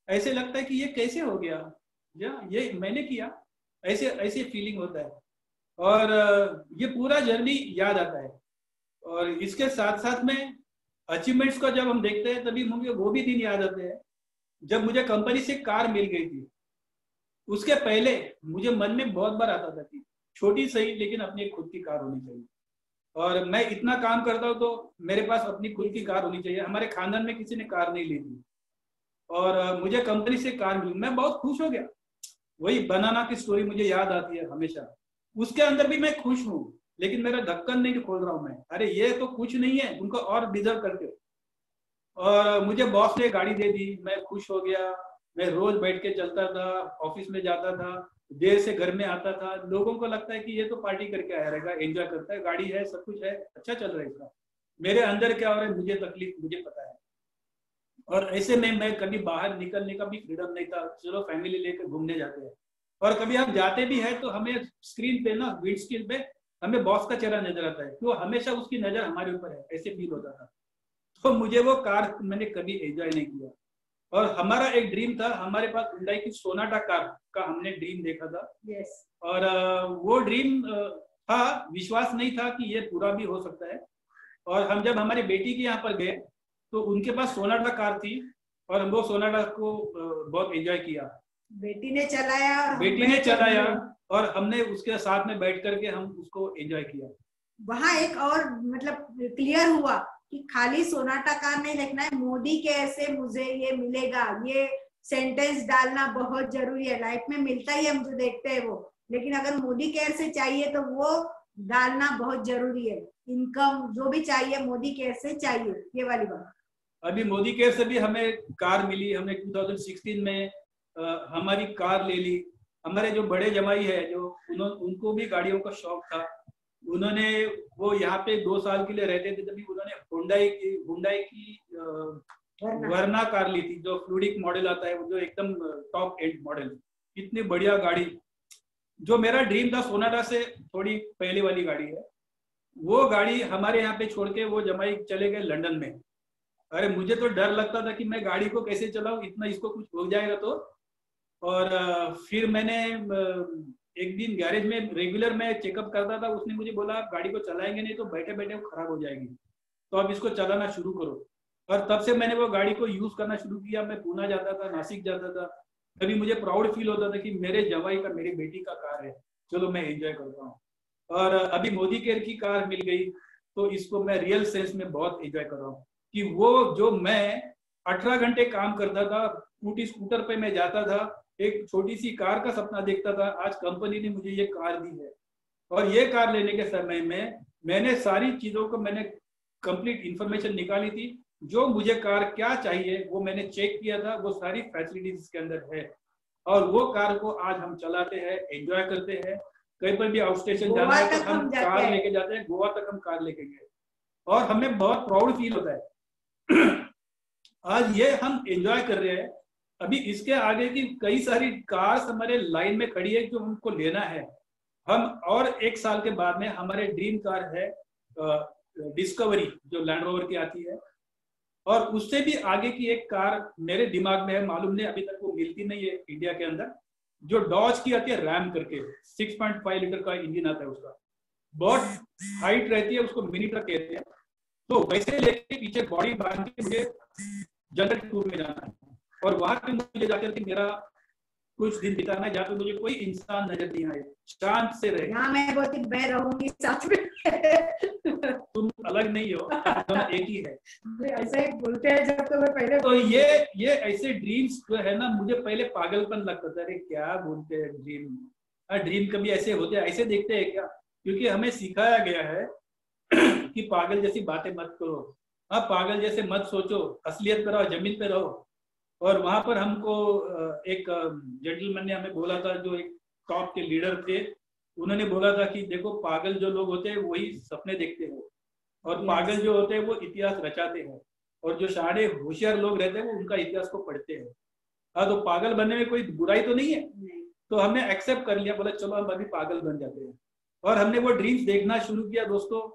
ऐसे लगता है कि ये कैसे हो गया, या ये मैंने किया, ऐसे ऐसे फीलिंग होता है। और ये पूरा जर्नी याद आता है। और इसके साथ साथ में अचीवमेंट्स को जब हम देखते हैं तभी मुझे वो भी दिन याद आते हैं जब मुझे कंपनी से कार मिल गई थी। उसके पहले मुझे मन में बहुत बार आता था कि छोटी सही लेकिन अपनी खुद की कार होनी चाहिए, और मैं इतना काम करता हूँ तो मेरे पास अपनी खुद की कार होनी चाहिए। हमारे खानदान में किसी ने कार नहीं ली थी और मुझे कंपनी से कार मिली, मैं बहुत खुश हो गया। वही बनाना की स्टोरी मुझे याद आती है हमेशा। उसके अंदर भी मैं खुश हूँ, लेकिन मेरा ढक्कन नहीं खोल रहा हूँ मैं, अरे ये तो कुछ नहीं है, उनको और डिजर्व करते हो। और मुझे बॉस ने गाड़ी दे दी, मैं खुश हो गया। मैं रोज बैठ के चलता था, ऑफिस में जाता था, देर से घर में आता था। लोगों को लगता है कि ये तो पार्टी करके आया रहेगा, एंजॉय करता है, गाड़ी है, सब कुछ है, अच्छा चल रहा है इसका। मेरे अंदर क्या हो रहा है मुझे तकलीफ, मुझे पता है। और ऐसे में मैं कभी बाहर निकलने का भी फ्रीडम नहीं था। चलो फैमिली लेकर घूमने जाते हैं, और कभी हम जाते भी है तो हमें स्क्रीन पे ना, विंड स्क्रीन पे हमें बॉस का चेहरा नजर आता है, तो हमेशा उसकी नजर हमारे ऊपर है, ऐसे फील होता था। तो मुझे वो कार मैंने कभी एंजॉय नहीं किया। और हमारा एक ड्रीम था, हमारे पास हुंडई की सोनाटा कार का हमने ड्रीम देखा था। yes. और वो ड्रीम था, विश्वास नहीं था कि ये पूरा भी हो सकता है। और हम जब हमारी बेटी के यहाँ पर गए तो उनके पास सोनाटा कार थी, और हम वो सोनाटा को बहुत एंजॉय किया। बेटी ने चलाया, और बेटी ने चलाया और हमने उसके साथ में बैठ करके हम उसको एंजॉय किया। वहाँ एक और मतलब क्लियर हुआ कि खाली सोनाटा कार नहीं देखना है, मोदी के ऐसे मुझे ये मिलेगा, ये सेंटेंस डालना बहुत जरूरी है। लाइफ में मिलता ही हम जो देखते हैं वो, लेकिन अगर मोदी केयर से चाहिए तो वो डालना बहुत जरूरी है। इनकम जो भी चाहिए मोदी केयर से चाहिए, ये वाली बात। अभी मोदी केयर से भी हमें कार मिली, हमने 2016 में हमारी कार ले ली। हमारे जो बड़े जमाई है, जो उनको भी गाड़ियों का शौक था, उन्होंने वो यहाँ पे 2 साल के लिए रहते थे, तभी उन्होंने हुंडई की वर्ना कार ली थी, जो फ्लूडिक मॉडल आता है, जो एकदम टॉप एंड मॉडल, इतनी बढ़िया गाड़ी। जो मेरा ड्रीम था सोनाटा से थोड़ी पहले वाली गाड़ी है, वो गाड़ी हमारे यहाँ पे छोड़ के वो जमाई चले गए लंदन में। अरे मुझे तो डर लगता था कि मैं गाड़ी को कैसे चलाऊं, इतना इसको कुछ हो जाएगा तो। और फिर मैंने एक दिन गैरेज में रेगुलर मैं चेकअप करता था, उसने मुझे बोला आप गाड़ी को चलाएंगे नहीं तो बैठे बैठे वो खराब हो जाएगी, तो आप इसको चलाना शुरू करो। और तब से मैंने वो गाड़ी को यूज करना शुरू किया। मैं पूना जाता था, नासिक जाता था, कभी मुझे प्राउड फील होता था कि मेरे जवाई का, मेरी बेटी का कार है, चलो मैं एंजॉय करता हूँ। और अभी मोदी केयर की कार मिल गई तो इसको मैं रियल सेंस में बहुत एंजॉय कर रहा हूँ कि वो जो मैं 18 घंटे काम करता था, स्कूटी स्कूटर पे मैं जाता था, एक छोटी सी कार का सपना देखता था, आज कंपनी ने मुझे ये कार दी है। और ये कार लेने के समय में मैंने सारी चीजों को मैंने कंप्लीट इंफॉर्मेशन निकाली थी, जो मुझे कार क्या चाहिए वो मैंने चेक किया था, वो सारी फैसिलिटीज इसके अंदर है। और वो कार को आज हम चलाते हैं, एंजॉय करते हैं। कहीं पर भी आउट स्टेशन जाना है तो हम कार लेके जाते हैं, गोवा तक हम कार लेके गए और हमें बहुत प्राउड फील होता है। आज ये हम एंजॉय कर रहे हैं। अभी इसके आगे की कई सारी कार्स हमारे लाइन में खड़ी है जो हमको लेना है। हम और 1 साल के बाद में हमारे ड्रीम कार है डिस्कवरी, जो लैंड रोवर की आती है, और उससे भी आगे की एक कार मेरे दिमाग में है, मालूम नहीं अभी तक वो मिलती नहीं है इंडिया के अंदर, जो डॉज की आती है रैम करके, 6.5 लीटर का इंजन आता है उसका, बहुत हाइट रहती है, उसको मिनी ट्रक कहते हैं। तो वैसे लेके पीछे बॉडी बांध के मुझे जंगल टूर में जाना है और वहां पे मुझे जाकर के मेरा कुछ दिन बिताना है जहाँ पे मुझे कोई इंसान नजर नहीं आए, शांत से रहे। मैं बोलती मैं रहूंगी साथ में। तुम अलग नहीं हो, दोनों एक ही है। ऐसा ही बोलते हैं जब तो मैं पहले। तो ये ऐसे ड्रीम्स जो है ना, मुझे पहले पागलपन लगता था, अरे क्या बोलते हैं ड्रीम, ड्रीम कभी ऐसे होते हैं, ऐसे देखते हैं क्या? क्योंकि हमें सिखाया गया है कि पागल जैसी बातें मत करो, आप पागल जैसे मत सोचो, असलियत पे रहो, जमीन पे रहो। और वहां पर हमको एक जेंटलमैन ने हमें बोला था, जो एक टॉप के लीडर थे, उन्होंने बोला था कि देखो पागल जो लोग होते हैं वही सपने देखते हैं, और पागल जो होते हैं वो इतिहास रचाते हैं, और जो सारे होशियार लोग रहते हैं वो उनका इतिहास को पढ़ते हैं। हाँ, तो पागल बनने में कोई बुराई तो नहीं है। तो हमने एक्सेप्ट कर लिया, बोला चलो हम अभी पागल बन जाते हैं, और हमने वो ड्रीम्स देखना शुरू किया। दोस्तों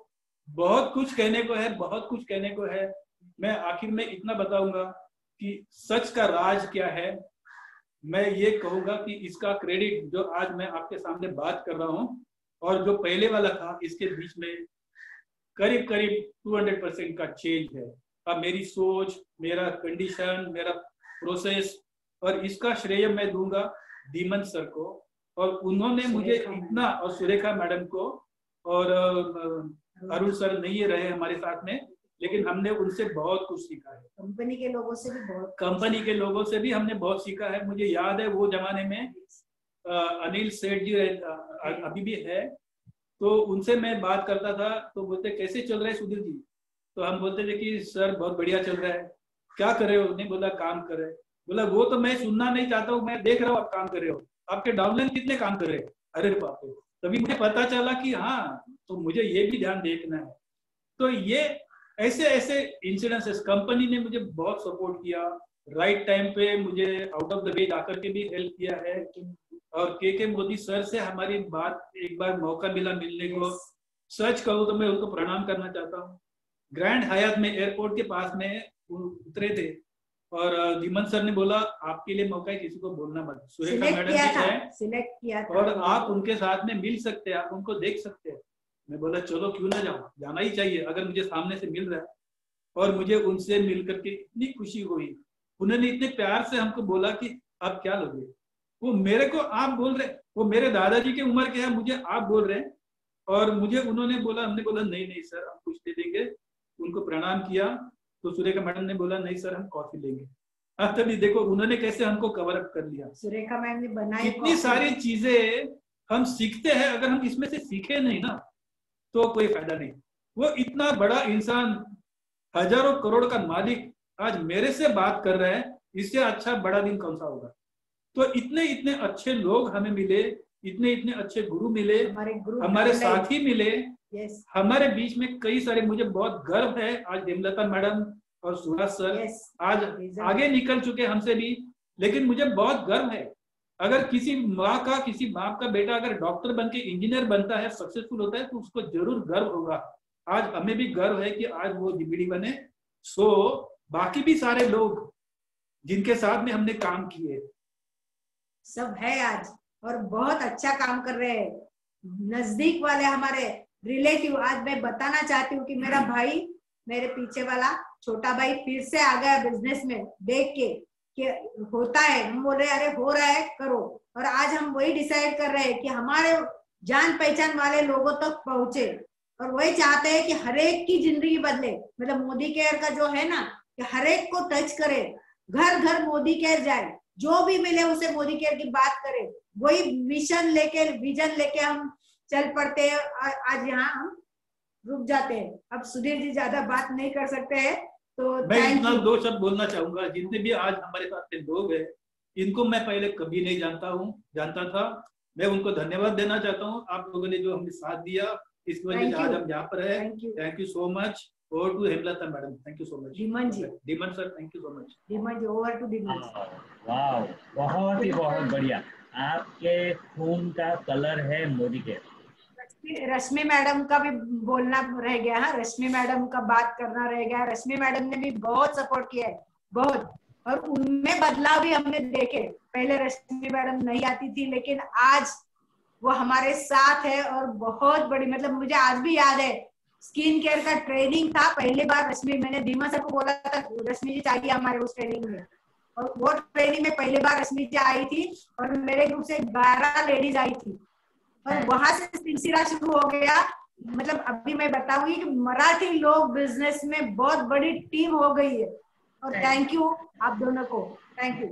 बहुत कुछ कहने को है, बहुत कुछ कहने को है। मैं आखिर में इतना बताऊंगा कि सच का राज क्या है। मैं ये कहूंगा कि इसका क्रेडिट जो आज मैं आपके सामने बात कर रहा हूं और जो पहले वाला था, इसके बीच में करीब करीब 200% का चेंज है। अब मेरी सोच, मेरा कंडीशन, मेरा प्रोसेस, और इसका श्रेय मैं दूंगा धीमन सर को, और उन्होंने मुझे इतना, और सुरेखा मैडम को, और अरुण सर नहीं रहे हमारे साथ में, लेकिन हमने उनसे बहुत कुछ सीखा है। कंपनी के लोगों से भी हमने बहुत सीखा है। मुझे याद है वो जमाने में अनिल सेठ जी अभी भी है, तो उनसे मैं बात करता था तो बोलते कैसे चल रहा है सुधीर जी, तो हम बोलते थे कि सर बहुत बढ़िया चल रहा है। क्या कर रहे हो? नहीं, बोला काम कर रहे। बोला वो तो मैं सुनना नहीं चाहता हूँ, मैं देख रहा हूँ आप काम कर रहे हो, आपके डाउनलाइन कितने काम कर रहे हैं। अरे बाप रे, तभी मुझे पता चला कि हाँ, तो मुझे ये भी ध्यान देखना है। तो ये ऐसे ऐसे इंसिडेंसेस, कंपनी ने मुझे बहुत सपोर्ट किया, राइट टाइम पे मुझे आउट ऑफ द वे जाकर के भी हेल्प किया है। और के मोदी सर से हमारी बात, एक बार मौका मिला मिलने को, सच कहूँ तो मैं उनको प्रणाम करना चाहता हूँ। ग्रैंड हयात में एयरपोर्ट के पास में उतरे थे और धीमन सर ने बोला आपके लिए मौका है, किसी को बोलना मत। सुरेखा मैडम भी है सिलेक्ट किया था, और आप उनके साथ में मिल सकते हैं, आप उनको देख सकते हैं। मैं बोला चलो क्यों ना जाऊं, जाना ही चाहिए अगर मुझे सामने से मिल रहा है। और मुझे उनसे मिल करके इतनी खुशी हुई, उन्होंने इतने प्यार से हमको बोला कि आप क्या लोगे। वो मेरे को आप बोल रहे, वो मेरे दादाजी की उम्र के हैं, मुझे आप बोल रहे हैं। और मुझे उन्होंने बोला, हमने बोला नहीं नहीं सर हम कुछ दे देंगे। उनको प्रणाम किया तो सुरेखा मैडम ने बोला नहीं सर हम कॉफी लेंगे। अब तभी देखो उन्होंने कैसे हमको कवर अप कर लिया। सुरेखा मैम ने बनाई इतनी सारी चीजें हम सीखते हैं, अगर हम इसमें से सीखे नहीं ना तो कोई फायदा नहीं। वो इतना बड़ा इंसान, हजारों करोड़ का मालिक आज मेरे से बात कर रहा है, इससे अच्छा बड़ा दिन कौन सा होगा। तो इतने इतने अच्छे लोग हमें मिले, इतने इतने अच्छे गुरु मिले, हमारे साथी मिले। हमारे बीच में कई सारे, मुझे बहुत गर्व है आज हेमलता मैडम और सुभाष सर आज आगे निकल चुके हमसे भी, लेकिन मुझे बहुत गर्व है। अगर किसी माँ का, किसी बाप का बेटा अगर डॉक्टर बन के इंजीनियर बनता है, सक्सेसफुल होता है, तो उसको जरूर गर्व होगा। आज हमें भी गर्व है कि आज वो जीबीडी बने। सो बाकी भी सारे लोग जिनके साथ में हमने काम किए सब है आज, और बहुत अच्छा काम कर रहे हैं। नजदीक वाले हमारे रिलेटिव, आज मैं बताना चाहती हूँ कि मेरा भाई मेरे पीछे वाला छोटा भाई फिर से आ गया बिजनेस में, देख के कि होता है। हम बोल रहे अरे हो रहा है करो, और आज हम वही डिसाइड कर रहे हैं कि हमारे जान पहचान वाले लोगों तक पहुंचे, और वही चाहते हैं कि हर एक की जिंदगी बदले। मतलब मोदी केयर का जो है ना कि हर एक को टच करे, घर घर मोदी केयर जाए, जो भी मिले उसे मोदी केयर की बात करे, वही विजन लेके हम चल पड़ते हैं। आज यहाँ हम रुक जाते हैं। अब सुधीर जी ज्यादा बात नहीं कर सकते हैं, तो मैं इतना 2 शब्द बोलना चाहूंगा। जितने भी आज हमारे साथ के लोग हैं, इनको मैं पहले कभी नहीं जानता था। मैं उनको धन्यवाद देना चाहता हूँ। आप लोगों ने जो हमें साथ दिया, इसकी वजह से आज हम यहाँ पर है। Thank you so much. Over to Hemlata madam, thank you so much. Dhiman sir, thank you so much. Dhiman ji, over to Dhiman. वाह, बहुत ही बहुत बढ़िया। आपके खून का कलर है मोदी के। रश्मि मैडम का भी बोलना रह गया है, रश्मि मैडम का बात करना रह गया। रश्मि मैडम ने भी बहुत सपोर्ट किया है, बहुत, और उनमें बदलाव भी हमने देखे। पहले रश्मि मैडम नहीं आती थी, लेकिन आज वो हमारे साथ है, और बहुत बड़ी, मतलब मुझे आज भी याद है स्किन केयर का ट्रेनिंग था, पहली बार मैंने धीमा सर को बोला था रश्मि जी चाहिए हमारे उस ट्रेनिंग में, और वो ट्रेनिंग में पहली बार रश्मि जी आई थी, और मेरे ग्रुप से 12 लेडीज आई थी, और वहां से सिलसिला शुरू हो गया। मतलब अभी मैं बताऊंगी कि मराठी लोग बिजनेस में बहुत बड़ी टीम हो गई है, और थैंक यू आप दोनों को, thank you.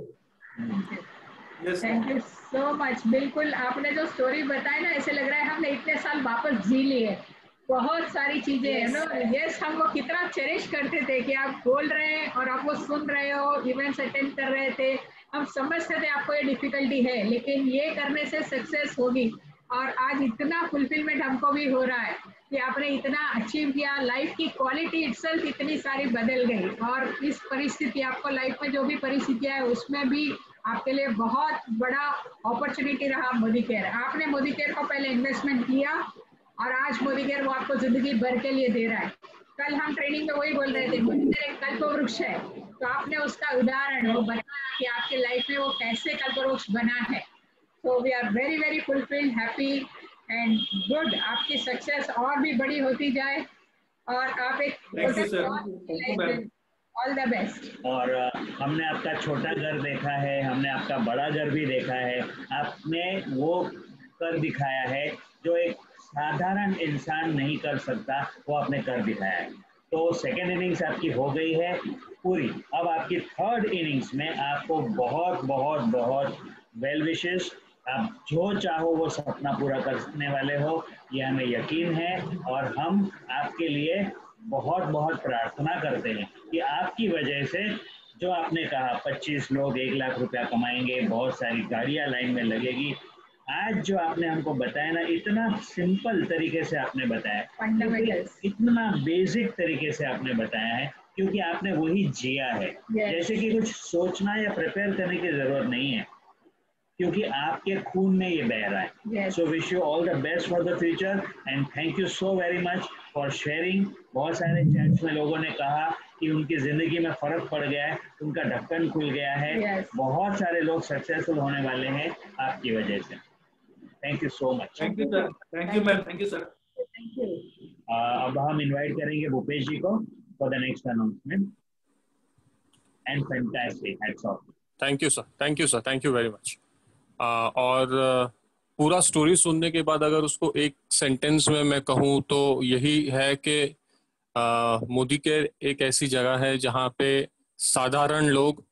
Thank you so much. बिल्कुल, आपने जो स्टोरी बताई ना, ऐसे लग रहा है हमने इतने साल वापस जी लिए। बहुत सारी चीजें है ना। यस, हम वो कितना चेरिश करते थे कि आप बोल रहे हैं और आप वो सुन रहे हो, इवेंट्स अटेंड कर रहे थे। हम समझते थे आपको ये डिफिकल्टी है, लेकिन ये करने से सक्सेस होगी। और आज इतना फुलफिलमेंट हमको भी हो रहा है कि आपने इतना अचीव किया। लाइफ की क्वालिटी इटसेल्फ इतनी सारी बदल गई, और इस परिस्थिति, आपको लाइफ में जो भी परिस्थितियां है उसमें भी आपके लिए बहुत बड़ा अपॉर्चुनिटी रहा मोदी केयर। आपने मोदी केयर को पहले इन्वेस्टमेंट किया, और आज मोदी केयर वो आपको जिंदगी भर के लिए दे रहा है। कल हम ट्रेनिंग में वही बोल रहे थे, मोदी केयर एक कल्पवृक्ष है, तो आपने उसका उदाहरण वो बताया कि आपकी लाइफ में वो कैसे कल्पवृक्ष बना है। तो we are very very fulfilled, happy and good. आपकी सक्सेस और भी बड़ी होती जाए, और आप एक ऑल द बेस्ट। और हमने आपका छोटा घर देखा है, हमने आपका बड़ा घर भी देखा है। आपने वो कर दिखाया है जो एक साधारण इंसान नहीं कर सकता, वो आपने कर दिखाया है। तो सेकेंड इनिंग्स आपकी हो गई है पूरी। अब आपकी थर्ड इनिंग्स में आपको बहुत बहुत बहुत वेल विशेस। आप जो चाहो वो सपना पूरा करने वाले हो, ये हमें यकीन है, और हम आपके लिए बहुत बहुत प्रार्थना करते हैं कि आपकी वजह से, जो आपने कहा 25 लोग 1 लाख रुपया कमाएंगे, बहुत सारी गाड़ियां लाइन में लगेगी, आज जो आपने हमको बताया ना, इतना सिंपल तरीके से आपने बताया, इतना बेसिक तरीके से आपने बताया है, क्योंकि आपने वही जिया है। जैसे कि कुछ सोचना या प्रिपेयर करने की जरूरत नहीं है, क्योंकि आपके खून में ये बह रहा है। So wish you all the best for the future, and thank you so very much for sharing. बहुत सारे चैट्स में लोगों ने कहा कि उनकी जिंदगी में फर्क पड़ गया है, उनका ढक्कन खुल गया है। बहुत सारे लोग सक्सेसफुल होने वाले हैं आपकी वजह से। Thank you so much. Thank you sir, thank you ma'am, thank you sir. अब हम इनवाइट करेंगे भूपेश जी को for the next announcement. And fantastic, hats off. Thank you sir, thank you sir, thank you very much. और पूरा story सुनने के बाद अगर उसको एक सेंटेंस में मैं कहूँ तो यही है कि मोदी केयर एक ऐसी जगह है जहाँ पे साधारण लोग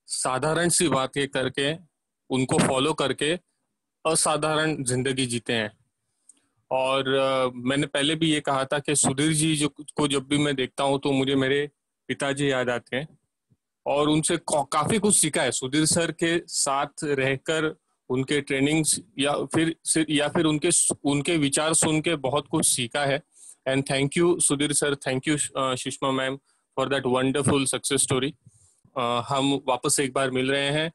साधारण सी बातें करके, उनको फॉलो करके असाधारण जिंदगी जीते हैं। और मैंने पहले भी ये कहा था कि सुधीर जी को जब भी मैं देखता हूँ तो मुझे मेरे पिताजी याद आते हैं, और उनसे काफी कुछ सीखा है। सुधीर सर के साथ रहकर उनके ट्रेनिंग्स या फिर उनके विचार सुन के बहुत कुछ सीखा है। And thank you Sudhir sir, thank you Sushma ma'am for that wonderful success story. हम वापस एक बार मिल रहे हैं।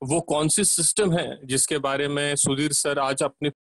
वो कौन सी सिस्टम है जिसके बारे में सुधीर सर आज अपनी